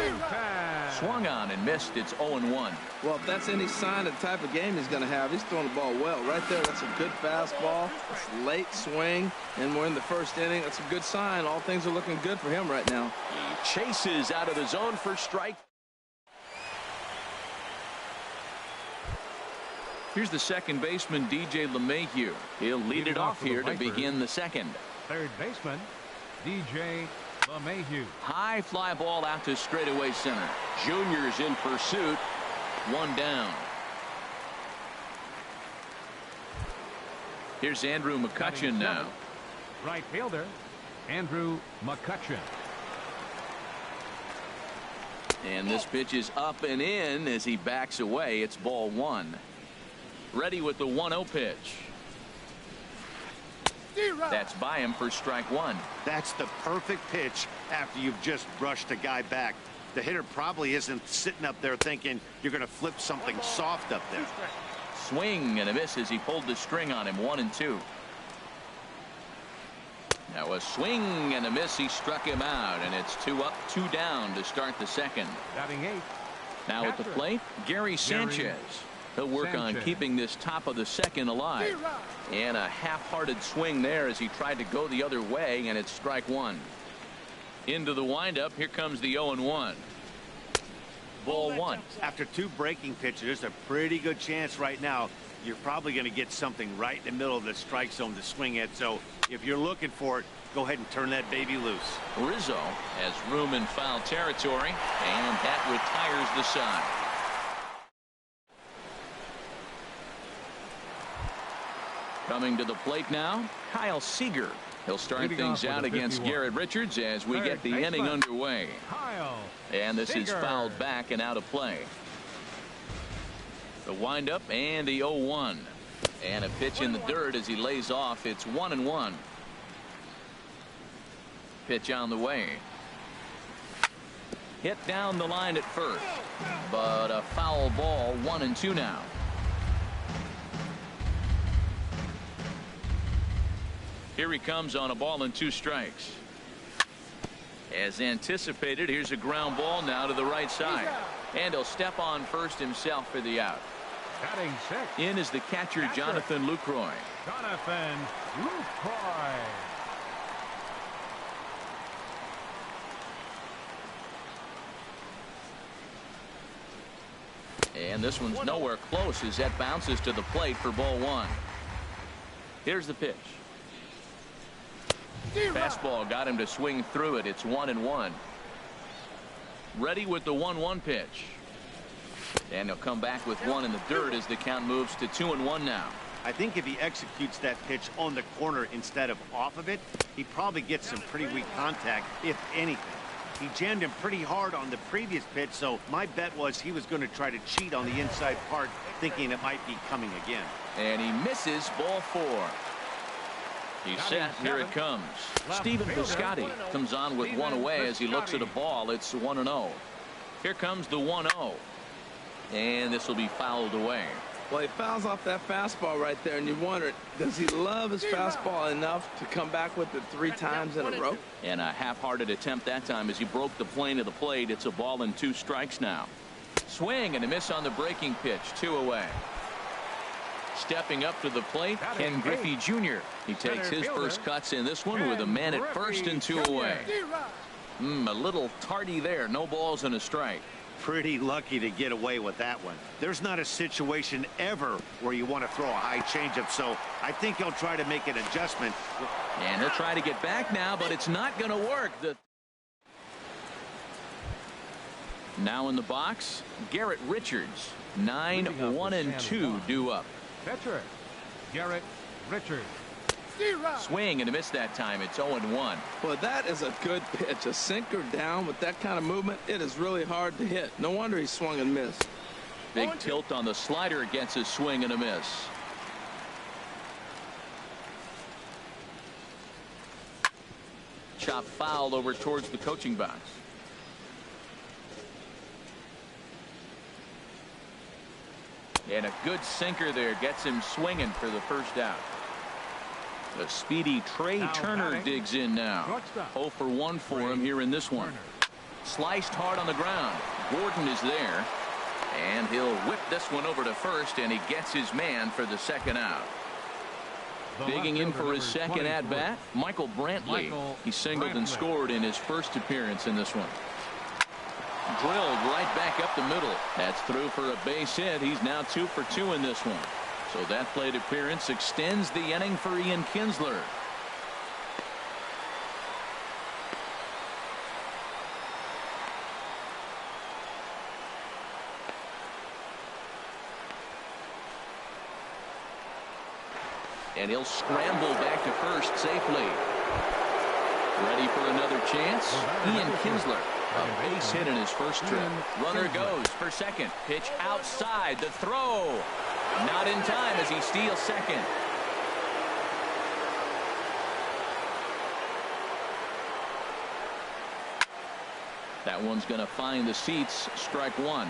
Swung on and missed. It's 0-1. Well, if that's any sign of the type of game he's going to have, he's throwing the ball well. Right there, that's a good fastball. It's late swing, and we're in the first inning. That's a good sign. All things are looking good for him right now. He chases out of the zone for strike. Here's the second baseman, DJ LeMahieu. He'll lead it off here to begin the second. Third baseman, DJ LeMahieu. High fly ball out to straightaway center. Junior's in pursuit. One down. Here's Andrew McCutchen now. Right fielder, Andrew McCutchen. And this pitch is up and in as he backs away. It's ball one. Ready with the 1-0 pitch. That's by him for strike one. That's the perfect pitch after you've just brushed a guy back. The hitter probably isn't sitting up there thinking you're going to flip something soft up there. Swing and a miss as he pulled the string on him. 1-2. Now a swing and a miss. He struck him out, and it's 2 up, 2 down to start the second. Batting eighth. Now at the plate, Gary Sanchez. He'll work on keeping this top of the second alive. And a half-hearted swing there as he tried to go the other way, and it's strike one. Into the windup. Here comes the 0-1. Ball one. After 2 breaking pitches, there's a pretty good chance right now you're probably going to get something right in the middle of the strike zone to swing at. So if you're looking for it, go ahead and turn that baby loose. Rizzo has room in foul territory, and that retires the side. Coming to the plate now, Kyle Seager. He'll start things out against Garrett Richards as we get the inning underway. And this is fouled back and out of play. The windup and the 0-1. And a pitch in the dirt as he lays off. It's 1-1. Pitch on the way. Hit down the line at first, but a foul ball. 1-2 now. Here he comes on a ball and 2 strikes. As anticipated, here's a ground ball now to the right side. And he'll step on first himself for the out. Batting sixth. In is the catcher, Jonathan Lucroy. Jonathan Lucroy. And this one's nowhere close as that bounces to the plate for ball one. Here's the pitch. Fastball got him to swing through it. It's 1-1. Ready with the 1-1 pitch. And he'll come back with one in the dirt as the count moves to 2-1 now. I think if he executes that pitch on the corner instead of off of it, he probably gets some pretty weak contact, if anything. He jammed him pretty hard on the previous pitch, so my bet was he was going to try to cheat on the inside part, thinking it might be coming again. And he misses. Ball 4. He's set. Here it comes. Stephen Piscotty comes on with one away as he looks at a ball. It's 1-0. Here comes the 1-0. And this will be fouled away. Well, he fouls off that fastball right there, and you wonder, does he love his fastball enough to come back with it 3 times in a row? And a half-hearted attempt that time as he broke the plane of the plate. It's a ball and 2 strikes now. Swing and a miss on the breaking pitch. 2 away. Stepping up to the plate, Ken Griffey Jr. He takes his first cuts in this one with a man at first and 2 away. A little tardy there. No balls and a strike. Pretty lucky to get away with that one. There's not a situation ever where you want to throw a high changeup, so I think he'll try to make an adjustment. And he'll try to get back now, but it's not going to work. Now in the box, Garrett Richards. 9-1-2 due up. Catcher, Garrett Richards. Swing and a miss that time. It's 0-1. Well, that is a good pitch. A sinker down with that kind of movement, it is really hard to hit. No wonder he swung and missed. Big tilt on the slider against a swing and a miss. Chop foul over towards the coaching box. And a good sinker there gets him swinging for the first out. The speedy Trey Turner digs in now. 0 for 1 for him here in this one. Sliced hard on the ground. Gordon is there. And he'll whip this one over to first, and he gets his man for the second out. Digging in for his second at-bat, Michael Brantley. He singled and scored in his first appearance in this one. Drilled right back up the middle. That's through for a base hit. He's now 2 for 2 in this one. So that plate appearance extends the inning for Ian Kinsler. And he'll scramble back to first safely. Ready for another chance? Ian Kinsler. A base hit in his first trip. Runner goes for second. Pitch outside. The throw. Not in time as he steals second. That one's going to find the seats. Strike one.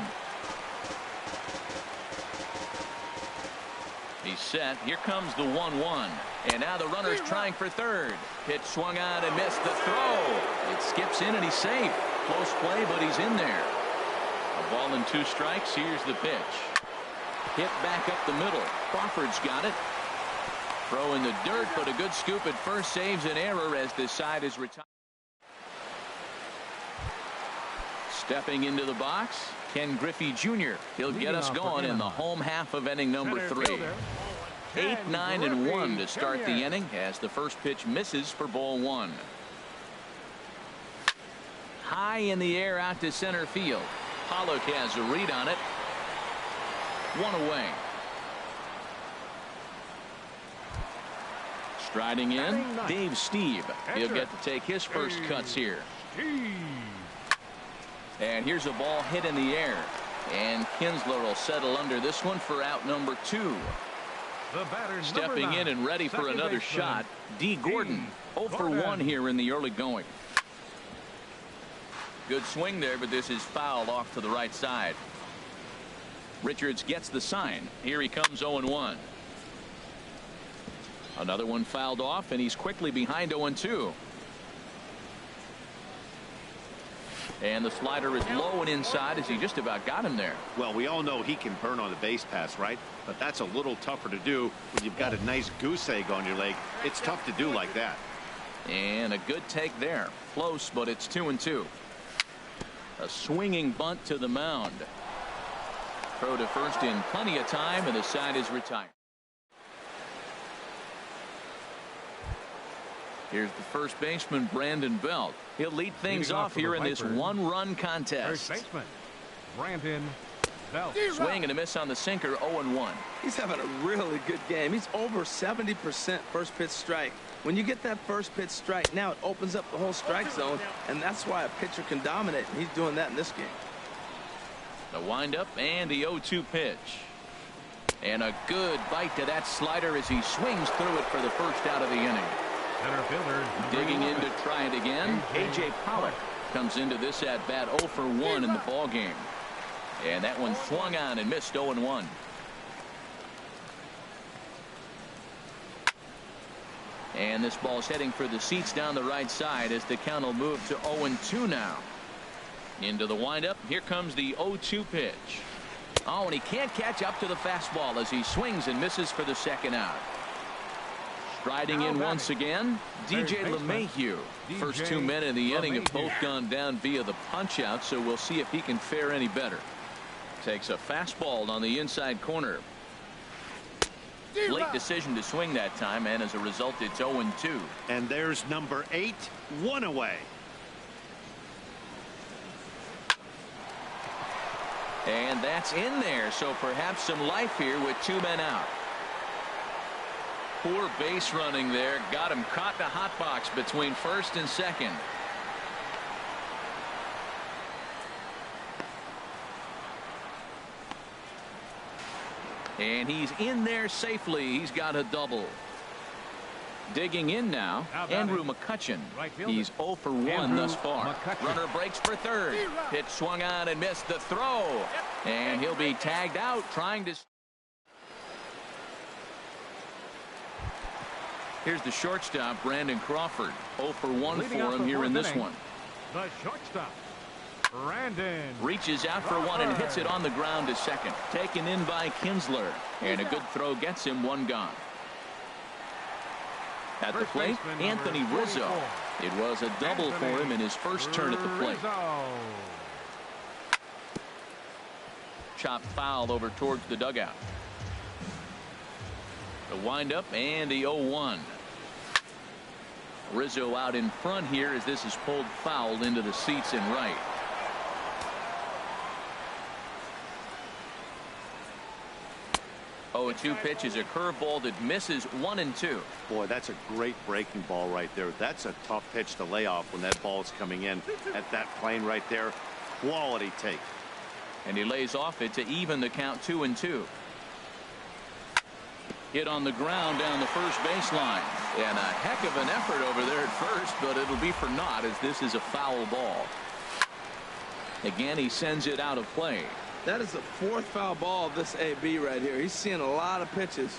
He's set. Here comes the 1-1. And now the runner's trying for third. Pitch swung on and missed. The throw. It skips in and he's safe. Close play, but he's in there. A ball and 2 strikes. Here's the pitch. Hit back up the middle. Crawford's got it. Throw in the dirt, but a good scoop at first saves an error as this side is retired. Stepping into the box, Ken Griffey Jr. He'll get us going in the home half of inning number 3. 8, 9, and 1 to start the inning as the first pitch misses for ball 1. High in the air out to center field. Pollock has a read on it. 1 away. Striding in, Dave Steve. He'll get to take his first cuts here. And here's a ball hit in the air. And Kinsler will settle under this one for out number 2. Stepping in and ready for another shot, D. Gordon. 0 for 1 here in the early going. Good swing there, but this is fouled off to the right side. Richards gets the sign. Here he comes 0-1. Another one fouled off, and he's quickly behind 0-2. And the slider is low and inside as he just about got him there. Well, we all know he can burn on the base pass, right? But that's a little tougher to do when you've got a nice goose egg on your leg. It's tough to do like that. And a good take there. Close, but it's 2-2. A swinging bunt to the mound. Throw to first in plenty of time, and the side is retired. Here's the first baseman, Brandon Belt. He'll lead things off here in this 1-run contest. First baseman, Brandon Belt. Swing and a miss on the sinker, 0-1. He's having a really good game. He's over 70% first pitch strike. When you get that first pitch strike, now it opens up the whole strike zone, and that's why a pitcher can dominate, and he's doing that in this game. The windup and the 0-2 pitch. And a good bite to that slider as he swings through it for the first out of the inning. Center fielder, Digging in to try it again, A.J. Pollock comes into this at bat 0 for 1 in the ball game. And that one swung on and missed 0-1. And this ball's heading for the seats down the right side as the count will move to 0-2 now. Into the windup. Here comes the 0-2 pitch. Oh, and he can't catch up to the fastball as he swings and misses for the second out. Striding in once again, DJ LeMahieu. First 2 men in the inning have both gone down via the punch out, so we'll see if he can fare any better. Takes a fastball on the inside corner. Late decision to swing that time, and as a result it's 0-2. And there's number 8, 1 away. And that's in there, so perhaps some life here with 2 men out. Poor base running there. Got him caught in a hot box between first and second. And he's in there safely. He's got a double. Digging in now, Andrew McCutchen. He's 0 for 1 thus far. Runner breaks for third. Pitch swung on and missed the throw. And he'll be tagged out trying to. Here's the shortstop, Brandon Crawford. 0 for 1 for him here in this one. The shortstop, Brandon. Reaches out for one and hits it on the ground to second. Taken in by Kinsler. And a good throw gets him 1 gone. At the plate, Anthony Rizzo. It was a double for him in his first turn at the plate. Chopped foul over towards the dugout. The windup and the 0-1. Rizzo out in front here as this is pulled foul into the seats in right. 0-2 pitch is a curveball that misses 1-2. Boy, that's a great breaking ball right there. That's a tough pitch to lay off when that ball's coming in at that plane right there. Quality take. And he lays off it to even the count 2-2. Hit on the ground down the first baseline. And a heck of an effort over there at first, but it'll be for naught as this is a foul ball. Again, he sends it out of play. That is the fourth foul ball of this AB right here. He's seeing a lot of pitches.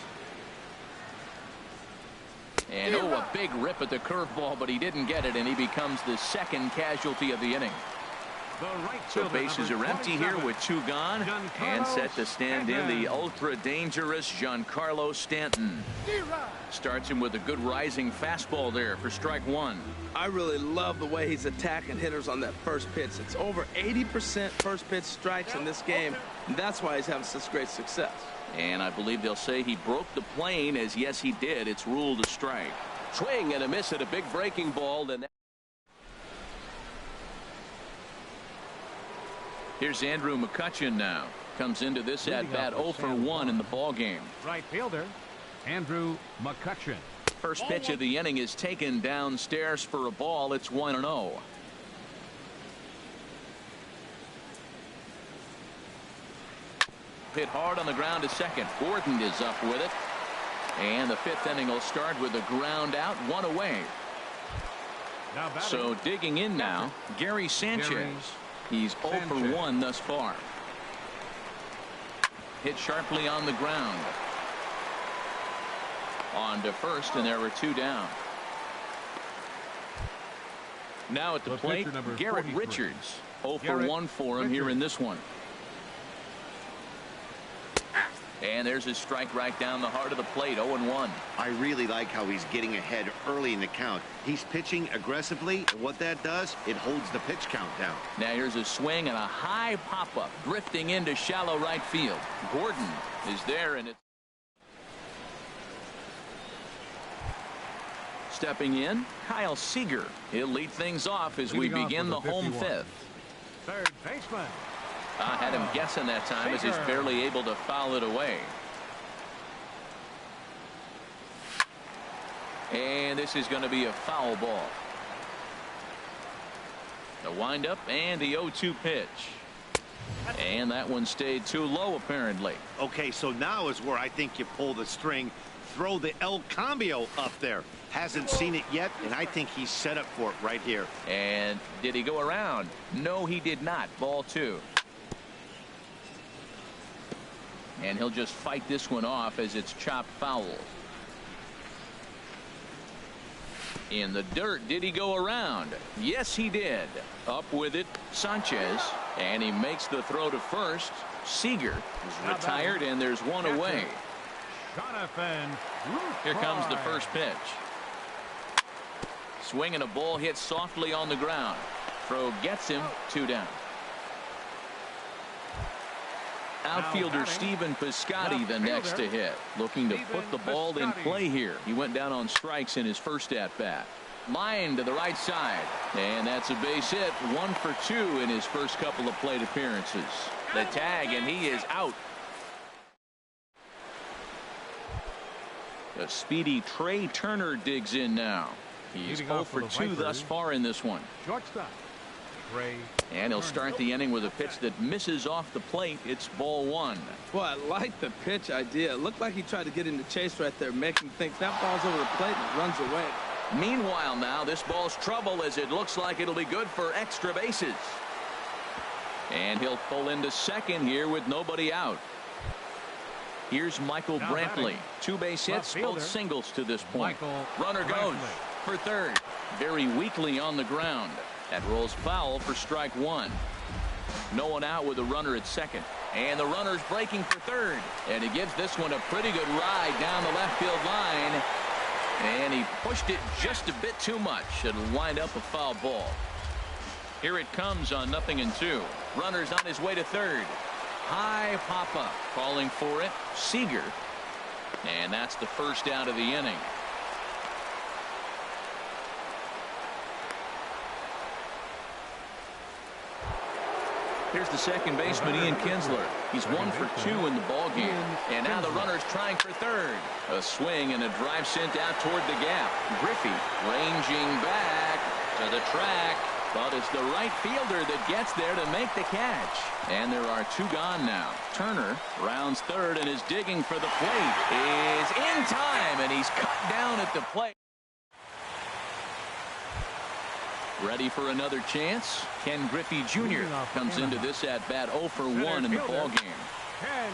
And a big rip at the curveball, but he didn't get it, and he becomes the second casualty of the inning. So bases are empty here with 2 gone, and set to stand in the ultra-dangerous Giancarlo Stanton. Starts him with a good rising fastball there for strike 1. I really love the way he's attacking hitters on that first pitch. It's over 80% first pitch strikes in this game, and that's why he's having such great success. And I believe they'll say he broke the plane, as yes he did. It's ruled a strike. Swing and a miss at a big breaking ball. Here's Andrew McCutchen now. Comes into this at bat 0 for 1 in the ball game. Right fielder, Andrew McCutchen. First pitch of the inning is taken downstairs for a ball. It's 1-0. Hit hard on the ground to second. Gordon is up with it. And the 5th inning will start with a ground out, 1 away. So digging in now, Gary Sanchez. He's 0 for 1 thus far. Hit sharply on the ground. On to first, and there were 2 down. Now at the plate, Garrett Richards. 0 for 1 for him here in this one. And there's his strike right down the heart of the plate, 0-1. I really like how he's getting ahead early in the count. He's pitching aggressively, and what that does, it holds the pitch count down. Now here's a swing and a high pop-up, drifting into shallow right field. Gordon is there, and it's stepping in, Kyle Seager. He'll lead things off as we begin the home 5th. Third baseman. I had him guessing that time as he's barely able to foul it away. And this is going to be a foul ball. The windup and the 0-2 pitch. And that one stayed too low apparently. Okay, so now is where I think you pull the string. Throw the El Cambio up there. Hasn't seen it yet, and I think he's set up for it right here. And did he go around? No, he did not. Ball 2. And he'll just fight this one off as it's chopped foul. In the dirt, did he go around? Yes, he did. Up with it, Sanchez, and he makes the throw to first. Seager is retired, and there's 1 away. Here comes the first pitch. Swing and a ball hit softly on the ground. Throw gets him, 2 down. Outfielder Stephen Piscotty the next to hit, looking to put the ball in play here. He went down on strikes in his first at bat. Line to the right side, and that's a base hit. 1 for 2 in his first couple of plate appearances. The tag, and he is out. The speedy Trey Turner digs in now. He's 0 for 2 thus far in this one. Shortstop. And he'll start the inning with a pitch that misses off the plate. It's ball 1. Well, I like the pitch idea. It looked like he tried to get into chase right there, make him think that ball's over the plate and it runs away. Meanwhile now, this ball's trouble as it looks like it'll be good for extra bases. And he'll pull into second here with nobody out. Here's Michael Brantley. 2 base hits, both singles to this point. Runner goes for third. Very weakly on the ground. That rolls foul for strike 1. No one out with a runner at second. And the runner's breaking for third. And he gives this one a pretty good ride down the left field line. And he pushed it just a bit too much. It'll wind up a foul ball. Here it comes on 0-2. Runner's on his way to third. High pop-up. Calling for it, Seager. And that's the first out of the inning. Here's the second baseman, Ian Kinsler. He's 1 for 2 in the ballgame. And now the runner's trying for third. A swing and a drive sent out toward the gap. Griffey ranging back to the track. But it's the right fielder that gets there to make the catch. And there are 2 gone now. Turner rounds third and is digging for the plate. Is in time, and he's cut down at the plate. Ready for another chance? Ken Griffey Jr. comes into this at-bat 0 for 1 in the ballgame.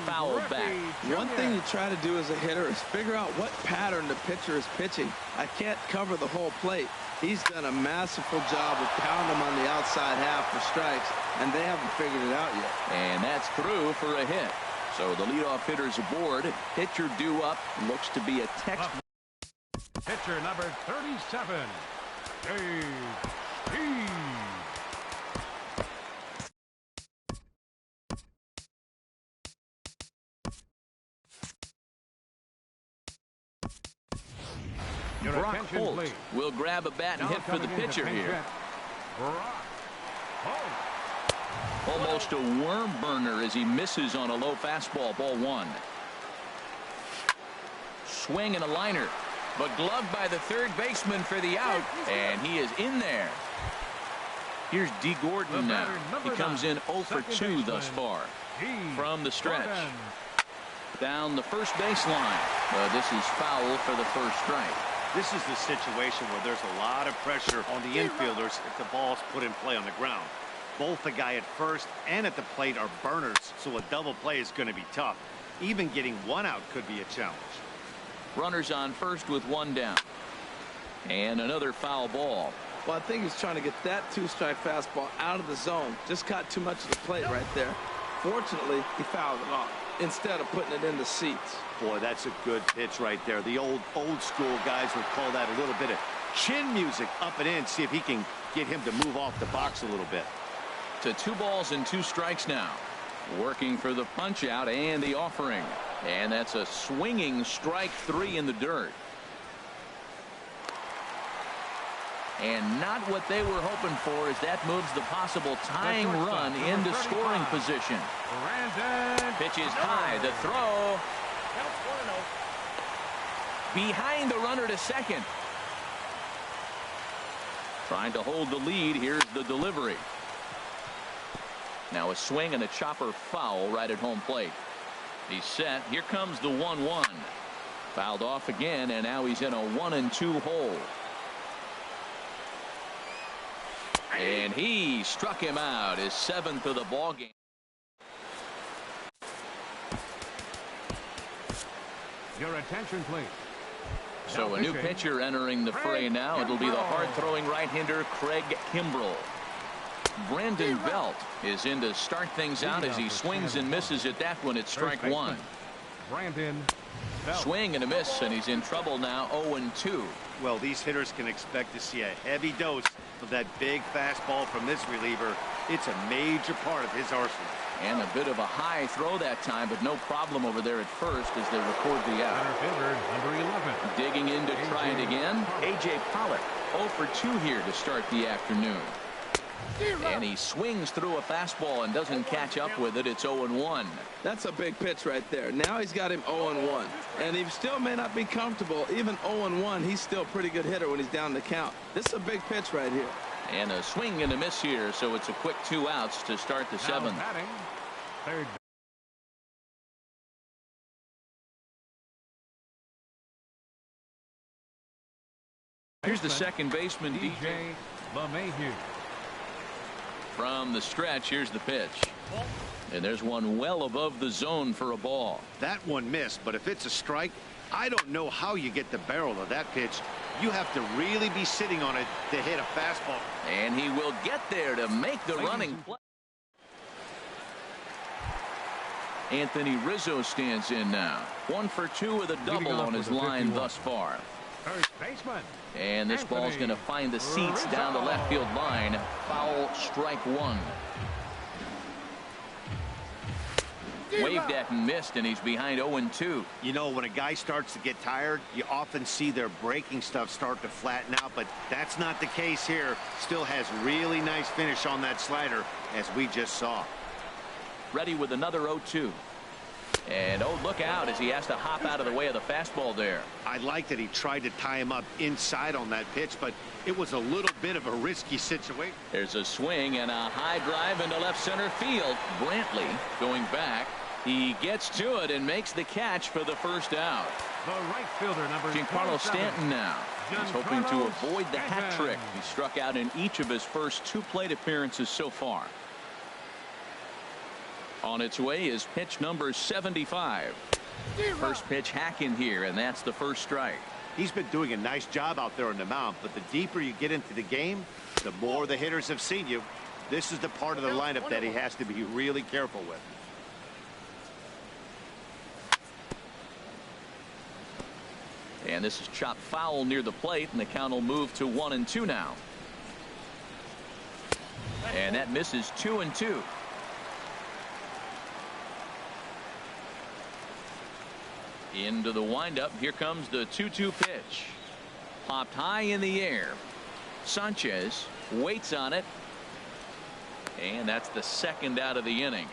Foul back. One thing you try to do as a hitter is figure out what pattern the pitcher is pitching. I can't cover the whole plate. He's done a masterful job of pounding them on the outside half for strikes, and they haven't figured it out yet. And that's through for a hit. So the leadoff hitter's aboard. Pitcher due up. Looks to be a textbook. Pitcher number 37, Dave Steve. Brock Holt will grab a bat and hit for the pitcher here. Almost a worm burner as he misses on a low fastball, ball 1. Swing and a liner, but gloved by the third baseman for the out, and he is in there. Here's D. Gordon now. He comes in 0 for 2 thus far. From the stretch. Down the first baseline. This is foul for the first strike. This is the situation where there's a lot of pressure on the infielders if the ball's put in play on the ground. Both the guy at first and at the plate are burners, so a double play is going to be tough. Even getting 1 out could be a challenge. Runners on first with 1 down. And another foul ball. Well, I think he's trying to get that 2-strike fastball out of the zone. Just caught too much of the plate right there. Fortunately, he fouled it off instead of putting it in the seats. Boy, that's a good pitch right there. The old school guys would call that a little bit of chin music up and in. See if he can get him to move off the box a little bit. To 2 balls and 2 strikes now. Working for the punch out and the offering. And that's a swinging strike 3 in the dirt. And not what they were hoping for as that moves the possible tying run into scoring position. Pitch is high. The throw. Behind the runner to second. Trying to hold the lead. Here's the delivery. Now a swing and a chopper foul right at home plate. He's set. Here comes the 1-1. Fouled off again, and now he's in a 1-2 hole. And he struck him out, his 7th of the ball game. Your attention, please. So a new pitcher entering the fray now. It'll be the hard-throwing right-hander Craig Kimbrell. Brandon Belt is in to start things out as he swings and misses at that one at strike 1. Brandon Belt. Swing and a miss, and he's in trouble now, 0-2. Well, these hitters can expect to see a heavy dose of that big fastball from this reliever. It's a major part of his arsenal. And a bit of a high throw that time, but no problem over there at first as they record the out. Center fielder, number 11. Digging in to try it again. A.J. Pollock, 0 for 2 here to start the afternoon. And he swings through a fastball and doesn't catch up with it. It's 0-1. That's a big pitch right there. Now he's got him 0-1. And he still may not be comfortable. Even 0-1, he's still a pretty good hitter when he's down the count. This is a big pitch right here. And a swing and a miss here, so it's a quick 2 outs to start the 7th. Third. Here's the second baseman, DJ LeMahieu. From the stretch, here's the pitch. And there's one well above the zone for a ball. That one missed, but if it's a strike, I don't know how you get the barrel of that pitch. You have to really be sitting on it to hit a fastball. And he will get there to make the running play. Anthony Rizzo stands in now. 1 for 2 with a double on his line thus far. First baseman. And this ball's going to find the seats down the left field line. Foul, strike 1. Waved at and missed, and he's behind 0-2. You know, when a guy starts to get tired, you often see their breaking stuff start to flatten out, but that's not the case here. Still has really nice finish on that slider, as we just saw. Ready with another 0-2. And oh, look out as he has to hop out of the way of the fastball there. I like that he tried to tie him up inside on that pitch, but it was a little bit of a risky situation. There's a swing and a high drive into left center field. Brantley going back. He gets to it and makes the catch for the first out. The right fielder, number Giancarlo 27. Stanton now. He's hoping to avoid the hat trick. He struck out in each of his first 2 plate appearances so far. On its way is pitch number 75. First pitch hack in here, and that's the first strike. He's been doing a nice job out there on the mound, but the deeper you get into the game, the more the hitters have seen you. This is the part of the lineup that he has to be really careful with. And this is chopped foul near the plate, and the count will move to 1-2 now. And that misses 2-2. Into the windup. Here comes the 2-2 pitch. Popped high in the air. Sanchez waits on it. And that's the second out of the inning.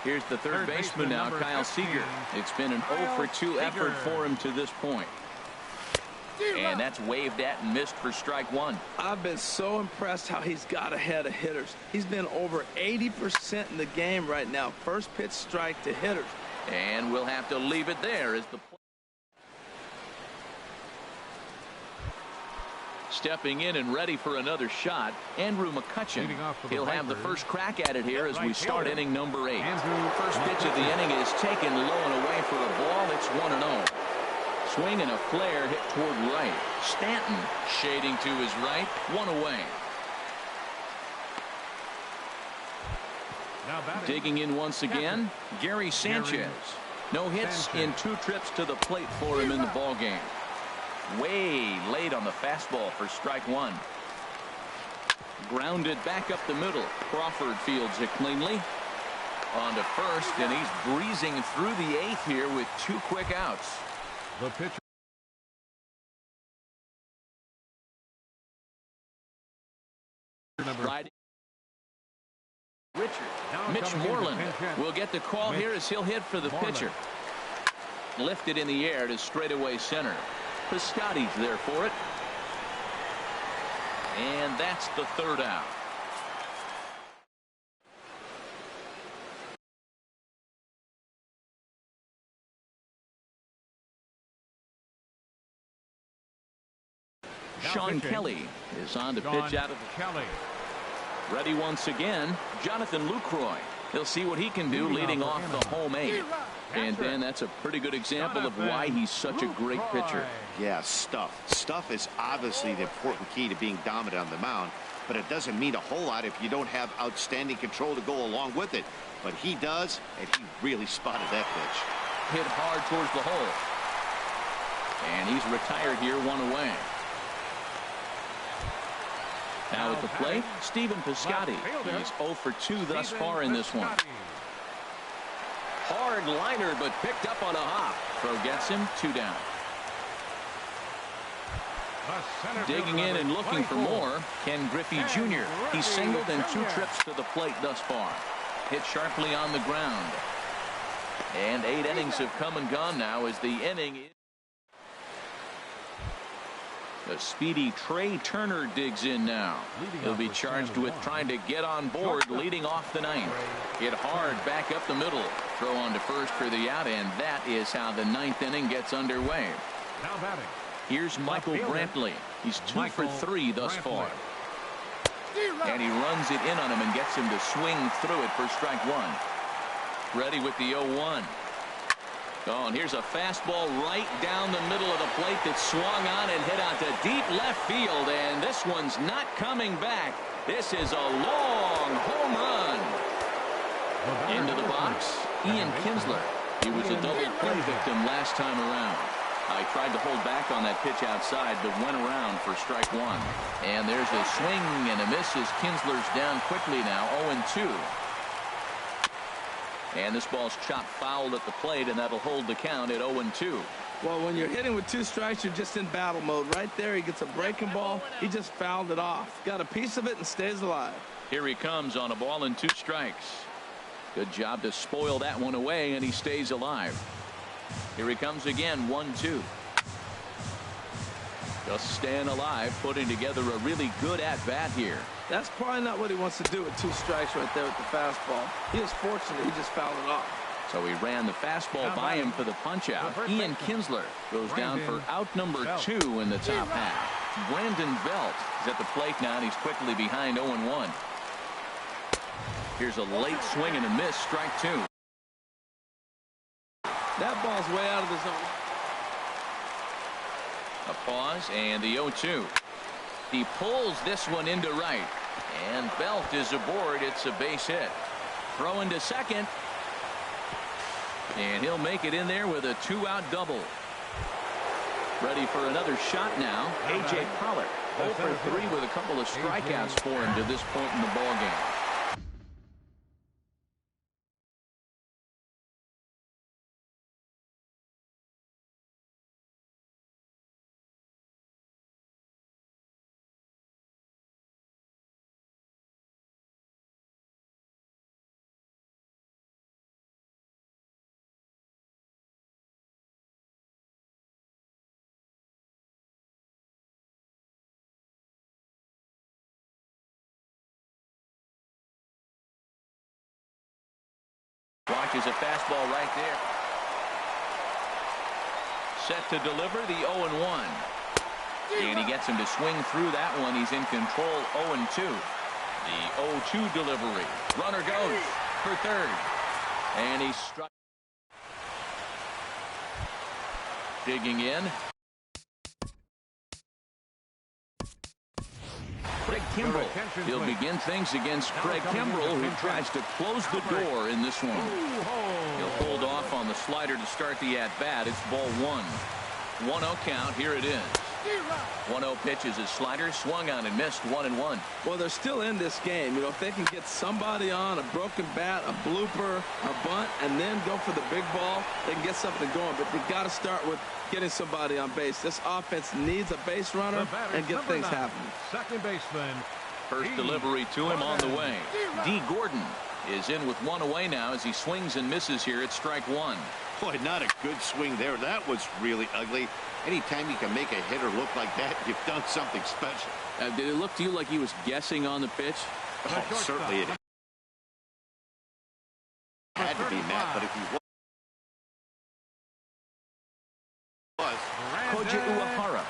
Here's the third baseman now, Kyle Seager. It's been an 0-for-2 effort for him to this point. And that's waved at and missed for strike one. I've been so impressed how he's got ahead of hitters. He's been over 80% in the game right now. First pitch strike to hitters. And we'll have to leave it there as the stepping in and ready for another shot, Andrew McCutchen. He'll have the first crack at it here as we start inning number 8. First pitch of the inning is taken low and away for a ball. It's 1-0. Swing and a flare hit toward right. Stanton shading to his right. 1 away. Digging in once again, Gary Sanchez. No hits in 2 trips to the plate for him in the ball game. Way late on the fastball for strike one. Grounded back up the middle. Crawford fields it cleanly. On to first, and he's breezing through the 8th here with 2 quick outs. The pitcher. Right. Richard. Mitch Moreland will get the call here as he'll hit for the pitcher. Lifted in the air to straightaway center. Piscotty's there for it. And that's the third out. Sean Kelly is on to pitch out of the Kelly. Ready once again, Jonathan Lucroy. He'll see what he can do leading off the home 8. And Ben, that's a pretty good example of why he's such a great pitcher. Yeah, stuff. Stuff is obviously the important key to being dominant on the mound, but it doesn't mean a whole lot if you don't have outstanding control to go along with it. But he does, and he really spotted that pitch. Hit hard towards the hole. And he's retired here, 1 away. Now at the plate, Stephen Piscotty. He's 0-for-2 thus far in this one. Hard liner, but picked up on a hop. Throw gets him, 2 down. Digging in and looking for more, Ken Griffey Jr. He's singled in 2 trips to the plate thus far. Hit sharply on the ground. And 8 innings have come and gone now as the inning is. The speedy Trey Turner digs in now. He'll be charged with trying to get on board leading off the 9th. Hit hard back up the middle. Throw on to first for the out, and that is how the 9th inning gets underway. Now batting. Here's Michael Brantley. He's 2 for 3 thus far. And he runs it in on him and gets him to swing through it for strike one. Ready with the 0-1. Oh, and here's a fastball right down the middle of the plate that swung on and hit out to deep left field, and this one's not coming back. This is a long home run. Into the box, Ian Kinsler. He was a double play victim last time around. He tried to hold back on that pitch outside, but went around for strike one. And there's a swing and a miss as Kinsler's down quickly now, 0-2. And this ball's chopped foul at the plate, and that'll hold the count at 0-2. Well, when you're hitting with 2 strikes, you're just in battle mode. Right there, he gets a breaking ball. He just fouled it off. Got a piece of it and stays alive. Here he comes on a ball and 2 strikes. Good job to spoil that one away, and he stays alive. Here he comes again, 1-2. Just staying alive, putting together a really good at-bat here. That's probably not what he wants to do with 2 strikes right there with the fastball. He is fortunate he just fouled it off. So he ran the fastball by him for the punch-out. Ian Kinsler goes down for out number 2 in the top half. Brandon Belt is at the plate now, and he's quickly behind 0-1. Here's a late swing and a miss, strike 2. That ball's way out of the zone. A pause and the 0-2. He pulls this one into right, and Belt is aboard. It's a base hit. Throw into second, and he'll make it in there with a 2-out double. Ready for another shot now. A.J. Pollock 0 for 3 with a couple of strikeouts for him to this point in the ballgame. Watches a fastball right there. Set to deliver the 0-1. And he gets him to swing through that one. He's in control, 0-2. The 0-2 delivery. Runner goes for third. And he struck. Digging in. Craig Kimbrell. He'll begin things against Craig Kimbrell, who tries to close the door in this one. He'll hold off on the slider to start the at-bat. It's ball 1. 1-0 count. Here it is. 1-0 pitch is his slider, swung on and missed, 1-1. Well, they're still in this game. You know, if they can get somebody on, a broken bat, a blooper, a bunt, and then go for the big ball, they can get something going. But they've got to start with getting somebody on base. This offense needs a base runner and get things happening. Second baseman. First delivery to him on the way. D. Gordon is in with 1 away now as he swings and misses here at strike 1. Boy, not a good swing there. That was really ugly. Anytime you can make a hitter look like that, you've done something special. Did it look to you like he was guessing on the pitch? Oh, certainly it had to be, Matt, but if he was. Koji Uehara.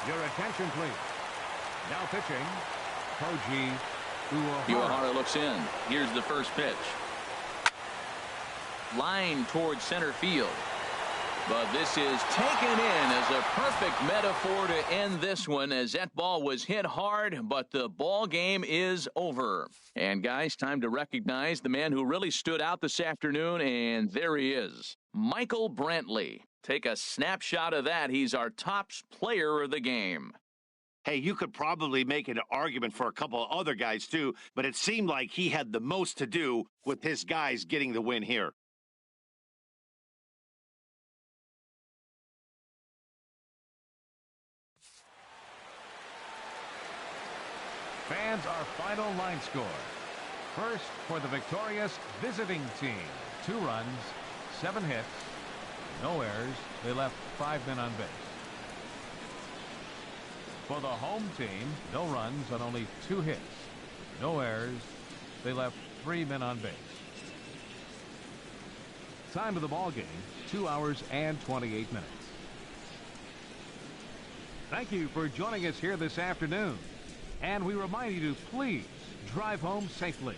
Your attention, please. Now pitching, Koji Uehara. Uehara looks in. Here's the first pitch. Line towards center field. But this is taken in as a perfect metaphor to end this one, as that ball was hit hard, but the ball game is over. And guys, time to recognize the man who really stood out this afternoon, and there he is, Michael Brantley. Take a snapshot of that. He's our top player of the game. Hey, you could probably make an argument for a couple of other guys too, but it seemed like he had the most to do with his guys getting the win here. Fans, our final line score. First, for the victorious visiting team, 2 runs, 7 hits, no errors. They left 5 men on base. For the home team, no runs on only 2 hits, no errors. They left 3 men on base. Time of the ball game, 2 hours and 28 minutes. Thank you for joining us here this afternoon. And we remind you to please drive home safely.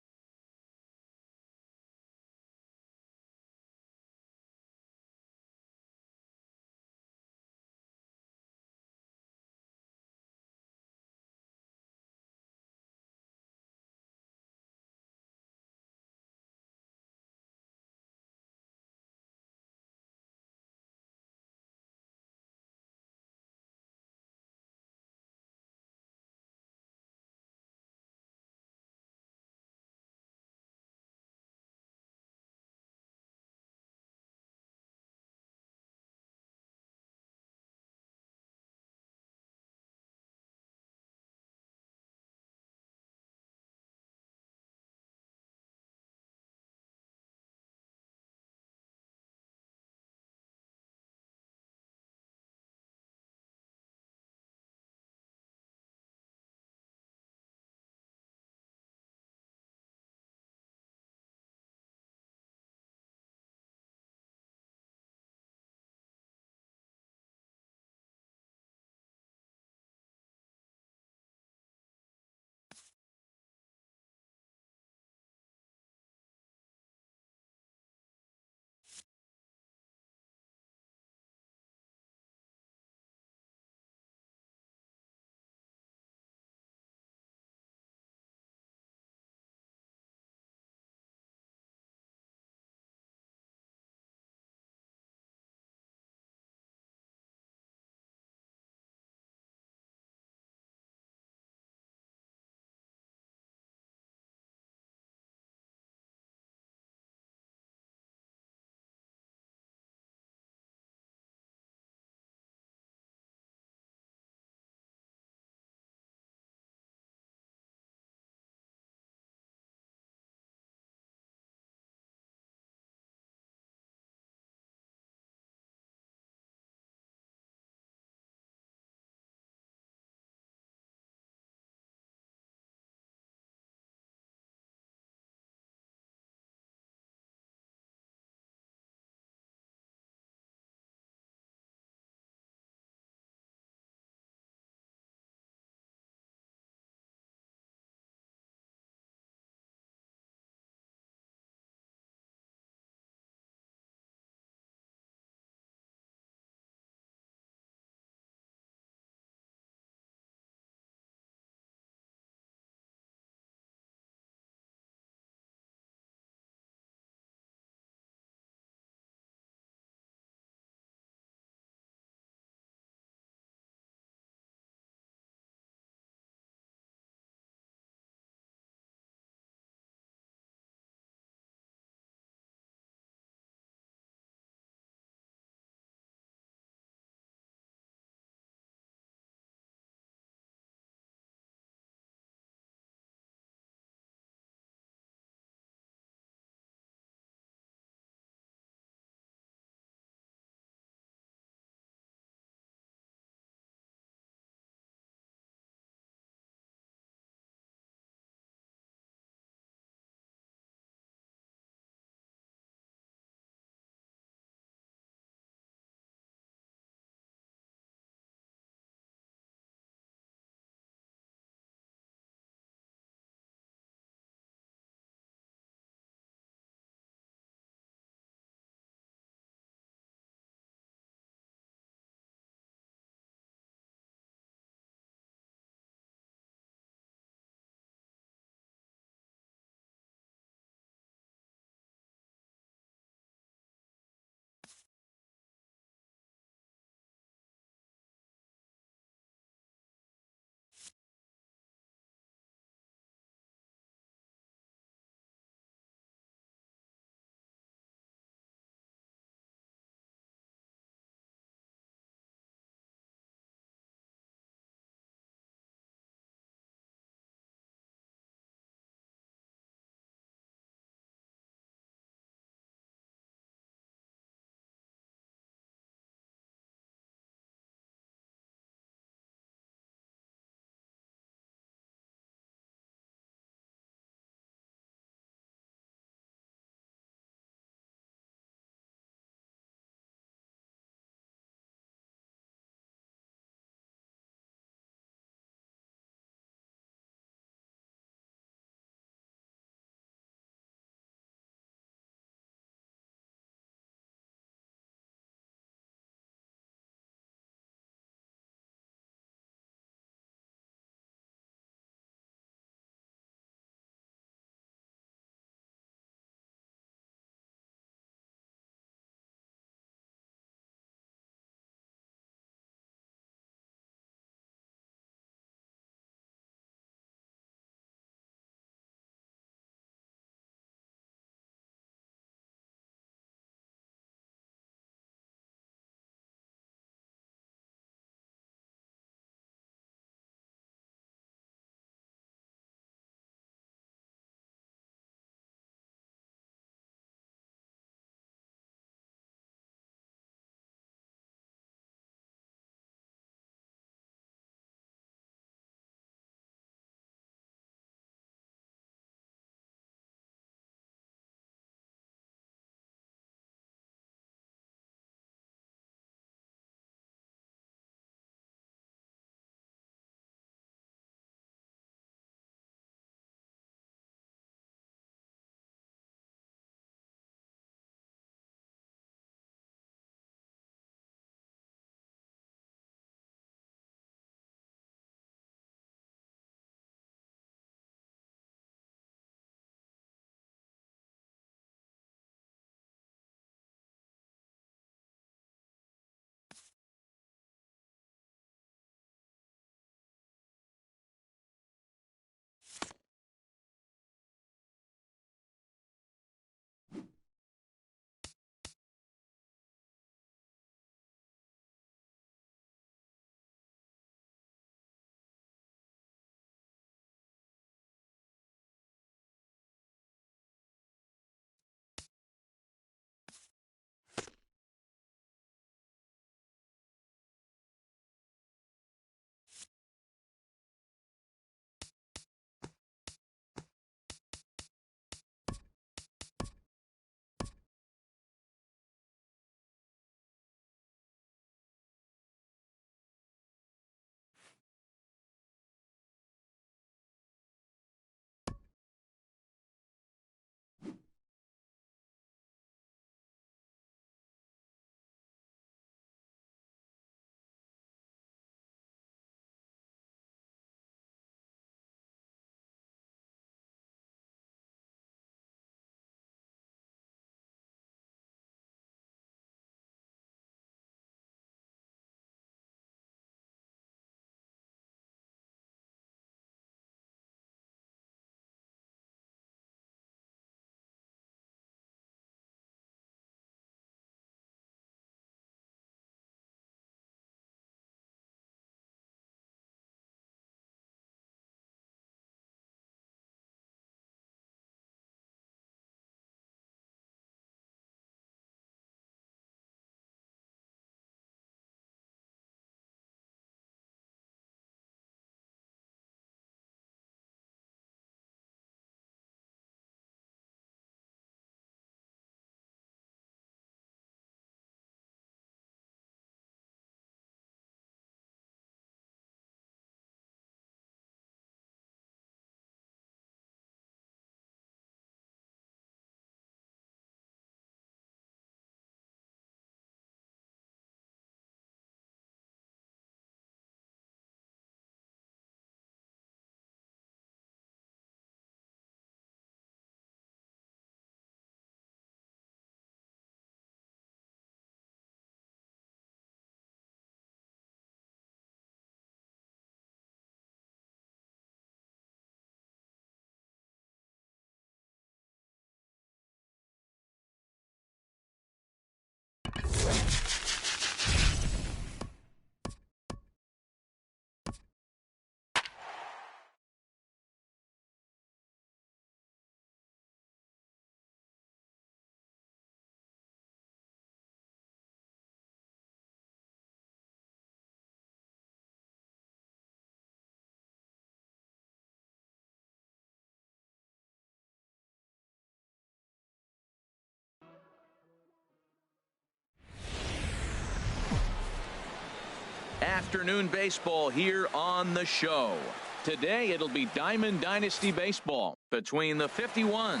afternoon baseball here on the show. Today it'll be Diamond Dynasty baseball between the 51s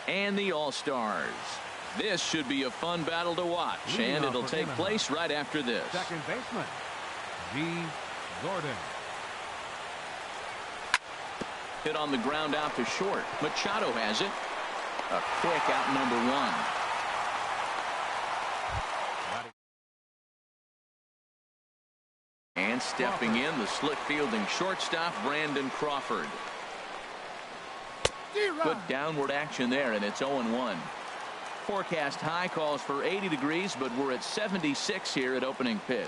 and the All-Stars. This should be a fun battle to watch, and it'll take place right after this. Second baseman, G. Gordon. Hit on the ground out to short. Machado has it. A quick out, number one. And stepping in, the slick fielding shortstop, Brandon Crawford. Good downward action there, and it's 0-1. Forecast high calls for 80 degrees, but we're at 76 here at opening pitch.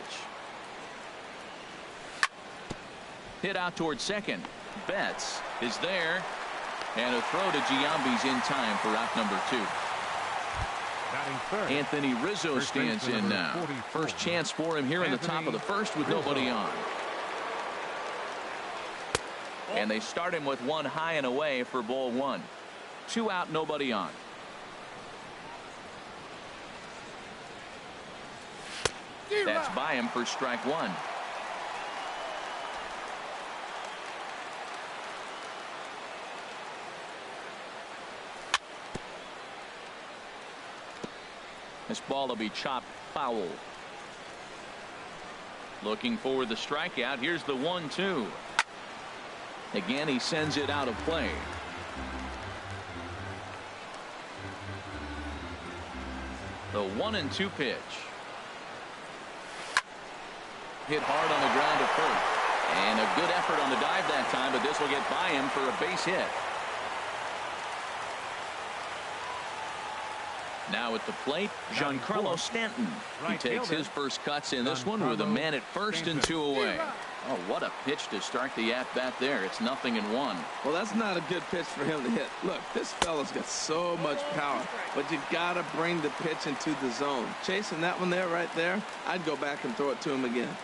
Hit out towards second. Betts is there, and a throw to Giambi's in time for out number 2. Anthony Rizzo stands in now. First chance for him here in the top of the first with nobody on. And they start him with one high and away for ball 1. 2 out, nobody on. That's by him for strike 1. This ball will be chopped foul. Looking for the strikeout. Here's the 1-2. Again, he sends it out of play. The 1-2 pitch. Hit hard on the ground to first. And a good effort on the dive that time, but this will get by him for a base hit. Now at the plate, Giancarlo Stanton. He takes his first cuts in this one with a man at first and 2 away. Oh, what a pitch to start the at-bat there. It's 0-1. Well, that's not a good pitch for him to hit. Look, this fella's got so much power, but you got to bring the pitch into the zone. Chasing that one there, right there, I'd go back and throw it to him again.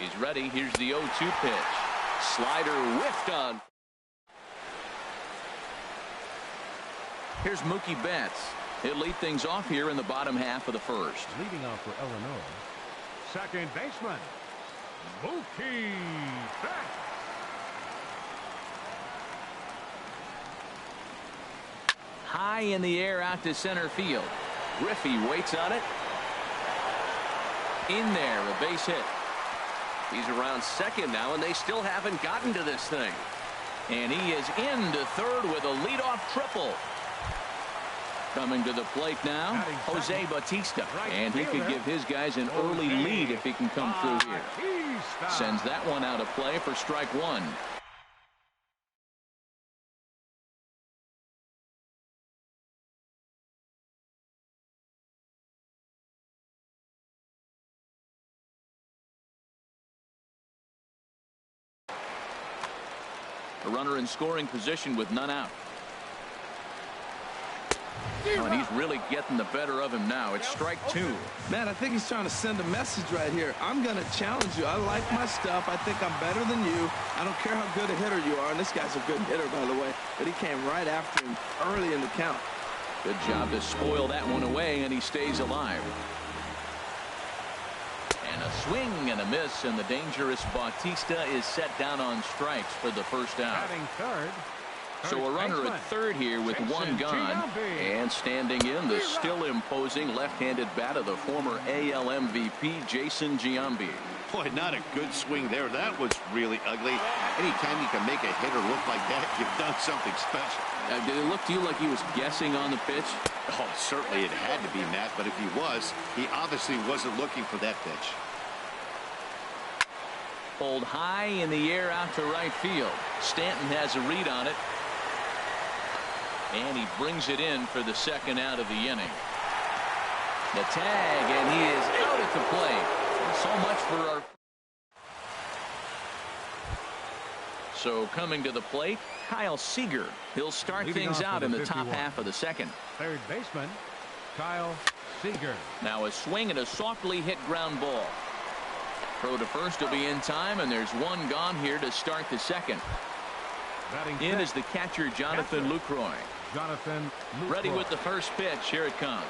He's ready. Here's the 0-2 pitch. Slider whiffed on. Here's Mookie Betts. He'll lead things off here in the bottom half of the first. Leading off for Illinois, second baseman, Mookie Betts. High in the air out to center field. Griffey waits on it. In there, a base hit. He's around second now, and they still haven't gotten to this thing. And he is into third with a leadoff triple. Coming to the plate now, Jose Bautista. And he could give his guys an early lead if he can come through here. Sends that one out of play for strike 1. A runner in scoring position with none out. Oh, and he's really getting the better of him now. It's strike 2. Man, I think he's trying to send a message right here. I'm going to challenge you. I like my stuff. I think I'm better than you. I don't care how good a hitter you are. And this guy's a good hitter, by the way. But he came right after him early in the count. Good job to spoil that one away, and he stays alive. And a swing and a miss, and the dangerous Bautista is set down on strikes for the first out. Batting third. So a runner at third here with one gone. And standing in, the still imposing left-handed bat of the former AL MVP, Jason Giambi. Boy, not a good swing there. That was really ugly. Anytime you can make a hitter look like that, you've done something special. Did it look to you like he was guessing on the pitch? Oh, certainly it had to be, Matt, but if he was, he obviously wasn't looking for that pitch. Pulled high in the air out to right field. Stanton has a read on it. And he brings it in for the second out of the inning. The tag, and he is out at the plate. So much for our... So coming to the plate, Kyle Seager. He'll start things out in the top half of the second. Third baseman, Kyle Seager. Now a swing and a softly hit ground ball. Throw to first will be in time, and there's one gone here to start the second. In is the catcher, Jonathan Lucroy. Jonathan Lucroy. Ready with the first pitch. Here it comes.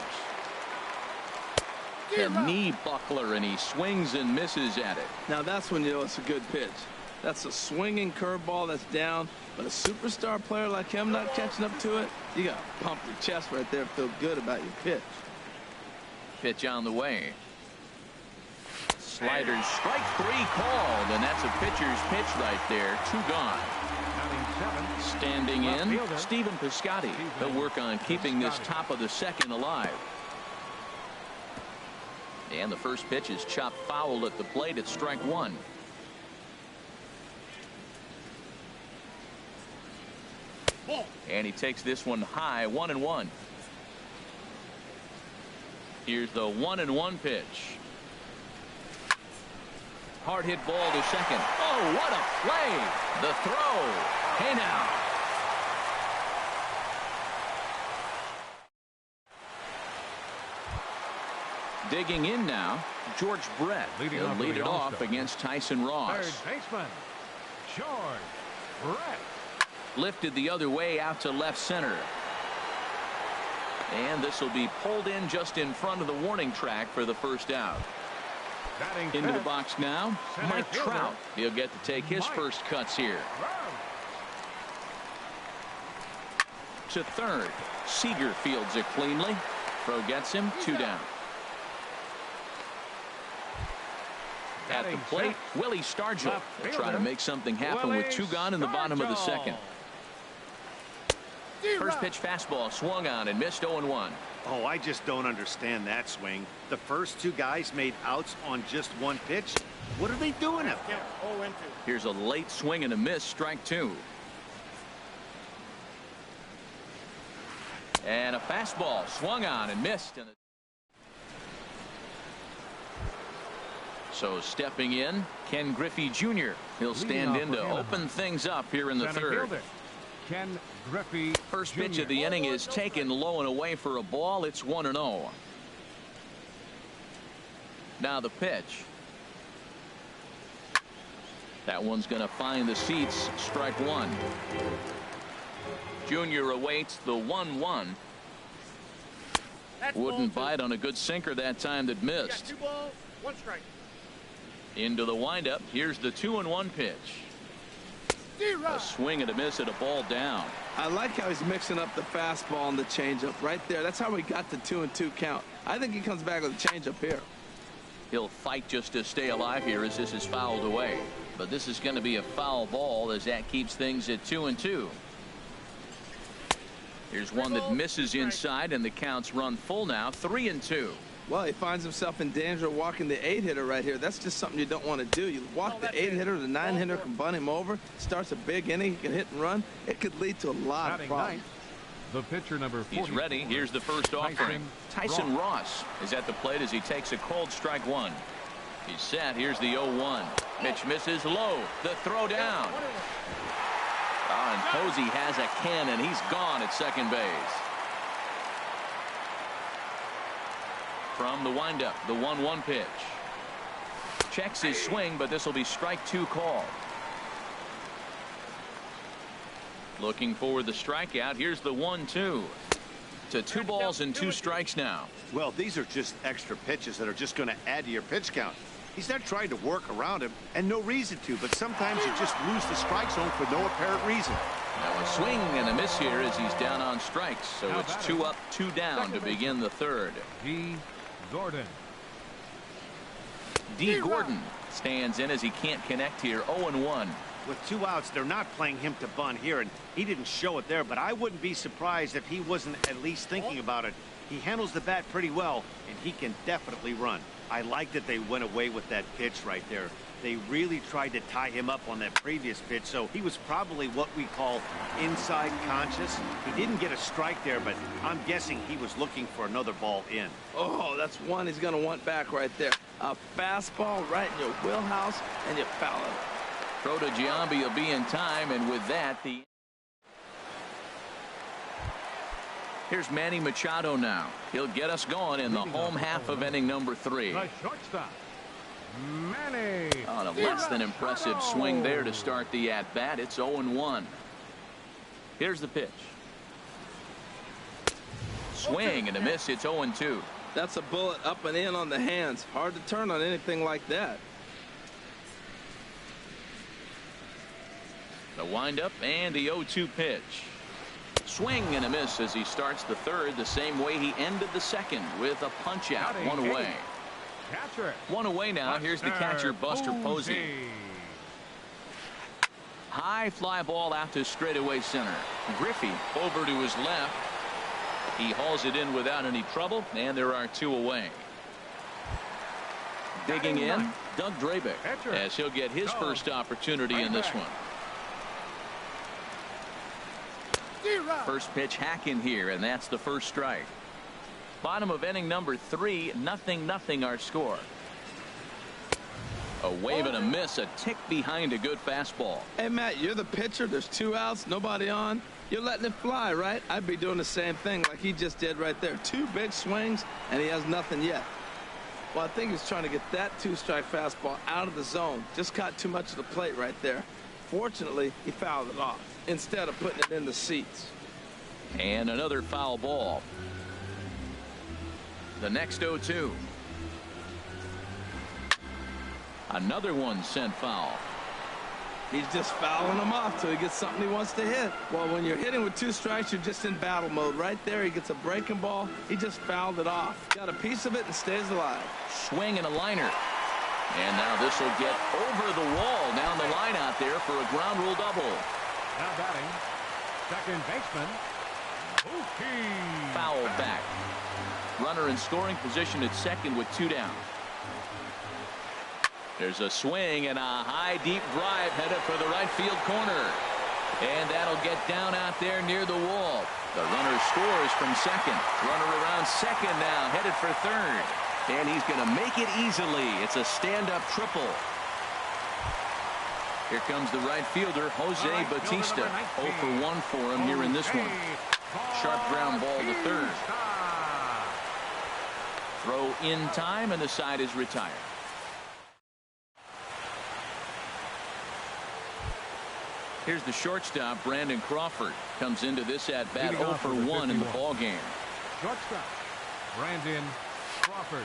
A knee buckler, and he swings and misses at it. Now that's when you know it's a good pitch. That's a swinging curveball that's down, but a superstar player like him not catching up to it, you got to pump your chest right there, feel good about your pitch. Pitch on the way. Sliders, strike 3 called, and that's a pitcher's pitch right there. 2 gone. Standing in, Stephen Piscotty. He'll work on keeping this top of the second alive. And the first pitch is chopped foul at the plate at strike 1. And he takes this one high, 1-1. Here's the 1-1 pitch. Hard hit ball to second. Oh, what a play! The throw. Hey now. Digging in now, George Brett. He'll lead it off against Tyson Ross. Third baseman, George Brett. Lifted the other way out to left center. And this will be pulled in just in front of the warning track for the first out. Into the box now, Mike Trout. He'll get to take his first cuts here. To third, Seager fields it cleanly. Throw gets him, 2 down. At the plate, Willie Stargell will try to make something happen with 2 gone in the bottom of the second. First pitch fastball swung on and missed 0-1. Oh, I just don't understand that swing. The first 2 guys made outs on just 1 pitch. What are they doing up there? Here's a late swing and a miss, strike 2. And a fastball swung on and missed. So stepping in, Ken Griffey Jr. He'll stand in to open things up here in the third. Ken Griffey First pitch of the inning is taken low and away for a ball. It's 1-0. Now the pitch. That one's going to find the seats. Strike 1. Junior awaits the 1-1. Wouldn't bite on a good sinker that time that missed. 2 balls, 1 strike. Into the windup. Here's the 2-1 pitch. A swing and a miss at a ball down. I like how he's mixing up the fastball and the changeup right there. That's how we got the 2-2 count. I think he comes back with a changeup here. He'll fight just to stay alive here as this is fouled away. But this is going to be a foul ball as that keeps things at 2-2. Here's one that misses inside, and the counts run full now. 3-2. Well, he finds himself in danger of walking the 8-hitter right here. That's just something you don't want to do. You walk the 8-hitter, the 9-hitter can bunt him over. Starts a big inning. He can hit and run. It could lead to a lot of problems. The pitcher number 40. He's ready. Here's the first offering. Tyson Ross is at the plate as he takes a cold strike 1. He's set. Here's the 0-1. Pitch misses low. The throw down. And Posey has a cannon. He's gone at second base. From the windup, the 1-1 pitch. Checks his swing, but this will be strike 2 called. Looking for the strikeout. Here's the 1-2. To 2 balls and 2 strikes now. Well, these are just extra pitches that are just going to add to your pitch count. He's not trying to work around him, and no reason to, but sometimes you just lose the strike zone for no apparent reason. Now a swing and a miss here as he's down on strikes. So it's 2 up, 2 down to begin the third. D. Gordon. D. Gordon stands in as he can't connect here. 0-1. With 2 outs, they're not playing him to bunt here, and he didn't show it there, but I wouldn't be surprised if he wasn't at least thinking about it. He handles the bat pretty well, and he can definitely run. I like that they went away with that pitch right there. They really tried to tie him up on that previous pitch, so he was probably what we call inside conscious. He didn't get a strike there, but I'm guessing he was looking for another ball in. Oh, that's one he's going to want back right there. A fastball right in your wheelhouse, and you foul it. Throw to Giambi will be in time, and with that, here's Manny Machado now. He'll get us going in the home half of inning number 3. The shortstop, Manny. On a less than impressive swing there to start the at-bat. It's 0-1. Here's the pitch. Swing and a miss. It's 0-2. That's a bullet up and in on the hands. Hard to turn on anything like that. The windup and the 0-2 pitch. Swing and a miss as he starts the third the same way he ended the second with a punch out. One away. Catcher. One away now. Here's the catcher, Buster Posey. High fly ball out to straightaway center. Griffey over to his left. He hauls it in without any trouble, and there are two away. Digging in, Doug Drabeck, as he'll get his first opportunity in this one. First pitch hack in here, and that's the first strike. Bottom of inning number 3, 0-0 our score. A wave and a miss, a tick behind a good fastball. Hey, Matt, you're the pitcher. There's 2 outs, nobody on. You're letting it fly, right? I'd be doing the same thing like he just did right there. 2 big swings, and he has nothing yet. Well, I think he's trying to get that 2-strike fastball out of the zone. Just caught too much of the plate right there. Fortunately, he fouled it off instead of putting it in the seats. And another foul ball. The next 0-2. Another one sent foul. He's just fouling them off till he gets something he wants to hit. Well, when you're hitting with 2 strikes, you're just in battle mode. Right there, he gets a breaking ball. He just fouled it off. Got a piece of it and stays alive. Swing and a liner. And now this will get over the wall down the line out there for a ground rule double. Now batting, second baseman, Mookie. Foul back. Runner in scoring position at second with 2 down. There's a swing and a high deep drive headed for the right field corner. And that'll get down out there near the wall. The runner scores from second. Runner around second now, headed for third. And he's going to make it easily. It's a stand-up triple. Here comes the right fielder, Jose Bautista. 0 for 1 for him here in this one. Sharp ground ball to third. Throw in time, and the side is retired. Here's the shortstop, Brandon Crawford. Comes into this at-bat 0 for 1 in the ball game. Shortstop, Brandon Crawford.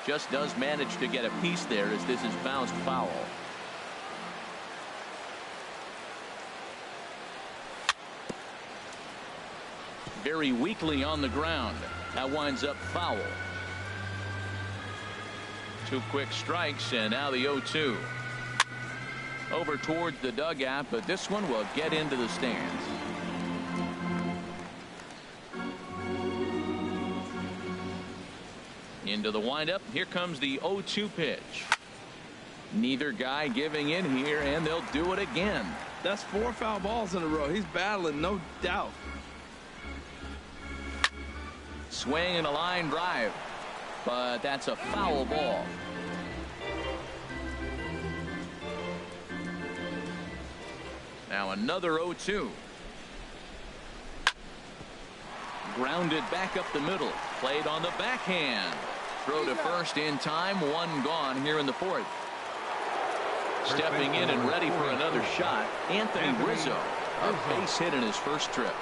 Just does manage to get a piece there as this is bounced foul. Very weakly on the ground. That winds up foul. 2 quick strikes, and now the 0-2. Over towards the dugout, but this one will get into the stands. Into the windup. Here comes the 0-2 pitch. Neither guy giving in here, and they'll do it again. That's 4 foul balls in a row. He's battling, no doubt. Swing and a line drive, but that's a foul ball. Now another 0-2. Grounded back up the middle. Played on the backhand. Throw to first in time. 1 gone here in the 4th. Stepping in and ready for another shot, Anthony Rizzo. A base hit in his first trip.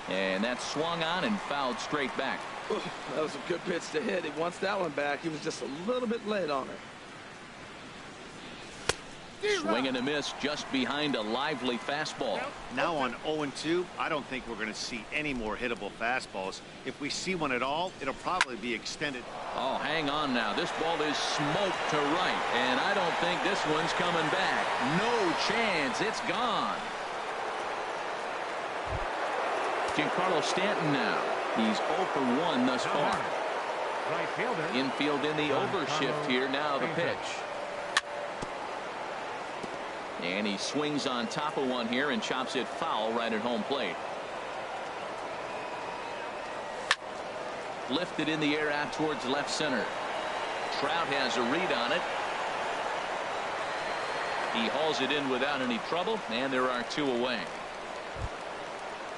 And that swung on and fouled straight back. That was a good pitch to hit. He wants that one back. He was just a little bit late on it. Swing and a miss just behind a lively fastball. Now on 0-2, I don't think we're going to see any more hittable fastballs. If we see one at all, it'll probably be extended. Oh, hang on now. This ball is smoked to right, and I don't think this one's coming back. No chance. It's gone. Giancarlo Stanton now. He's 0 for 1 thus far. Right fielder. Infield in the overshift here. Now the pitch. And he swings on top of one here and chops it foul right at home plate. Lifted in the air out towards left center. Trout has a read on it. He hauls it in without any trouble, and there are 2 away.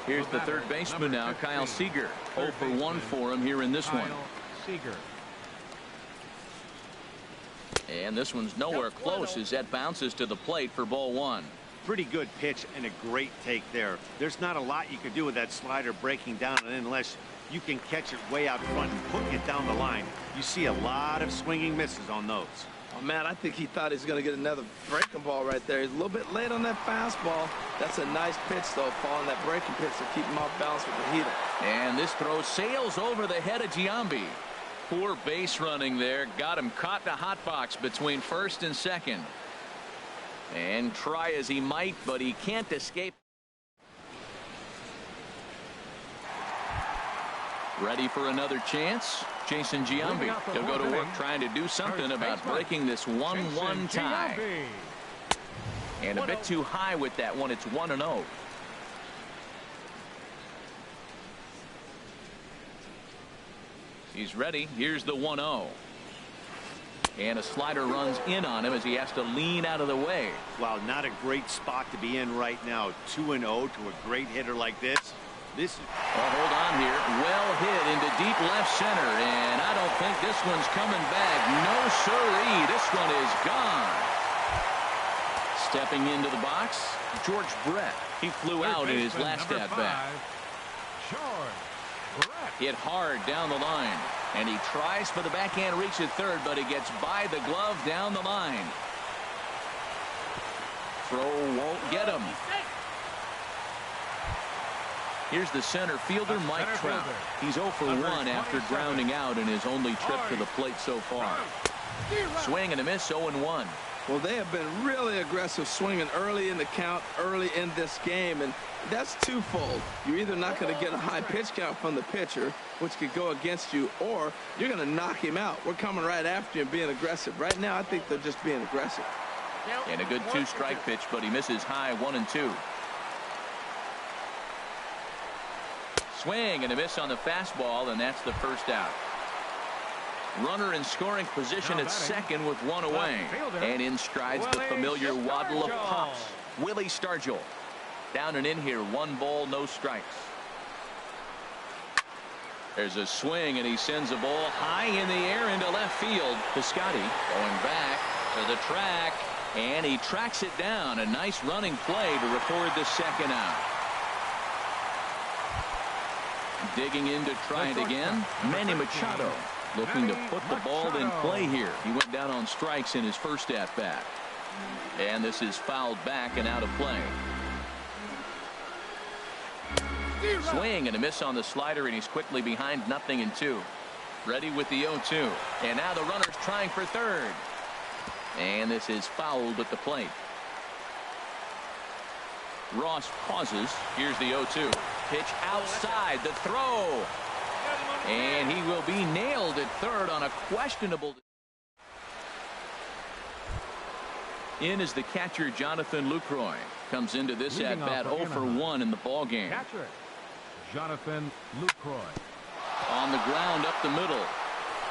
Here's the third baseman now, Kyle Seager. 0 for 1 for him here in this one. Seager. And this one's nowhere close as that bounces to the plate for ball 1. Pretty good pitch and a great take there. There's not a lot you can do with that slider breaking down, and unless you can catch it way out front and hook it down the line, you see a lot of swinging misses on those. Oh, man, I think he thought he was going to get another breaking ball right there. He's a little bit late on that fastball. That's a nice pitch, though, following that breaking pitch to keep him off balance with the heater. And this throw sails over the head of Giambi. Poor base running there. Got him caught in a hot box between first and second. And try as he might, but he can't escape. Ready for another chance? Jason Giambi. He'll go to work trying to do something about breaking this 1-1 tie. And a bit too high with that one. It's 1-0. He's ready. Here's the 1-0. And a slider runs in on him as he has to lean out of the way. Wow, not a great spot to be in right now. 2-0 to a great hitter like this. Well, hold on here. Well hit into deep left center, and I don't think this one's coming back. No siree. This one is gone. Stepping into the box, George Brett. He flew out in his last at bat. Hit hard down the line, and he tries for the backhand reach at third, but he gets by the glove down the line. Throw won't get him. Here's the center fielder, Mike Trout. He's 0 for 1 after grounding out in his only trip to the plate so far. Swing and a miss, 0-1. Well, they have been really aggressive swinging early in the count, early in this game, and that's twofold. You're either not going to get a high pitch count from the pitcher, which could go against you, or you're going to knock him out. We're coming right after you and being aggressive. Right now, I think they're just being aggressive. And a good 2-strike pitch, but he misses high, 1-2. Swing and a miss on the fastball, and that's the first out. Runner in scoring position at second with one away. And in strides the familiar waddle of pops. Willie Stargell. Down and in here, 1 ball, no strikes. There's a swing, and he sends a ball high in the air into left field. Piscotty going back to the track, and he tracks it down. A nice running play to record the second out. Digging in to try it again, Manny Machado looking to put the ball in play here. He went down on strikes in his first at bat. And this is fouled back and out of play. Swing and a miss on the slider, and he's quickly behind 0-2. Ready with the 0-2. And now the runner's trying for third. And this is fouled at the plate. Ross pauses. Here's the 0-2. Pitch outside, the throw. And he will be nailed at third on a questionable. In is the catcher, Jonathan Lucroy. Comes into this at bat 0 for 1 in the ball game. Catcher, Jonathan Lucroy. On the ground up the middle.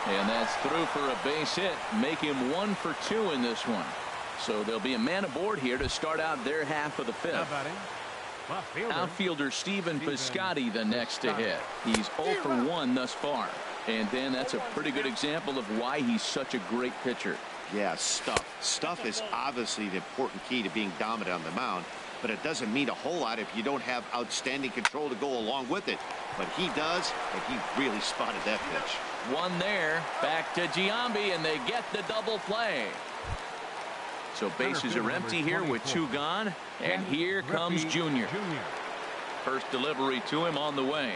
And that's through for a base hit. Make him 1 for 2 in this one. So there'll be a man aboard here to start out their half of the fifth. Outfielder Stephen Piscotty the next to hit. He's 0 for 1 thus far. And then that's a pretty good example of why he's such a great pitcher. Yeah, stuff. Stuff is obviously the important key to being dominant on the mound, but it doesn't mean a whole lot if you don't have outstanding control to go along with it. But he does, and he really spotted that pitch. One there. Back to Giambi, and they get the double play. So bases are empty here with 2 gone, and here comes Junior. First delivery to him on the way.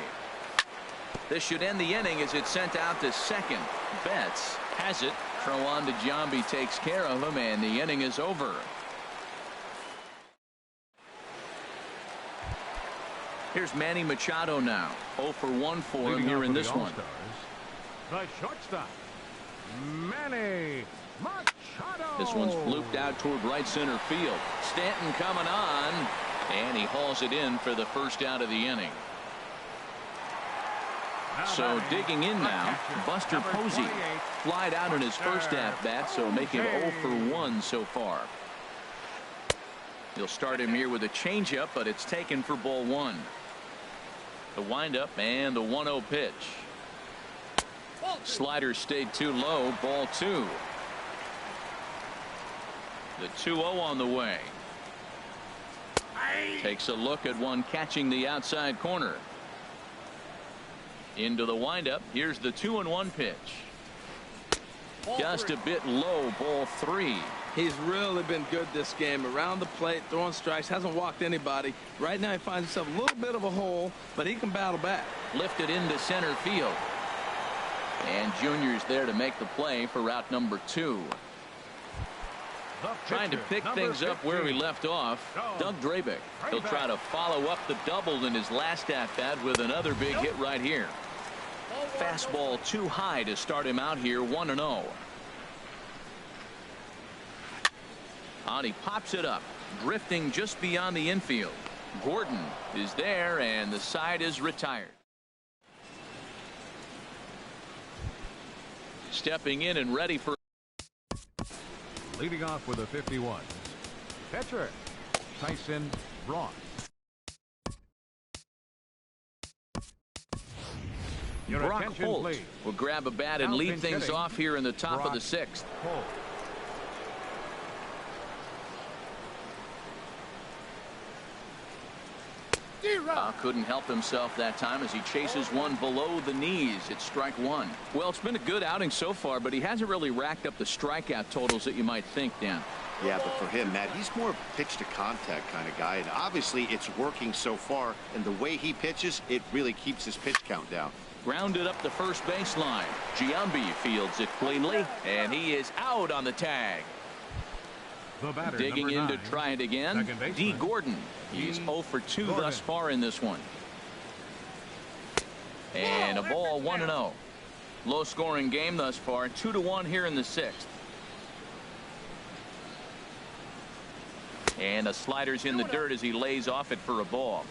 This should end the inning as it's sent out to second. Betts has it. Throw on to Giambi, takes care of him, and the inning is over. Here's Manny Machado now. 0 for 1 for him here in this one. The shortstop, Manny Machado. This one's blooped out toward right center field. Stanton coming on, and he hauls it in for the first out of the inning. So digging in now, Buster Posey flied out in his first at bat, so make him 0 for 1 so far. He'll start him here with a changeup, but it's taken for ball 1. The windup and the 1-0 pitch. Slider stayed too low, ball 2. The 2-0 on the way. Takes a look at one catching the outside corner. Into the windup. Here's the 2-1 pitch. Just a bit low, ball 3. He's really been good this game. Around the plate, throwing strikes, hasn't walked anybody. Right now he finds himself a little bit of a hole, but he can battle back. Lifted into center field. And Junior's there to make the play for route number 2. Trying to pick things up where we left off. Doug Drabeck. He'll try to follow up the double in his last at-bat with another big hit right here. Fastball too high to start him out here, 1-0. He pops it up, drifting just beyond the infield. Gordon is there, and the side is retired. Stepping in and ready for. Leading off with a 51. Pitcher, Tyson Braun. Brock Holt will grab a bat and lead things off here in the top of the 6th. Couldn't help himself that time as he chases one below the knees. It's strike 1. Well, it's been a good outing so far, but he hasn't really racked up the strikeout totals that you might think, Dan. Yeah, but for him, Matt, he's more pitch to contact kind of guy, and obviously it's working so far, and the way he pitches, it really keeps his pitch count down. Grounded up the first baseline. Giambi fields it cleanly, and he is out on the tag. Digging in to try it again, D. Gordon. He's 0 for 2 thus far in this one. And a ball, 1-0. Low scoring game thus far, 2-1 here in the 6th. And a slider's in the dirt as he lays off it for a ball.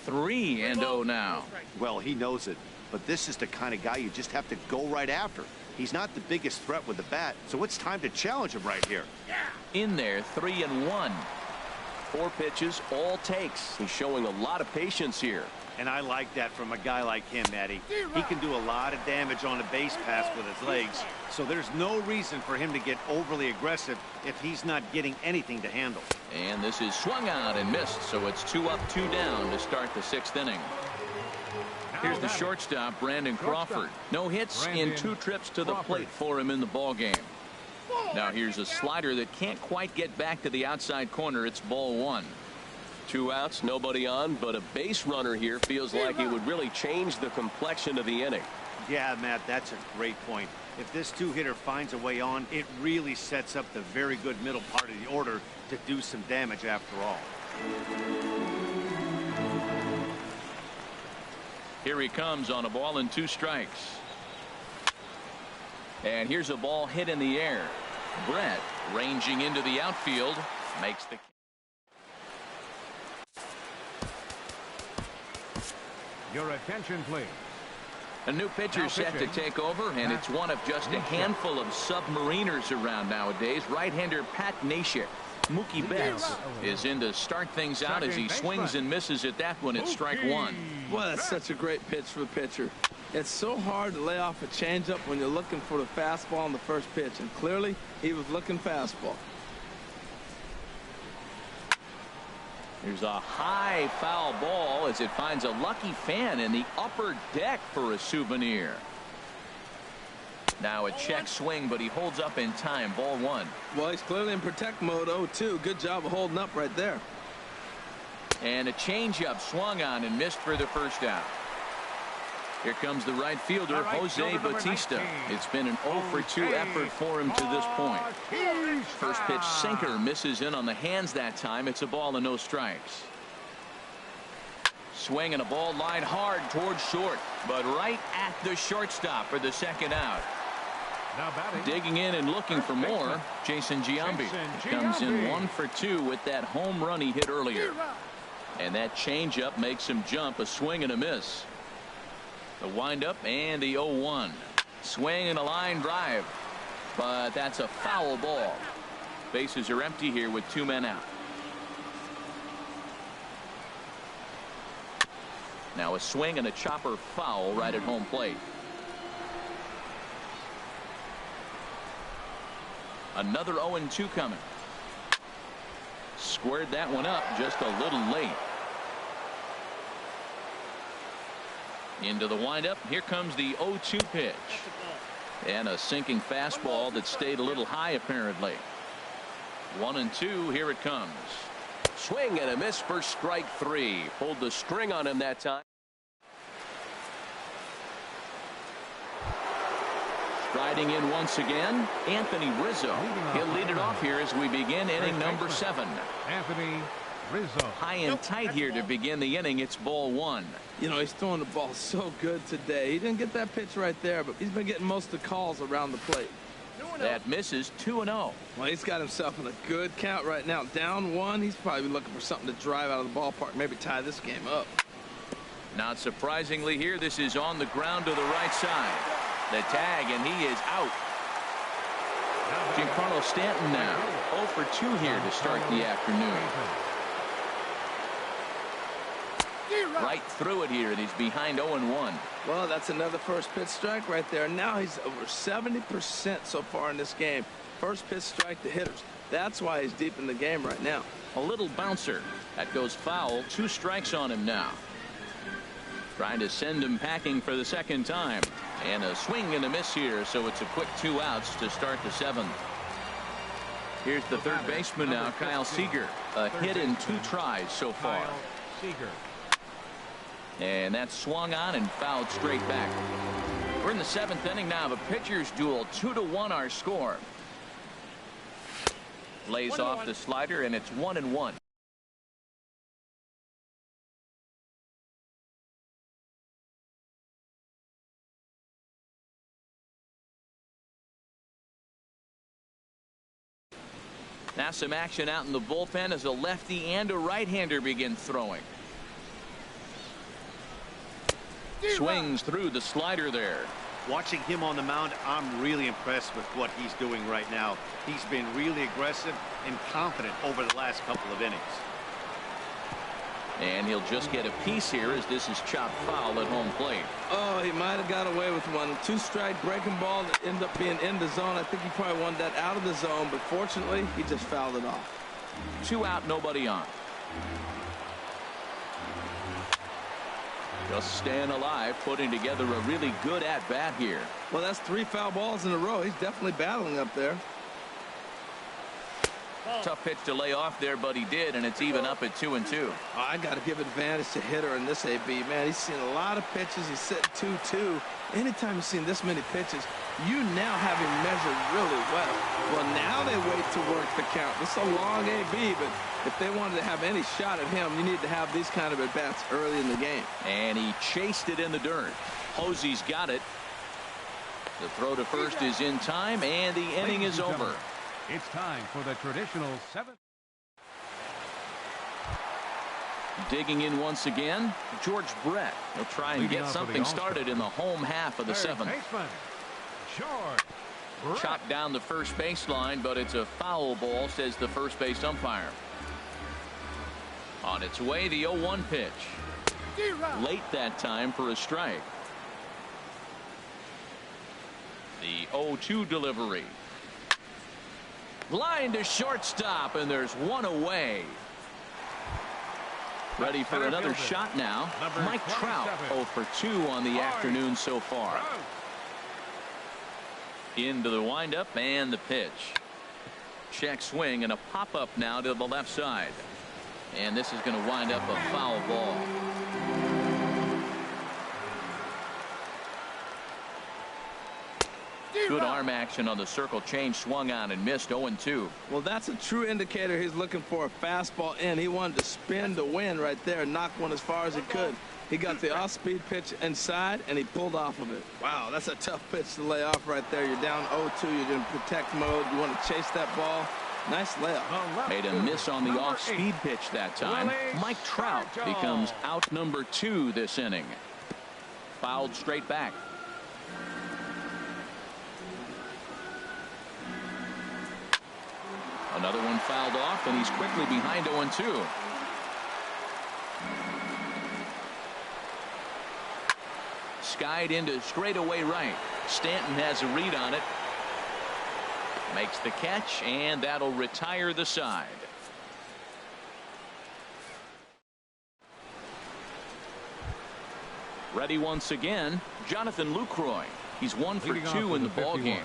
Three and 0 now. Well, he knows it, but this is the kind of guy you just have to go right after. He's not the biggest threat with the bat, so it's time to challenge him right here. In there, 3-1. 4 pitches, all takes. He's showing a lot of patience here. And I like that from a guy like him, Matty. He can do a lot of damage on a base pass with his legs, so there's no reason for him to get overly aggressive if he's not getting anything to handle. And this is swung out and missed, so it's 2 up, 2 down to start the 6th inning. Here's the shortstop, Brandon Crawford. No hits in 2 trips to the plate for him in the ball game. Now here's a slider that can't quite get back to the outside corner. It's ball 1. 2 outs, nobody on, but a base runner here feels like it would really change the complexion of the inning. Yeah, Matt, that's a great point. If this 2-hitter finds a way on, it really sets up the very good middle part of the order to do some damage after all. Here he comes on a ball and 2 strikes. And here's a ball hit in the air. Brett, ranging into the outfield, makes the. Your attention, please. A new pitcher set to take over, and it's one of just a handful of submariners around nowadays. Right-hander Pat Neshek. Mookie Betts is in to start things out as he swings and misses at that one. It's strike 1. Boy, that's such a great pitch for the pitcher. It's so hard to lay off a changeup when you're looking for the fastball on the first pitch, and clearly he was looking fastball. There's a high foul ball as it finds a lucky fan in the upper deck for a souvenir. Now a check swing, but he holds up in time. Ball 1. Well, he's clearly in protect mode. 0-2. Good job of holding up right there. And a changeup swung on and missed for the first out. Here comes the right fielder, Jose Bautista. It's been an 0 for 2 effort for him to this point. First pitch sinker misses in on the hands that time. It's a ball and no strikes. Swing and a ball line hard towards short, but right at the shortstop for the 2nd out. Digging in and looking for more, Jason Giambi comes in 1 for 2 with that home run he hit earlier. And that changeup makes him jump. A swing and a miss. The windup and the 0-1. Swing and a line drive, but that's a foul ball. Bases are empty here with 2 men out. Now a swing and a chopper foul right at home plate. Another 0-2 coming. Squared that one up just a little late. Into the windup. Here comes the 0-2 pitch. And a sinking fastball that stayed a little high apparently. 1-2. Here it comes. Swing and a miss for strike 3. Pulled the string on him that time. Striding in once again, Anthony Rizzo. He'll lead it off here as we begin inning number 7. Anthony Rizzo. High and tight here to begin the inning. It's ball 1. You know, he's throwing the ball so good today. He didn't get that pitch right there, but he's been getting most of the calls around the plate. That misses. 2-0. Well, he's got himself in a good count right now. Down 1. He's probably looking for something to drive out of the ballpark, maybe tie this game up. Not surprisingly here, this is on the ground to the right side. The tag, and he is out. Giancarlo Stanton now 0 for 2 here to start the afternoon. Right through it here, and he's behind 0-1. Well, that's another first pitch strike right there. Now he's over 70% so far in this game. First pitch strike to hitters. That's why he's deep in the game right now. A little bouncer. That goes foul. 2 strikes on him now. Trying to send him packing for the second time. And a swing and a miss here, so it's a quick 2 outs to start the 7th. Here's the third baseman now, Kyle Seager. A hit in 2 tries so far. And that's swung on and fouled straight back. We're in the 7th inning now of a pitcher's duel. 2-1 our score. Lays off the slider, and it's 1-1. Now some action out in the bullpen as a lefty and a right-hander begin throwing. Swings through the slider there. Watching him on the mound, I'm really impressed with what he's doing right now. He's been really aggressive and confident over the last couple of innings. And he'll just get a piece here as this is chopped foul at home plate. Oh, he might have got away with one. 2-strike breaking ball that ended up being in the zone. I think he probably wanted that out of the zone, but fortunately, he just fouled it off. 2 out, nobody on. Just staying alive, putting together a really good at-bat here. Well, that's 3 foul balls in a row. He's definitely battling up there. Tough pitch to lay off there, but he did, and it's even up at 2-2. Oh, I got to give advantage to hitter in this AB. Man, he's seen a lot of pitches. He's sitting 2-2. Anytime you've seen this many pitches, you now have him measured really well. Well, now they wait to work the count. It's a long AB, but if they wanted to have any shot at him, you need to have these kind of at-bats early in the game. And he chased it in the dirt. Posey's got it. The throw to first is in time, and the inning is over. It's time for the traditional 7th. Digging in once again, George Brett. He'll try and get something started in the home half of the 7th. Chopped down the first baseline, but it's a foul ball, says the first base umpire. On its way, the 0-1 pitch. Late that time for a strike. The 0-2 delivery. Line to shortstop, and there's one away. Ready for another shot now. Mike Trout 0 for 2 on the afternoon so far. Into the windup and the pitch. Check swing and a pop-up now to the left side. And this is going to wind up a foul ball. Good arm action on the circle change, swung on and missed. 0-2. Well, that's a true indicator he's looking for a fastball in. He wanted to spin to win right there, knock one as far as he could. He got the off-speed pitch inside, and he pulled off of it. Wow, that's a tough pitch to lay off right there. You're down 0-2. You're in protect mode. You want to chase that ball. Nice layup. Made a miss on the off-speed pitch that time. Mike Trout becomes out number 2 this inning. Fouled straight back. Another one fouled off, and he's quickly behind 0-2. Skied into straightaway right. Stanton has a read on it. Makes the catch, and that'll retire the side. Ready once again, Jonathan Lucroy. He's 1 for 2 in the ball game.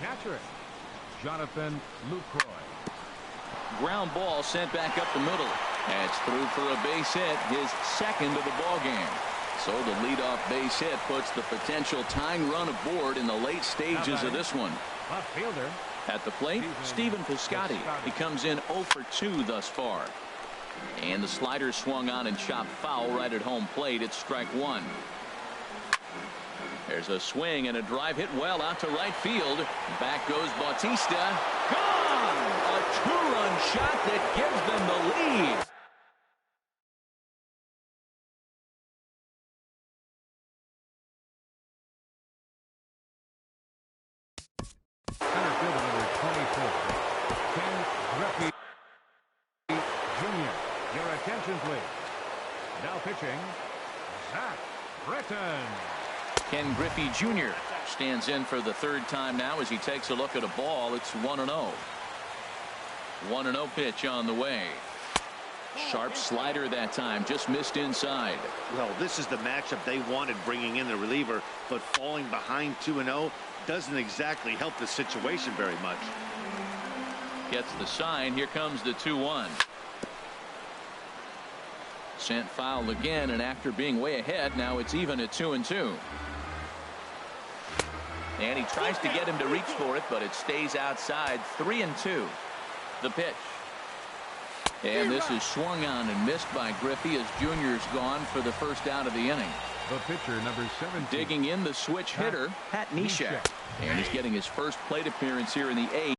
Catcher, Jonathan Lucroy. Ground ball sent back up the middle. That's through for a base hit, his second of the ball game. So the leadoff base hit puts the potential tying run aboard in the late stages of this one. Left fielder. At the plate, Stephen Piscotty. He comes in 0 for 2 thus far. And the slider swung on and chopped foul right at home plate. It's strike one. There's a swing and a drive hit well out to right field. Back goes Bautista. Gone! A two-run shot that gives them the lead. Center fielder number 24, Ken Griffey Jr. Your attention, please. Now pitching, Zach Britton. Ken Griffey Jr. stands in for the third time now as he takes a look at a ball. It's 1-0. 1-0 pitch on the way. Sharp slider that time, just missed inside. Well, this is the matchup they wanted, bringing in the reliever, but falling behind 2-0 doesn't exactly help the situation very much. Gets the sign. Here comes the 2-1. Sent foul again, and after being way ahead, now it's even at 2-2. And he tries to get him to reach for it, but it stays outside. 3-2. The pitch. And this is swung on and missed by Griffey as Junior's gone for the first out of the inning. The pitcher, number 17. Digging in, the switch hitter, Pat Neshek. And he's getting his first plate appearance here in the eighth.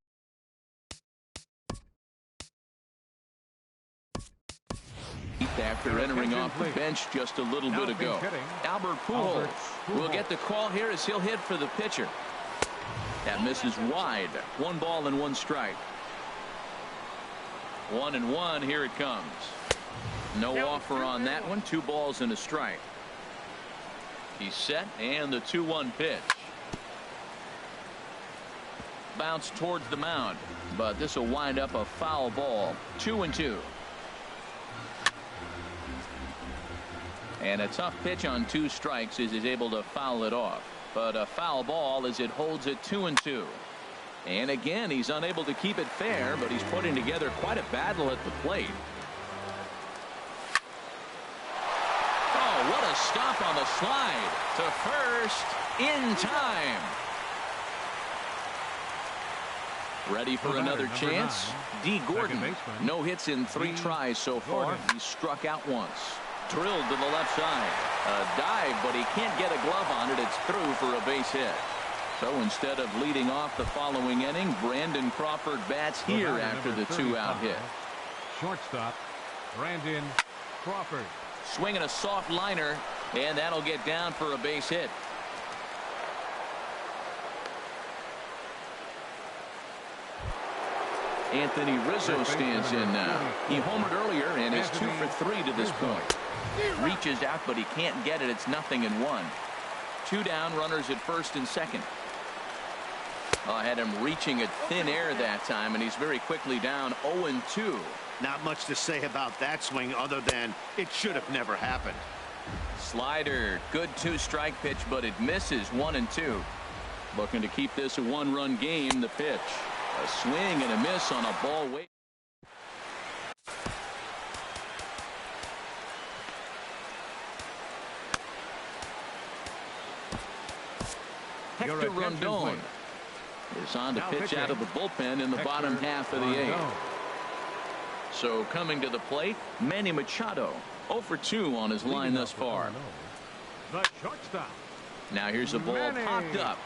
After entering off the bench just a little bit ago. Albert Pujols will get the call here as he'll hit for the pitcher. That misses wide. 1 ball and 1 strike. 1-1. Here it comes. No offer on that one. 2 balls and a strike. He's set, and the 2-1 pitch. Bounce towards the mound, but this will wind up a foul ball. 2-2. And a tough pitch on 2 strikes as he's able to foul it off. But a foul ball as it holds it 2-2. And again, he's unable to keep it fair, but he's putting together quite a battle at the plate. Oh, what a stop on the slide to first in time. Ready for another chance? D. Gordon. No hits in 3 tries so far. He's struck out once. Drilled to the left side. A dive, but he can't get a glove on it. It's through for a base hit. So instead of leading off the following inning, Brandon Crawford bats here after the 2-out hit. Shortstop, Brandon Crawford. Swinging a soft liner, and that'll get down for a base hit. Anthony Rizzo stands in now. He homered earlier and is 2 for 3 to this point. Reaches out, but he can't get it. It's 0-1. 2 down, runners at first and second. I had him reaching at thin air that time, and he's very quickly down 0-2. Not much to say about that swing other than it should have never happened. Slider, good 2-strike pitch, but it misses. 1-2. Looking to keep this a 1-run game. The pitch. A swing and a miss on a ball weight. Hector Rondon is on to pitch out of the bullpen in the bottom half of the 8th. So coming to the plate, Manny Machado. 0 for 2 on his line thus far. The shortstop. Now here's a ball popped up.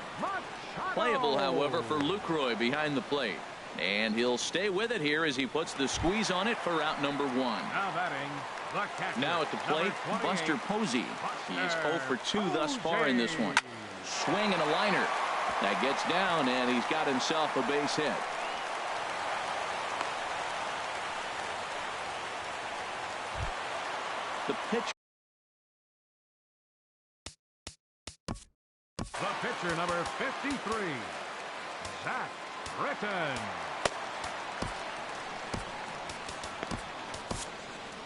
Playable, however, for Lucroy behind the plate. And he'll stay with it here as he puts the squeeze on it for out number 1. Now batting, the catcher, now at the plate, Buster Posey. He's 0 for 2 thus far in this one. Swing and a liner. That gets down, and he's got himself a base hit. The pitch. The pitcher, number 53, Zach Britton.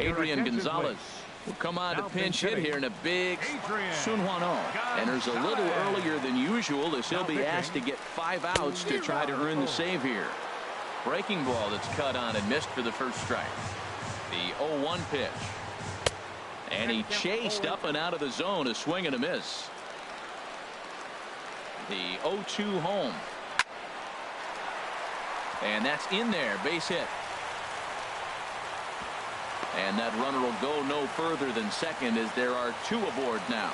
Adrian Gonzalez will come on to pinch hit here in a big Sunhwano. Enters a little earlier than usual as he'll be asked to get 5 outs to try to earn the save here. Breaking ball that's cut on and missed for the first strike. The 0-1 pitch. And he chased up and out of the zone, a swing and a miss. The 0-2 home. And that's in there, base hit. And that runner will go no further than second as there are 2 aboard now.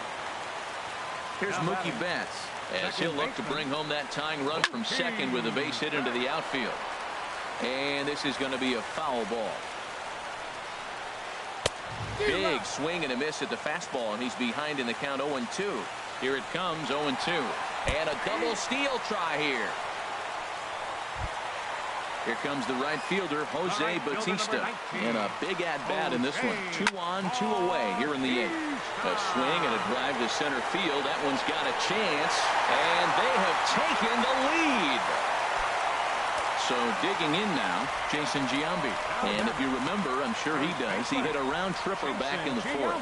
Here's Mookie Betts as he'll look to bring home that tying run from second with a base hit into the outfield. And this is going to be a foul ball. Big swing and a miss at the fastball, and he's behind in the count 0-2. Here it comes, 0-2. And a double steal try here. Here comes the right fielder, Jose Bautista. And a big at-bat in this one. 2 on, 2 away here in the 8th. A swing and a drive to center field. That one's got a chance. And they have taken the lead. So digging in now, Jason Giambi. And if you remember, I'm sure he does, he hit a round tripper back in the 4th.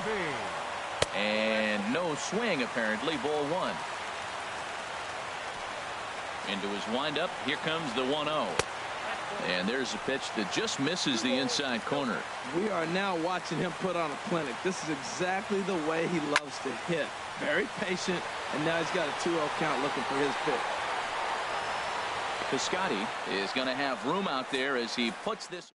And no swing, apparently, ball 1. Into his windup, here comes the 1-0. And there's a pitch that just misses the inside corner. We are now watching him put on a clinic. This is exactly the way he loves to hit. Very patient, and now he's got a 2-0 count looking for his pitch. Piscotty is going to have room out there as he puts this.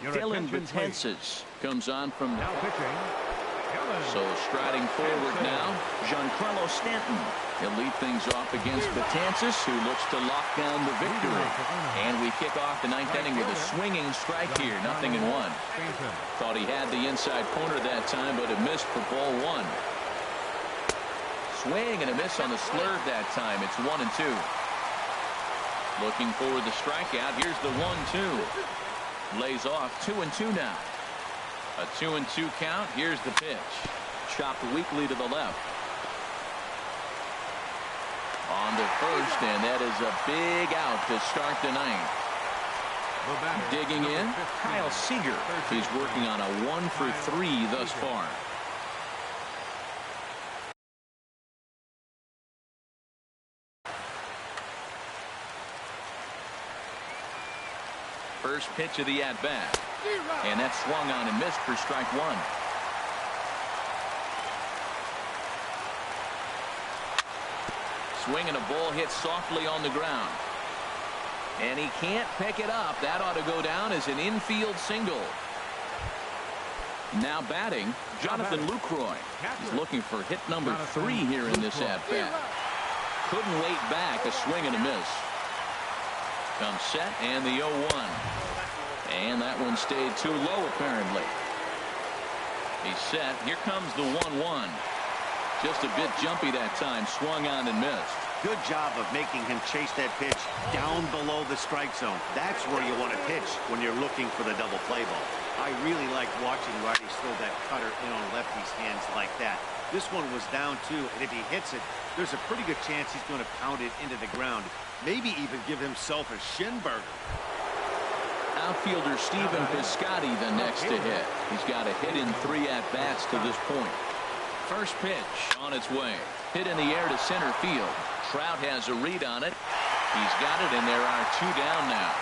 Dylan Betances comes on from Now pitching. so striding forward now, Giancarlo Stanton. He'll lead things off against Betances, who looks to lock down the victory. And we kick off the 9th inning with a swinging strike here, 0-1. Thought he had the inside corner that time, but it missed for ball 1. Swing and a miss on the slurve that time. It's 1-2. Looking for the strikeout. Here's the 1-2. Lays off 2-2 now. A 2-2 count. Here's the pitch. Chopped weakly to the left. On to first, and that is a big out to start the 9th. Digging in, Kyle Seager. He's working on a 1-for-3 thus far. First pitch of the at-bat. And that swung on and missed for strike 1. Swing and a ball hit softly on the ground. And he can't pick it up. That ought to go down as an infield single. Now batting, Jonathan Lucroy. He's looking for hit number 3 here in this at-bat. Couldn't wait back. A swing and a miss. Comes set and the 0-1. And that one stayed too low apparently. He's set. Here comes the 1-1. Just a bit jumpy that time. Swung on and missed. Good job of making him chase that pitch down below the strike zone. That's where you want to pitch when you're looking for the double play ball. I really like watching righties throw that cutter in on lefties' hands like that. This one was down too, and if he hits it, there's a pretty good chance he's going to pound it into the ground. Maybe even give himself a shin burger. Outfielder Stephen Piscotty the next to hit. He's got a hit in 3 at-bats to this point. First pitch on its way. Hit in the air to center field. Trout has a read on it. He's got it, and there are 2 down now.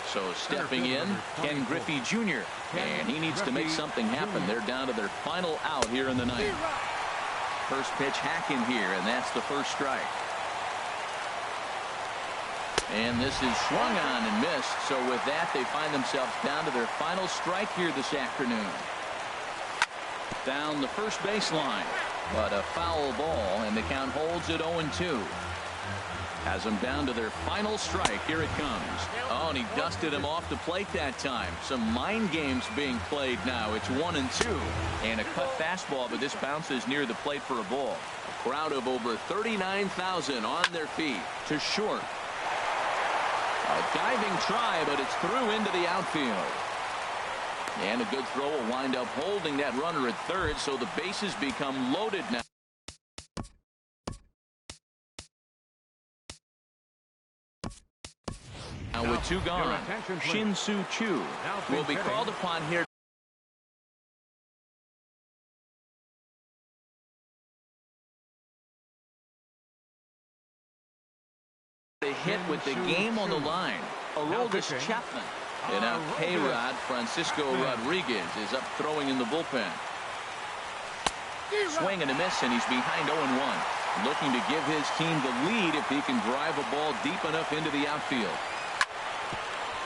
So stepping in, Ken Griffey Jr. And he needs to make something happen. They're down to their final out here in the 9th. First pitch hack in here, and that's the first strike. And this is swung on and missed. So with that, they find themselves down to their final strike here this afternoon. Down the first baseline, but a foul ball, and the count holds at 0-2. Has them down to their final strike. Here it comes. Oh, and he dusted him off the plate that time. Some mind games being played now. It's 1-2. And a cut fastball, but this bounces near the plate for a ball. A crowd of over 39,000 on their feet to short. A Diving try, but it's through into the outfield. And a good throw will wind up holding that runner at third, so the bases become loaded now. Now with two gone, Shin-Soo Choo will be called upon here. A hit with the game on the line. Aroldis Chapman. And now K-Rod Francisco Rodriguez is up throwing in the bullpen. Swing and a miss, and he's behind 0-1. Looking to give his team the lead if he can drive a ball deep enough into the outfield.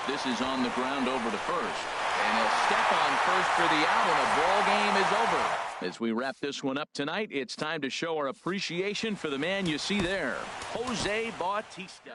This is on the ground over to first. And he'll step on first for the out, and the ball game is over. As we wrap this one up tonight, it's time to show our appreciation for the man you see there, Jose Bautista.